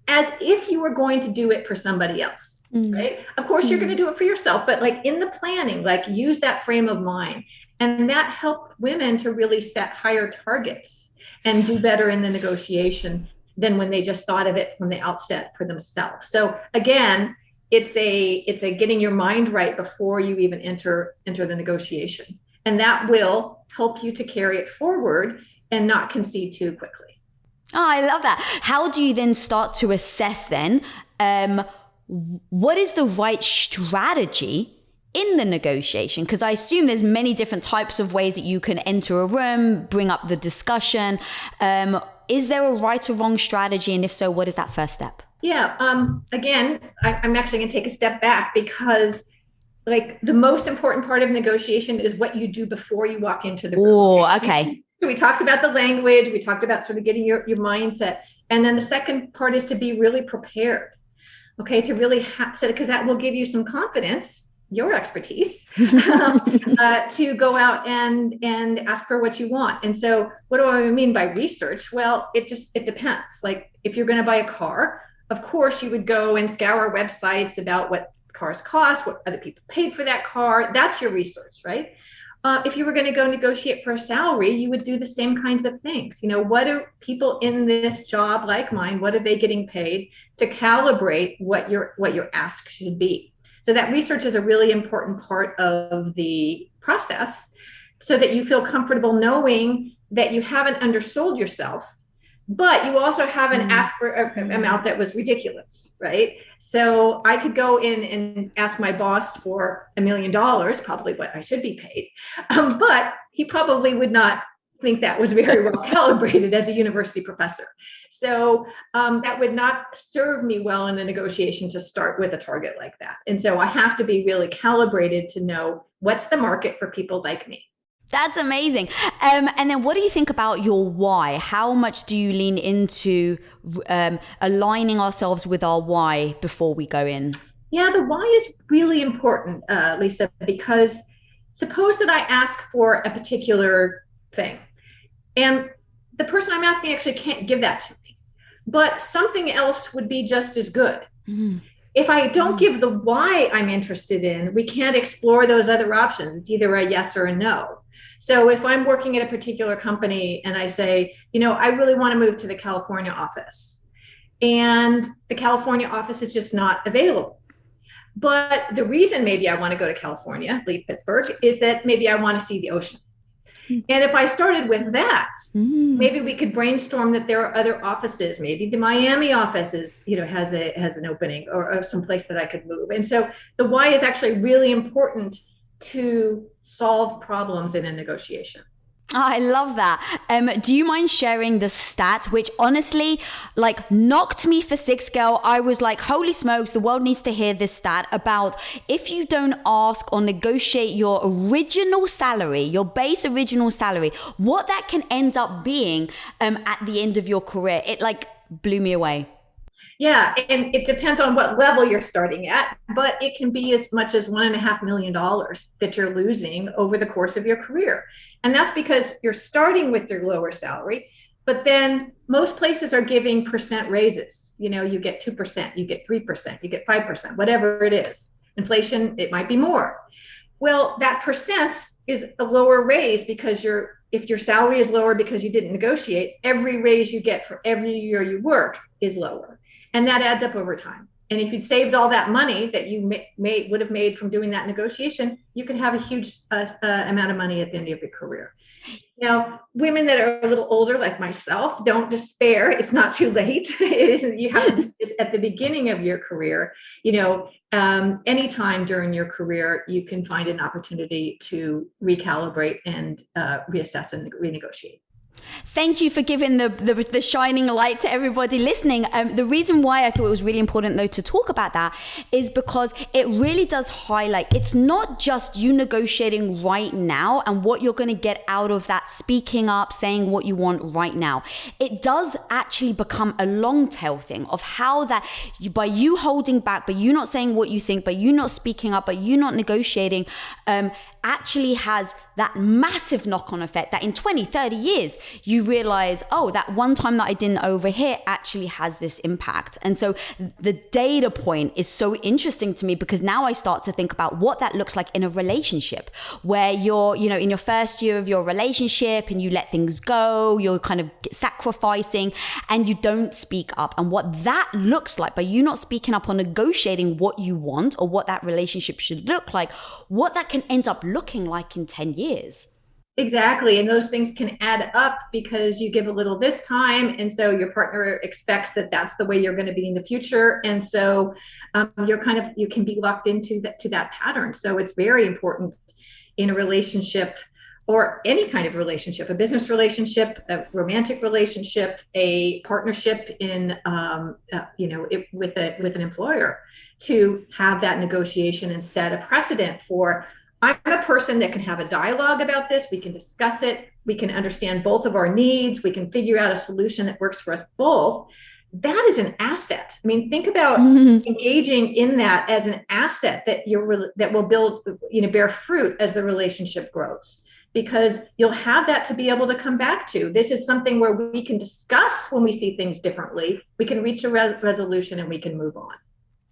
as if you were going to do it for somebody else, right? Of course, you're going to do it for yourself, but in the planning, use that frame of mind. And that helped women to really set higher targets and do better in the negotiation than when they just thought of it from the outset for themselves. So again, it's a getting your mind right before you even enter the negotiation. And that will help you to carry it forward and not concede too quickly. Oh, I love that. How do you then start to assess then what is the right strategy in the negotiation? Because I assume there's many different types of ways that you can enter a room, bring up the discussion. Is there a right or wrong strategy? And if so, what is that first step? Yeah. Again, I'm actually going to take a step back, because the most important part of negotiation is what you do before you walk into the room. Oh, okay. So we talked about the language, we talked about sort of getting your mindset. And then the second part is to be really prepared. Okay. To really because that will give you some confidence, your expertise, to go out and ask for what you want. And so what do I mean by research? Well, it depends. If you're going to buy a car, of course you would go and scour websites about what cars cost, what other people paid for that car. That's your research, right? If you were going to go negotiate for a salary, you would do the same kinds of things. What are people in this job like mine, what are they getting paid, to calibrate what your ask should be. So that research is a really important part of the process, so that you feel comfortable knowing that you haven't undersold yourself, but you also haven't asked for an amount that was ridiculous, right? So I could go in and ask my boss for $1 million, probably what I should be paid, but he probably would not think that was very well calibrated as a university professor. So that would not serve me well in the negotiation to start with a target like that. And so I have to be really calibrated to know what's the market for people like me. That's amazing. And then what do you think about your why? How much do you lean into aligning ourselves with our why before we go in? Yeah, the why is really important, Lisa, because suppose that I ask for a particular thing. And the person I'm asking actually can't give that to me, but something else would be just as good. If I don't give the why I'm interested in, we can't explore those other options. It's either a yes or a no. So if I'm working at a particular company and I say, I really want to move to the California office, and the California office is just not available. But the reason maybe I want to go to California, leave Pittsburgh, is that maybe I want to see the ocean. And if I started with that, maybe we could brainstorm that there are other offices. Maybe the Miami office has an opening or some place that I could move. And so the why is actually really important to solve problems in a negotiation. I love that. Do you mind sharing the stat, which honestly, knocked me for six, girl? I was like, holy smokes, the world needs to hear this stat about if you don't ask or negotiate your original salary, your base original salary, what that can end up being at the end of your career. It blew me away. Yeah, and it depends on what level you're starting at, but it can be as much as $1.5 million that you're losing over the course of your career. And that's because you're starting with your lower salary, but then most places are giving percent raises. You get 2%, you get 3%, you get 5%, whatever it is. Inflation, it might be more. Well, that percent is a lower raise because if your salary is lower because you didn't negotiate, every raise you get for every year you work is lower. And that adds up over time. And if you'd saved all that money that you would have made from doing that negotiation, you could have a huge amount of money at the end of your career. Women that are a little older, like myself, don't despair. It's not too late. It isn't. You have to do this at the beginning of your career. Anytime during your career, you can find an opportunity to recalibrate and reassess and renegotiate. Thank you for giving the shining light to everybody listening. The reason why I thought it was really important, though, to talk about that is because it really does highlight it's not just you negotiating right now and what you're going to get out of that speaking up, saying what you want right now. It does actually become a long tail thing of how that by you holding back, by you not saying what you think, by you not speaking up, by you not negotiating, actually has that massive knock-on effect that in 20, 30 years, you realize, oh, that one time that I didn't overhear actually has this impact. And so the data point is so interesting to me because now I start to think about what that looks like in a relationship where you're, in your first year of your relationship and you let things go, you're kind of sacrificing and you don't speak up. And what that looks like by you not speaking up or negotiating what you want or what that relationship should look like, what that can end up looking like in 10 years. Exactly. And those things can add up because you give a little this time. And so your partner expects that that's the way you're going to be in the future. And so you can be locked into that pattern. So it's very important in a relationship or any kind of relationship, a business relationship, a romantic relationship, a partnership in, with an employer to have that negotiation and set a precedent for, I'm a person that can have a dialogue about this. We can discuss it. We can understand both of our needs. We can figure out a solution that works for us both. That is an asset. I mean, think about engaging in that as an asset that will build, bear fruit as the relationship grows, because you'll have that to be able to come back to. This is something where we can discuss when we see things differently. We can reach a resolution and we can move on.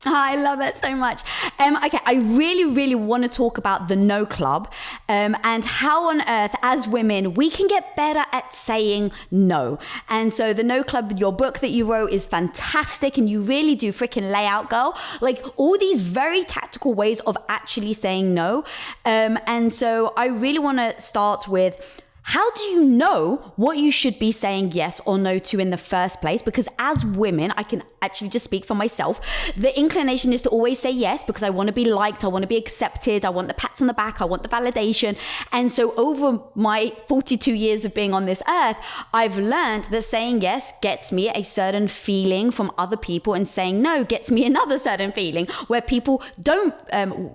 I love that so much. Okay, I really, really want to talk about the No Club and how on earth, as women, we can get better at saying no. And so the No Club, your book that you wrote is fantastic and you really do freaking lay out, girl, like all these very tactical ways of actually saying no. And so I really want to start with, how do you know what you should be saying yes or no to in the first place? Because as women, I can actually just speak for myself. The inclination is to always say yes because I want to be liked. I want to be accepted. I want the pats on the back. I want the validation. And so over my 42 years of being on this earth, I've learned that saying yes gets me a certain feeling from other people and saying no gets me another certain feeling where people don't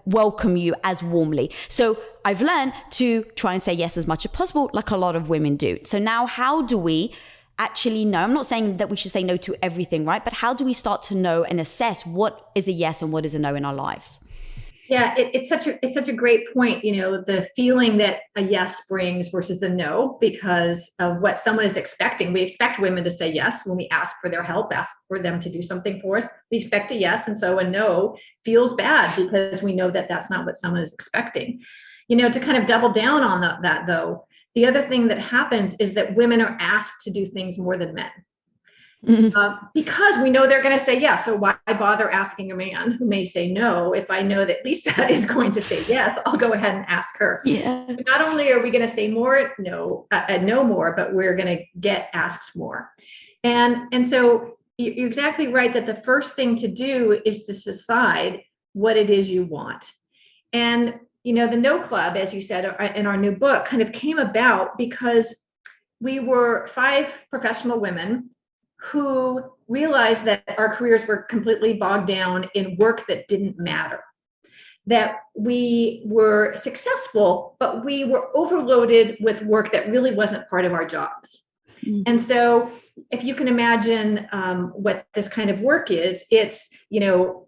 welcome you as warmly. So I've learned to try and say yes as much as possible, like a lot of women do. So now how do we actually know? I'm not saying that we should say no to everything, right? But how do we start to know and assess what is a yes and what is a no in our lives? Yeah, it's such a great point, the feeling that a yes brings versus a no, because of what someone is expecting. We expect women to say yes when we ask for their help, ask for them to do something for us. We expect a yes, and so a no feels bad because we know that that's not what someone is expecting. To kind of double down on that though, the other thing that happens is that women are asked to do things more than men. Because we know they're going to say yes. So why bother asking a man who may say no if I know that Lisa is going to say yes? I'll go ahead and ask her. Yeah. Not only are we going to say more no more, but we're going to get asked more. And so you're exactly right that the first thing to do is to decide what it is you want. And the No Club, as you said in our new book, kind of came about because we were 5 professional women who realized that our careers were completely bogged down in work that didn't matter, that we were successful, but we were overloaded with work that really wasn't part of our jobs. And so if you can imagine what this kind of work is, it's,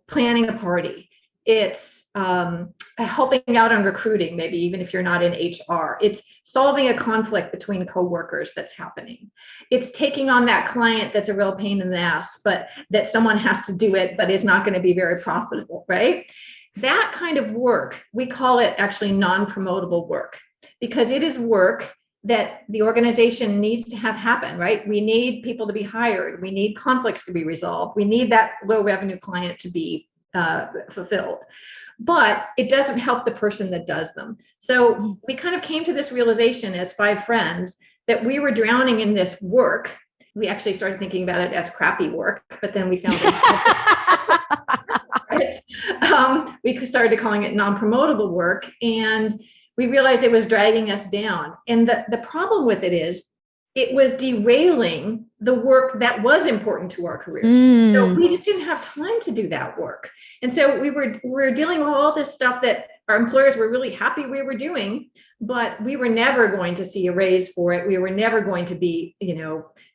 planning a party. It's helping out on recruiting, maybe even if you're not in HR. It's solving a conflict between coworkers that's happening. It's taking on that client that's a real pain in the ass, but that someone has to do it, but is not going to be very profitable, right? That kind of work, we call it actually non-promotable work, because it is work that the organization needs to have happen, right? We need people to be hired. We need conflicts to be resolved. We need that low revenue client to be fulfilled, but it doesn't help the person that does them. So we kind of came to this realization as 5 friends that we were drowning in this work. We actually started thinking about it as crappy work, but then we found we started calling it non-promotable work, and we realized it was dragging us down. And the problem with it is it was derailing the work that was important to our careers. So we just didn't have time to do that work. And so we were dealing with all this stuff that our employers were really happy we were doing, but we were never going to see a raise for it. We were never going to be,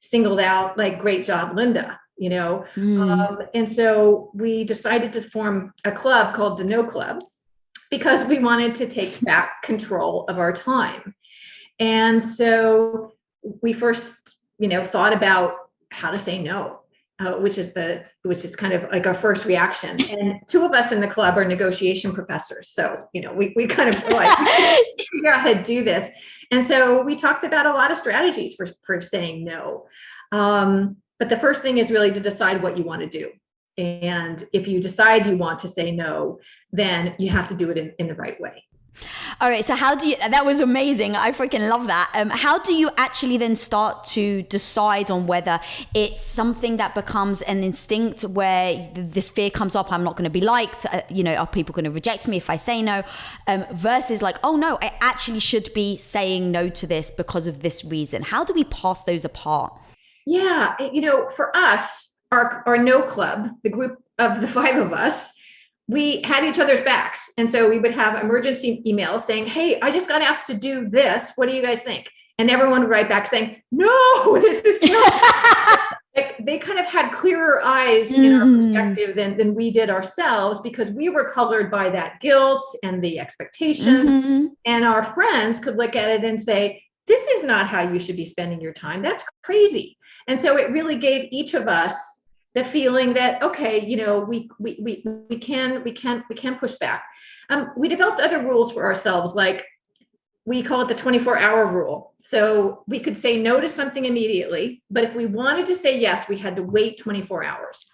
singled out like, great job, Linda, and so we decided to form a club called the No Club because we wanted to take back control of our time. And so we first, thought about how to say no, which is kind of like our first reaction. And 2 of us in the club are negotiation professors. So, we kind of like figure out how to do this. And so we talked about a lot of strategies for saying no. But the first thing is really to decide what you want to do. And if you decide you want to say no, then you have to do it in the right way. All right. So that was amazing. I freaking love that. How do you actually then start to decide on whether it's something that becomes an instinct where this fear comes up, I'm not going to be liked, are people going to reject me if I say no, versus like, oh no, I actually should be saying no to this because of this reason. How do we pass those apart? Yeah. For us, our No Club, the group of the 5 of us, we had each other's backs. And so we would have emergency emails saying, hey, I just got asked to do this. What do you guys think? And everyone would write back saying, no, this is not. Like, they kind of had clearer eyes in our perspective than we did ourselves, because we were colored by that guilt and the expectations. And our friends could look at it and say, this is not how you should be spending your time. That's crazy. And so it really gave each of us the feeling that, okay, we can push back. We developed other rules for ourselves, like we call it the 24-hour rule. So we could say no to something immediately, but if we wanted to say yes, we had to wait 24 hours.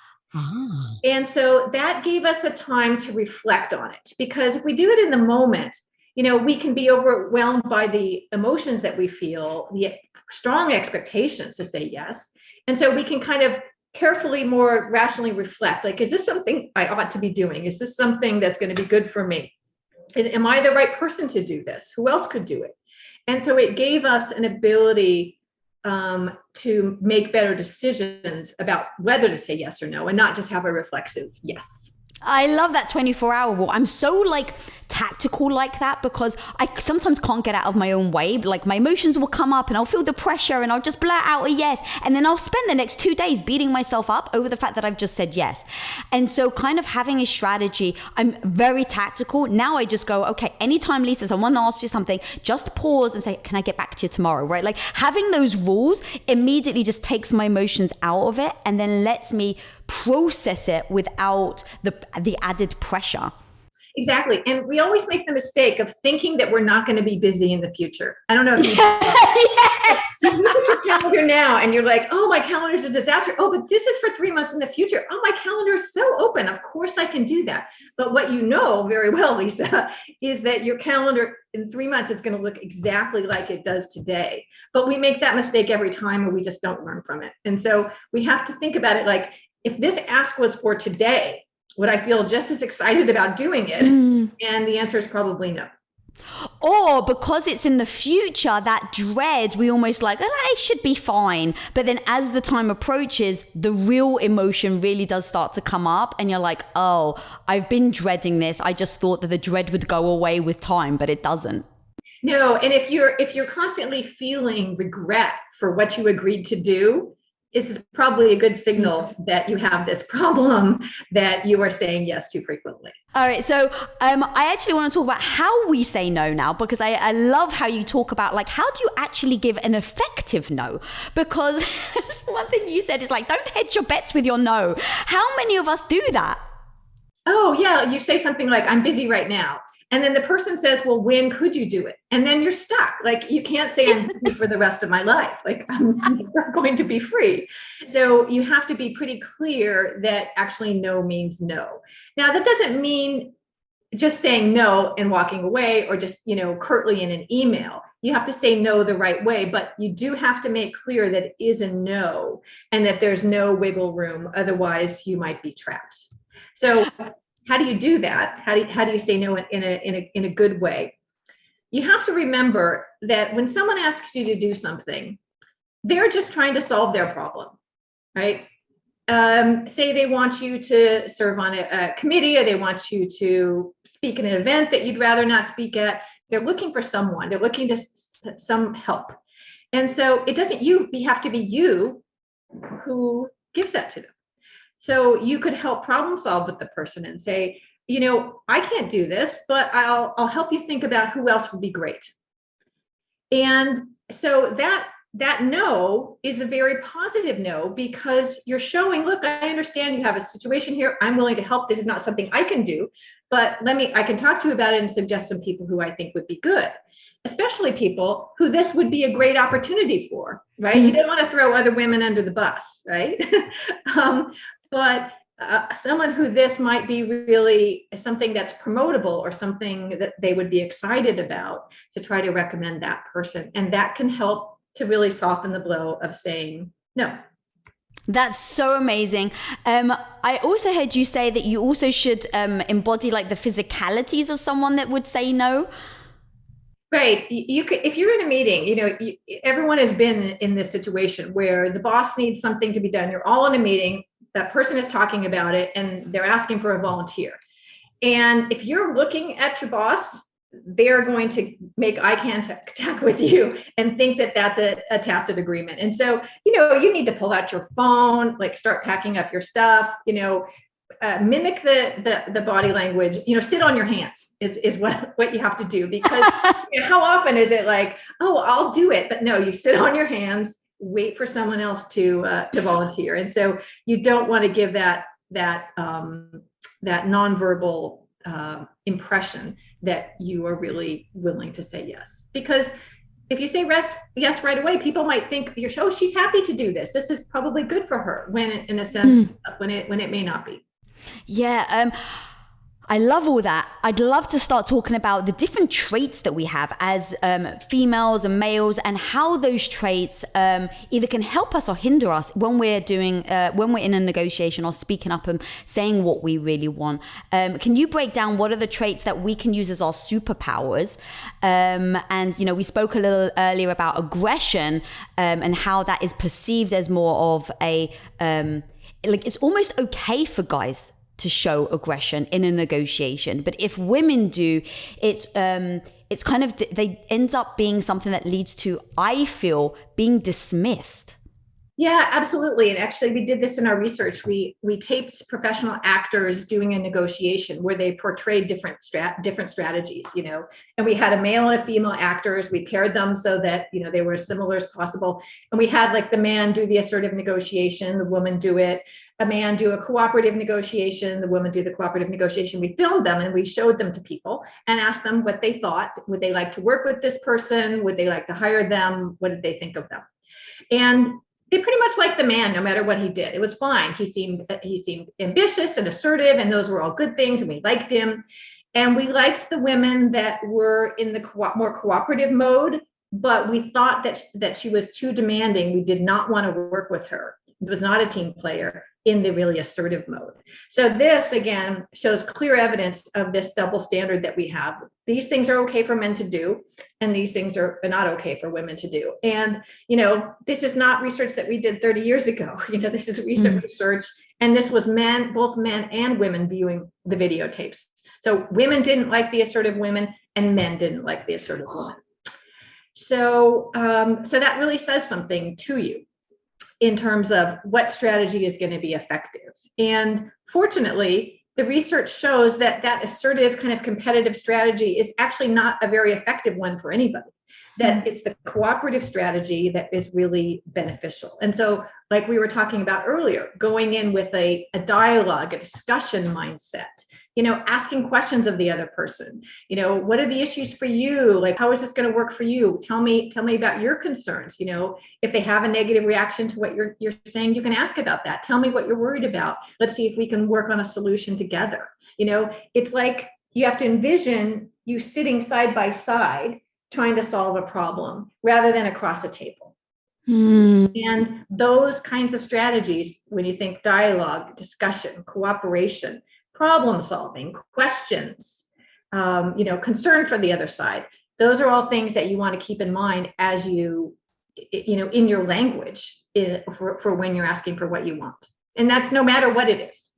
And so that gave us a time to reflect on it, because if we do it in the moment, we can be overwhelmed by the emotions that we feel, the strong expectations to say yes. And so we can kind of carefully, more rationally reflect, like, is this something I ought to be doing? Is this something that's going to be good for me? Am I the right person to do this? Who else could do it? And so it gave us an ability to make better decisions about whether to say yes or no, and not just have a reflexive yes. I love that 24-hour rule. I'm so like tactical like that because I sometimes can't get out of my own way. Like my emotions will come up and I'll feel the pressure and I'll just blurt out a yes. And then I'll spend the next 2 days beating myself up over the fact that I've just said yes. And so kind of having a strategy, I'm very tactical. Now I just go, okay, anytime Lisa, someone asks you something, just pause and say, can I get back to you tomorrow, right? Like having those rules immediately just takes my emotions out of it and then lets me process it without the added pressure. Exactly. And we always make the mistake of thinking that we're not going to be busy in the future. I don't know if you Yes. you look at your calendar now and you're like, oh, my calendar's a disaster. Oh, but this is for 3 months in the future. Oh, my calendar is so open. Of course I can do that. But what you know very well, Lisa, is that your calendar in 3 months is going to look exactly like it does today. But we make that mistake every time and we just don't learn from it. And so we have to think about it like, if this ask was for today, would I feel just as excited about doing it? And the answer is probably no. Or because it's in the future, that dread, we almost like, oh, it should be fine. But then as the time approaches, the real emotion really does start to come up. And you're like, oh, I've been dreading this. I just thought that the dread would go away with time, but it doesn't. No, and if you're constantly feeling regret for what you agreed to do, it's probably a good signal that you have this problem that you are saying yes too frequently. All right. So I actually want to talk about how we say no now, because I love how you talk about like, how do you actually give an effective no? Because one thing you said is like, don't hedge your bets with your no. How many of us do that? Oh, yeah. You say something like, I'm busy right now. And then the person says, well, when could you do it? And then you're stuck. Like you can't say I'm busy for the rest of my life. Like I'm never going to be free. So you have to be pretty clear that actually no means no. Now that doesn't mean just saying no and walking away or just, curtly in an email. You have to say no the right way, but you do have to make clear that it is a no and that there's no wiggle room. Otherwise you might be trapped. So how do you do that? How do you say no in a good way? You have to remember that when someone asks you to do something, they're just trying to solve their problem, right? Say they want you to serve on a committee, or they want you to speak at an event that you'd rather not speak at. They're looking for someone. They're looking to some help, and so it doesn't. You have to be you who gives that to them. So you could help problem solve with the person and say, I can't do this, but I'll help you think about who else would be great. And so that no is a very positive no, because you're showing, look, I understand you have a situation here. I'm willing to help. This is not something I can do, but I can talk to you about it and suggest some people who I think would be good, especially people who this would be a great opportunity for, right? You don't want to throw other women under the bus, right? But someone who this might be really something that's promotable or something that they would be excited about, to try to recommend that person. And that can help to really soften the blow of saying no. That's so amazing. I also heard you say that you also should embody like the physicalities of someone that would say no. Right. You could, if you're in a meeting, everyone has been in this situation where the boss needs something to be done. You're all in a meeting. That person is talking about it and they're asking for a volunteer. And if you're looking at your boss, they're going to make eye contact with you and think that that's a tacit agreement. And so, you need to pull out your phone, like start packing up your stuff, mimic the body language, sit on your hands is what you have to do, because how often is it like, oh, I'll do it. But no, you sit on your hands, wait for someone else to volunteer. And so you don't want to give that nonverbal impression that you are really willing to say yes. Because if you say yes right away, people might think she's happy to do this. This is probably good for her, when in a sense, when it may not be. Yeah. I love all that. I'd love to start talking about the different traits that we have as females and males, and how those traits either can help us or hinder us when we're in a negotiation or speaking up and saying what we really want. Can you break down what are the traits that we can use as our superpowers? And we spoke a little earlier about aggression and how that is perceived as more of a it's almost okay for guys to show aggression in a negotiation. But if women do, it's kind of, they ends up being something that leads to, I feel, being dismissed. Yeah, absolutely. And actually, we did this in our research. We taped professional actors doing a negotiation where they portrayed different strategies, and we had a male and a female actors. We paired them so that, they were as similar as possible. And we had like the man do the assertive negotiation, the woman do it, a man do a cooperative negotiation, the woman do the cooperative negotiation. We filmed them and we showed them to people and asked them what they thought. Would they like to work with this person? Would they like to hire them? What did they think of them? And they pretty much liked the man, no matter what he did. It was fine. He seemed ambitious and assertive, and those were all good things, and we liked him. And we liked the women that were in the more cooperative mode, but we thought that she was too demanding. We did not want to work with her. It was not a team player in the really assertive mode. So this, again, shows clear evidence of this double standard that we have. These things are okay for men to do, and these things are not okay for women to do. And, this is not research that we did 30 years ago. This is recent research, and this was both men and women viewing the videotapes. So women didn't like the assertive women, and men didn't like the assertive women. So that really says something to you in terms of what strategy is going to be effective. And fortunately, the research shows that assertive kind of competitive strategy is actually not a very effective one for anybody, that it's the cooperative strategy that is really beneficial. And so, like we were talking about earlier, going in with a dialogue, a discussion mindset, asking questions of the other person, what are the issues for you? Like, how is this going to work for you? Tell me about your concerns. If they have a negative reaction to what you're saying, you can ask about that. Tell me what you're worried about. Let's see if we can work on a solution together. It's like you have to envision you sitting side by side trying to solve a problem rather than across a table. And those kinds of strategies, when you think dialogue, discussion, cooperation, problem solving, questions, concern for the other side. Those are all things that you want to keep in mind as you, in your language for when you're asking for what you want. And that's no matter what it is.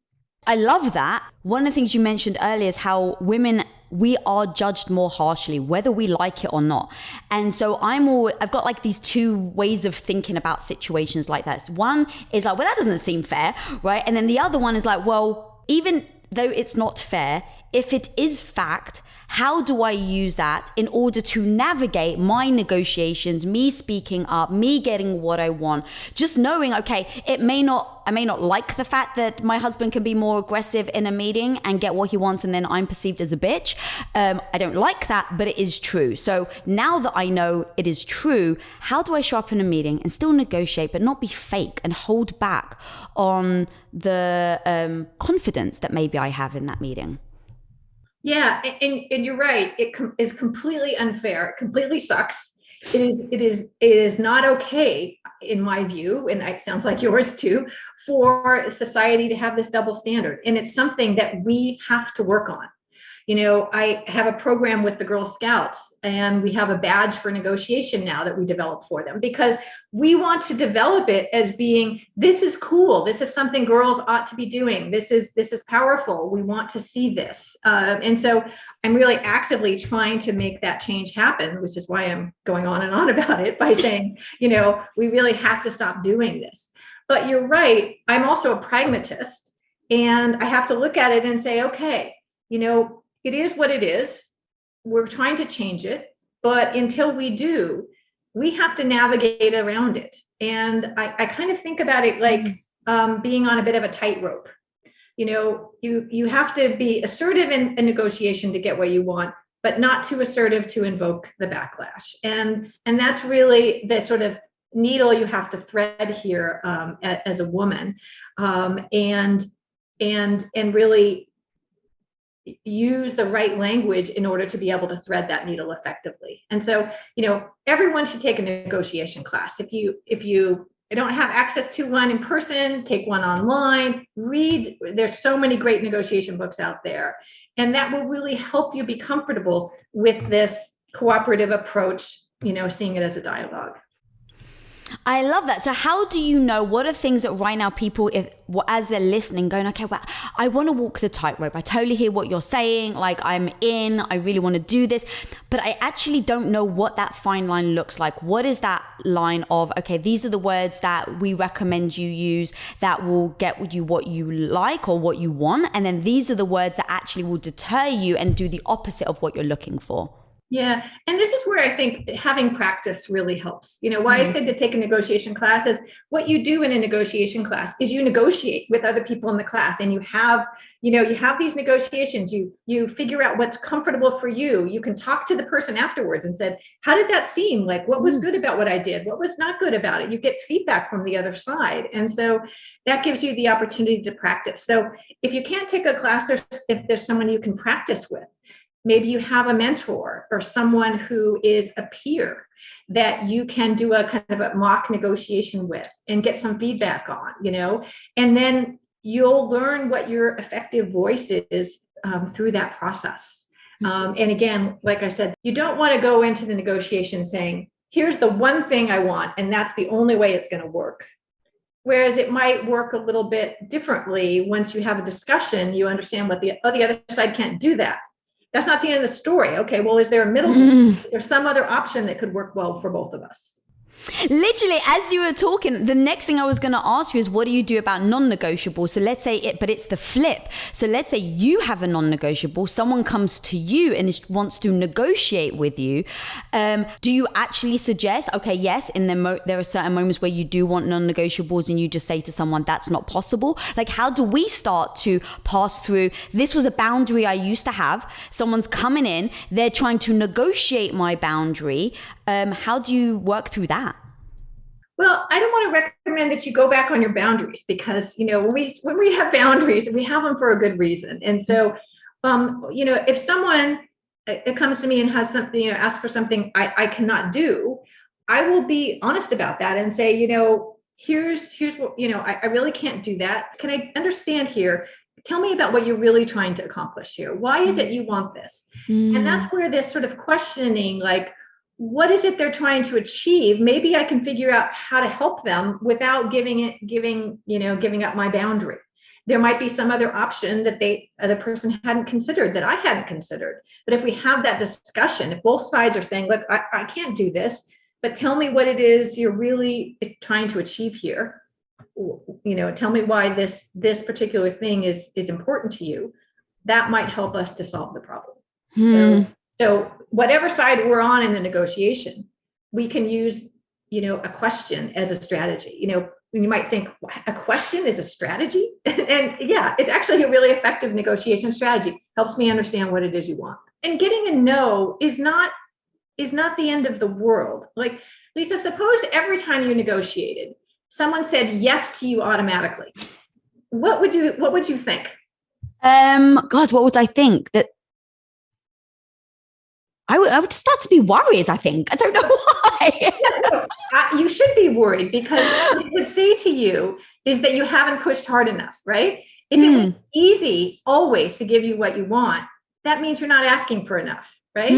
I love that. One of the things you mentioned earlier is how women, we are judged more harshly, whether we like it or not. And so I've got like these two ways of thinking about situations like that. One is like, well, that doesn't seem fair, right? And then the other one is like, well, even though it's not fair, if it is fact, how do I use that in order to navigate my negotiations, me speaking up, me getting what I want, just knowing, okay, I may not like the fact that my husband can be more aggressive in a meeting and get what he wants, and then I'm perceived as a bitch. I don't like that, but it is true. So now that I know it is true, how do I show up in a meeting and still negotiate, but not be fake and hold back on the confidence that maybe I have in that meeting? Yeah, and you're right. It is completely unfair. It completely sucks. It is not okay, in my view, and it sounds like yours too, for society to have this double standard. And it's something that we have to work on. I have a program with the Girl Scouts, and we have a badge for negotiation now that we developed for them, because we want to develop it as being, this is cool. This is something girls ought to be doing. This is powerful. We want to see this. And so I'm really actively trying to make that change happen, which is why I'm going on and on about it by saying, we really have to stop doing this. But you're right. I'm also a pragmatist, and I have to look at it and say, okay, it is what it is. We're trying to change it, but until we do, we have to navigate around it. And I kind of think about it like being on a bit of a tightrope. You have to be assertive in a negotiation to get what you want, but not too assertive to invoke the backlash. And that's really the sort of needle you have to thread here as a woman, and really use the right language in order to be able to thread that needle effectively. And so, everyone should take a negotiation class. If you don't have access to one in person, take one online, read. There's so many great negotiation books out there. And that will really help you be comfortable with this cooperative approach, seeing it as a dialogue. I love that. So how do you know, what are things that right now people, as they're listening, going, okay, well, I want to walk the tightrope. I totally hear what you're saying. Like, I'm in, I really want to do this, but I actually don't know what that fine line looks like. What is that line of, okay, these are the words that we recommend you use that will get you what you like or what you want. And then these are the words that actually will deter you and do the opposite of what you're looking for. Yeah. And this is where I think having practice really helps. Why I said to take a negotiation class is what you do in a negotiation class is you negotiate with other people in the class, and you have these negotiations. You figure out what's comfortable for you. You can talk to the person afterwards and said, how did that seem? Like, what was good about what I did? What was not good about it? You get feedback from the other side. And so that gives you the opportunity to practice. So if you can't take a class, if there's someone you can practice with, maybe you have a mentor or someone who is a peer that you can do a kind of a mock negotiation with and get some feedback on, and then you'll learn what your effective voice is through that process. And again, like I said, you don't want to go into the negotiation saying, here's the one thing I want, and that's the only way it's going to work. Whereas it might work a little bit differently once you have a discussion, you understand what the other side can't do that. That's not the end of the story. Okay, well, is there a middle? There's some other option that could work well for both of us. Literally, as you were talking, the next thing I was going to ask you is, what do you do about non-negotiable? So let's say but it's the flip. So let's say you have a non-negotiable, someone comes to you and wants to negotiate with you. Do you actually suggest, okay, yes, there are certain moments where you do want non-negotiables and you just say to someone, that's not possible? Like, how do we start to pass through, this was a boundary I used to have, someone's coming in, they're trying to negotiate my boundary. How do you work through that? Well, I don't want to recommend that you go back on your boundaries, because, when we have boundaries, we have them for a good reason. And so, if someone comes to me and has something, asks for something I cannot do, I will be honest about that and say, here's what, I really can't do that. Can I understand here? Tell me about what you're really trying to accomplish here. Why is it you want this? And that's where this sort of questioning, like, what is it they're trying to achieve? Maybe I can figure out how to help them without giving up my boundary. There might be some other option that the person hadn't considered, that I hadn't considered. But if we have that discussion, if both sides are saying, look, I can't do this, but tell me what it is you're really trying to achieve here. Tell me why this particular thing is important to you. That might help us to solve the problem. So whatever side we're on in the negotiation, we can use, a question as a strategy. You might think a question is a strategy. And yeah, it's actually a really effective negotiation strategy. Helps me understand what it is you want. And getting a no is not the end of the world. Like, Lisa, suppose every time you negotiated, someone said yes to you automatically. What would you think? God, what would I think? That I would start to be worried, I think. I don't know why. You should be worried, because what it would say to you is that you haven't pushed hard enough, right? If it was easy always to give you what you want, that means you're not asking for enough, right?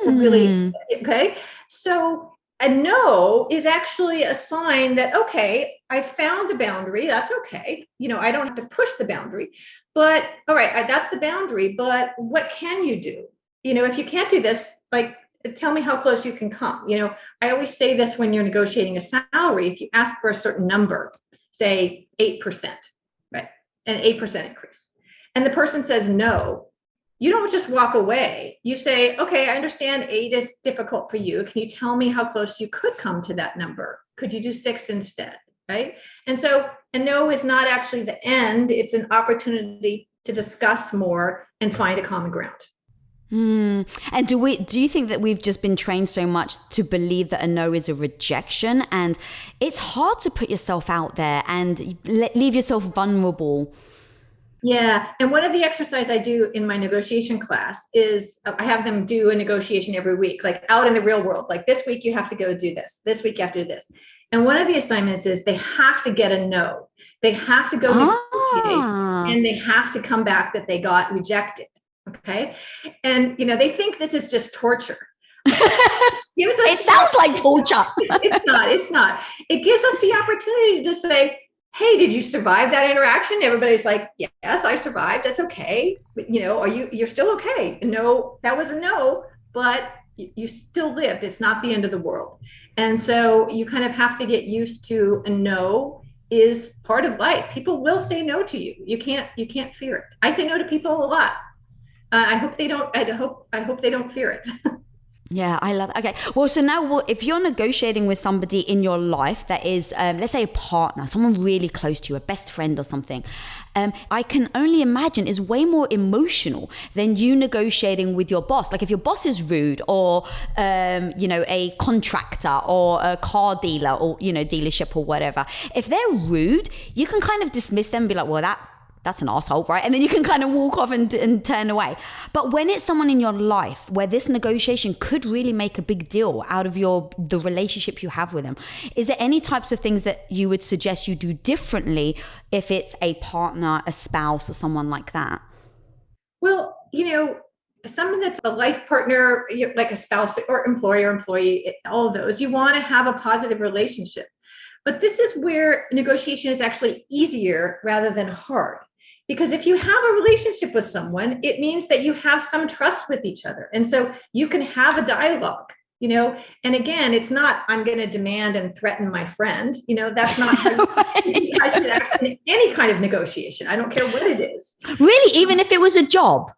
Really, okay? So a no is actually a sign that, okay, I found the boundary. That's okay. I don't have to push the boundary, but all right, that's the boundary, but what can you do? If you can't do this, like, tell me how close you can come. I always say this when you're negotiating a salary. If you ask for a certain number, say 8%, right? An 8% increase, and the person says no, you don't just walk away. You say, okay, I understand 8 is difficult for you. Can you tell me how close you could come to that number? Could you do 6 instead, right? And so a no is not actually the end. It's an opportunity to discuss more and find a common ground. And do you think that we've just been trained so much to believe that a no is a rejection, and it's hard to put yourself out there and leave yourself vulnerable? Yeah. And one of the exercises I do in my negotiation class is I have them do a negotiation every week, like out in the real world. Like, this week you have to go do this. This week you have to do this. And one of the assignments is they have to get a no. They have to go negotiate, and they have to come back that they got rejected. Okay. And, they think this is just torture. It sounds like torture. It's not. It gives us the opportunity to just say, hey, did you survive that interaction? Everybody's like, yes, I survived. That's okay. But, you're still okay. No, that was a no, but you still lived. It's not the end of the world. And so you kind of have to get used to a no is part of life. People will say no to you. You can't fear it. I say no to people a lot. I hope they don't fear it. Yeah, I love it. Okay. Well, so now if you're negotiating with somebody in your life that is, let's say a partner, someone really close to you, a best friend or something, I can only imagine is way more emotional than you negotiating with your boss. Like if your boss is rude or, a contractor or a car dealer or, dealership or whatever, if they're rude, you can kind of dismiss them and be like, well, that's an asshole, right? And then you can kind of walk off and turn away. But when it's someone in your life where this negotiation could really make a big deal out of the relationship you have with them, is there any types of things that you would suggest you do differently if it's a partner, a spouse, or someone like that? Well, someone that's a life partner, like a spouse or employer, employee, all of those, you want to have a positive relationship. But this is where negotiation is actually easier rather than hard. Because if you have a relationship with someone, it means that you have some trust with each other. And so you can have a dialogue, and again, it's not, I'm going to demand and threaten my friend. That's not how I should act in any kind of negotiation. I don't care what it is. Really? Even if it was a job?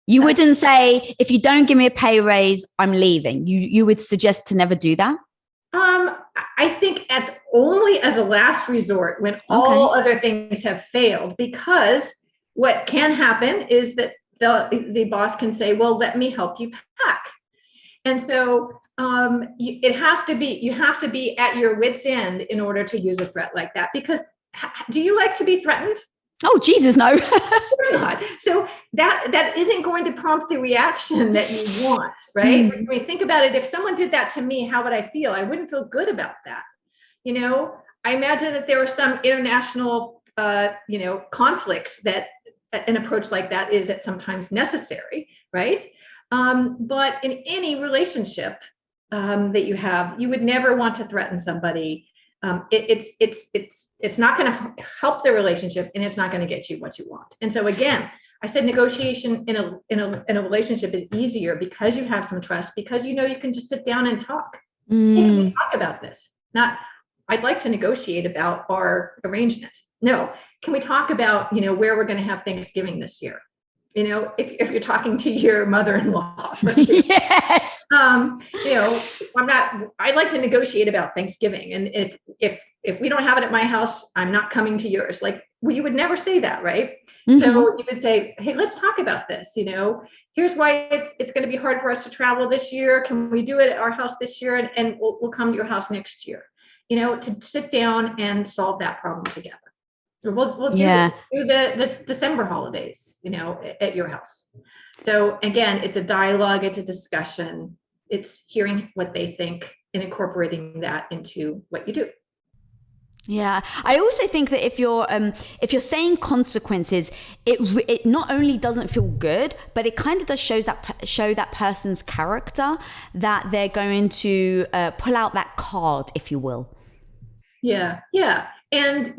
You wouldn't say, if you don't give me a pay raise, I'm leaving. You would suggest to never do that? I think that's only as a last resort when all other things have failed, because what can happen is that the boss can say, well, let me help you pack. And so you have to be at your wit's end in order to use a threat like that, because do you like to be threatened? Oh, Jesus, no. Not. So that isn't going to prompt the reaction that you want, right? I mean, think about it. If someone did that to me, how would I feel? I wouldn't feel good about that. I imagine that there are some international, conflicts that an approach like that is at sometimes necessary, right? But in any relationship that you have, you would never want to threaten somebody. It's not going to help the relationship, and it's not going to get you what you want. And so again, I said negotiation in a relationship is easier because you have some trust, because you can just sit down and talk. Hey, can we talk about this? Not, I'd like to negotiate about our arrangement. No, can we talk about where we're going to have Thanksgiving this year? If you're talking to your mother-in-law, right? Yes. I'd like to negotiate about Thanksgiving. And if we don't have it at my house, I'm not coming to yours. You would never say that, right? Mm-hmm. So you would say, hey, let's talk about this. Here's why it's going to be hard for us to travel this year. Can we do it at our house this year? And we'll come to your house next year, to sit down and solve that problem together. We'll do the December holidays, at your house. So again, it's a dialogue, it's a discussion, it's hearing what they think and incorporating that into what you do. Yeah, I also think that if you're saying consequences, it not only doesn't feel good, but it kind of does show that person's character, that they're going to pull out that card, if you will. Yeah. And,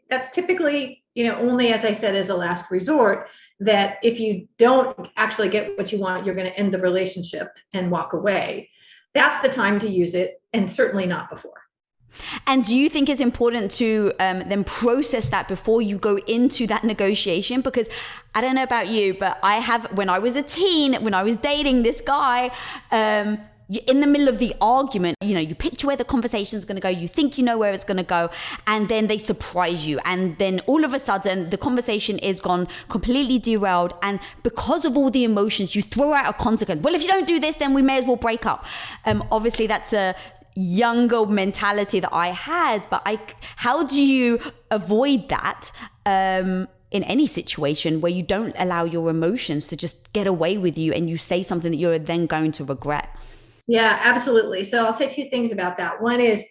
that's typically, only, as I said, as a last resort, that if you don't actually get what you want, you're going to end the relationship and walk away. That's the time to use it, and certainly not before. And do you think it's important to then process that before you go into that negotiation? Because I don't know about you, but when I was a teen, when I was dating this guy, in the middle of the argument, you picture where the conversation is going to go, you think you know where it's going to go, and then they surprise you. And then all of a sudden, the conversation is gone completely derailed. And because of all the emotions, you throw out a consequence. Well, if you don't do this, then we may as well break up. Obviously, that's a younger mentality that I had, but how do you avoid that in any situation where you don't allow your emotions to just get away with you and you say something that you're then going to regret? Yeah, absolutely. So I'll say two things about that. One is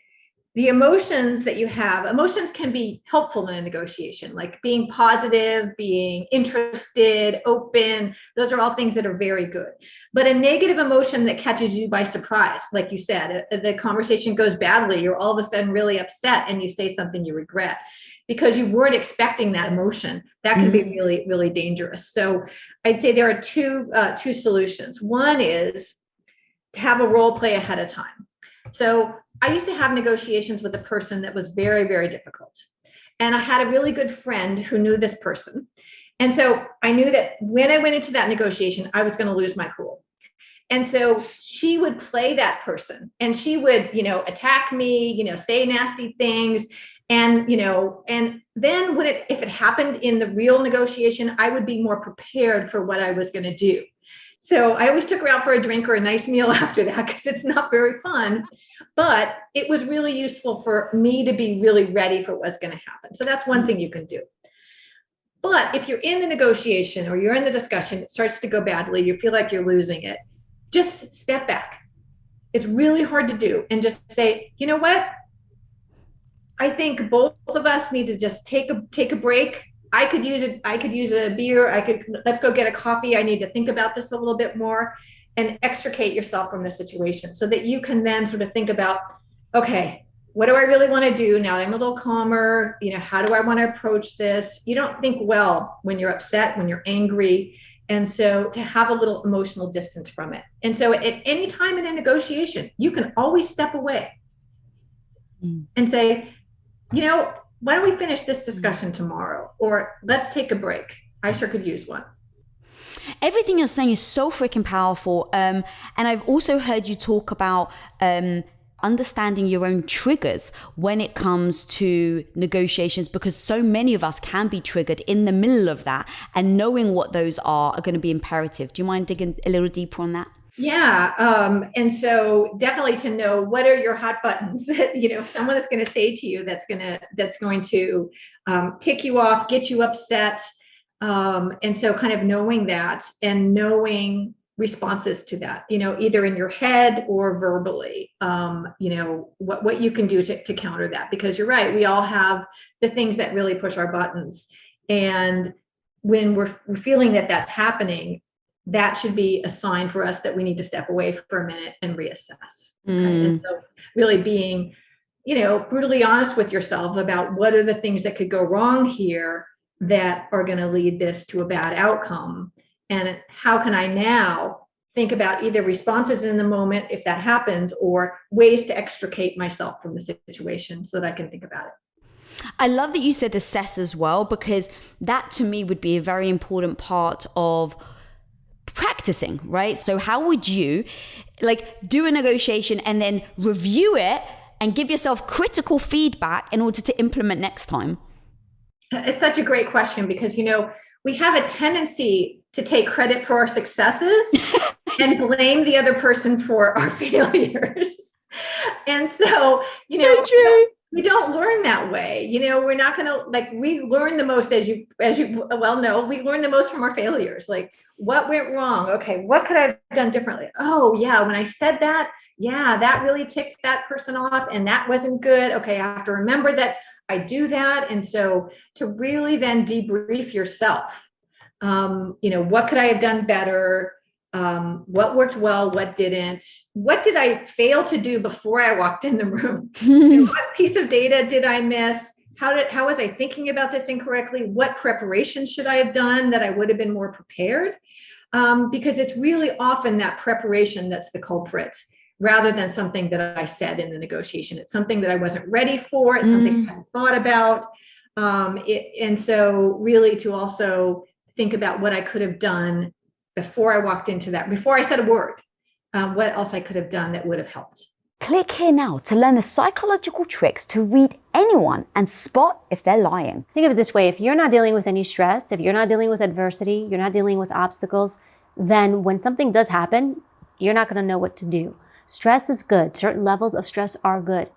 the emotions that you have, emotions can be helpful in a negotiation, like being positive, being interested, open. Those are all things that are very good. But a negative emotion that catches you by surprise, like you said, the conversation goes badly, you're all of a sudden really upset and you say something you regret because you weren't expecting that emotion. That can be really, really dangerous. So I'd say there are two solutions. One is to have a role play ahead of time. So I used to have negotiations with a person that was very, very difficult. And I had a really good friend who knew this person. And so I knew that when I went into that negotiation, I was going to lose my cool. And so she would play that person and she would, attack me, say nasty things. And, and then if it happened in the real negotiation, I would be more prepared for what I was going to do. So I always took her out for a drink or a nice meal after that because it's not very fun. But it was really useful for me to be really ready for what's going to happen. So that's one thing you can do. But if you're in the negotiation or you're in the discussion, it starts to go badly, you feel like you're losing it, just step back. It's really hard to do and just say, you know what? I think both of us need to just take a break. I could use a beer. Let's go get a coffee. I need to think about this a little bit more and extricate yourself from the situation so that you can then sort of think about, okay, what do I really want to do now that I'm a little calmer? How do I want to approach this? You don't think well when you're upset, when you're angry. And so to have a little emotional distance from it. And so at any time in a negotiation, you can always step away and say, why don't we finish this discussion tomorrow? Or let's take a break. I sure could use one. Everything you're saying is so freaking powerful. And I've also heard you talk about understanding your own triggers when it comes to negotiations, because so many of us can be triggered in the middle of that, and knowing what those are going to be imperative. Do you mind digging a little deeper on that? Yeah. And so definitely to know what are your hot buttons, someone is going to say to you, that's going to tick you off, get you upset. And so kind of knowing that and knowing responses to that, either in your head or verbally, what you can do to counter that, because you're right. We all have the things that really push our buttons. And when we're feeling that that's happening, that should be a sign for us that we need to step away for a minute and reassess. Okay? And so really being, brutally honest with yourself about what are the things that could go wrong here that are going to lead this to a bad outcome. And how can I now think about either responses in the moment, if that happens, or ways to extricate myself from the situation so that I can think about it. I love that you said assess as well, because that to me would be a very important part of practicing, right? So how would you do a negotiation and then review it and give yourself critical feedback in order to implement next time? It's such a great question because, we have a tendency to take credit for our successes and blame the other person for our failures. And so, we don't learn that way. We're not going to we learn the most, as you well know, we learn the most from our failures. Like, what went wrong? Okay, what could I have done differently? Oh yeah, when I said that, that really ticked that person off and that wasn't good. Okay, I have to remember that I do that. And so to really then debrief yourself, what could I have done better? What worked well, what didn't? What did I fail to do before I walked in the room? What piece of data did I miss? How was I thinking about this incorrectly? What preparation should I have done that I would have been more prepared? Because it's really often that preparation that's the culprit, rather than something that I said in the negotiation. It's something that I wasn't ready for. It's something I hadn't thought about. And so really to also think about what I could have done before I walked into that, before I said a word, what else I could have done that would have helped. Click here now to learn the psychological tricks to read anyone and spot if they're lying. Think of it this way. If you're not dealing with any stress, if you're not dealing with adversity, you're not dealing with obstacles, then when something does happen, you're not going to know what to do. Stress is good. Certain levels of stress are good.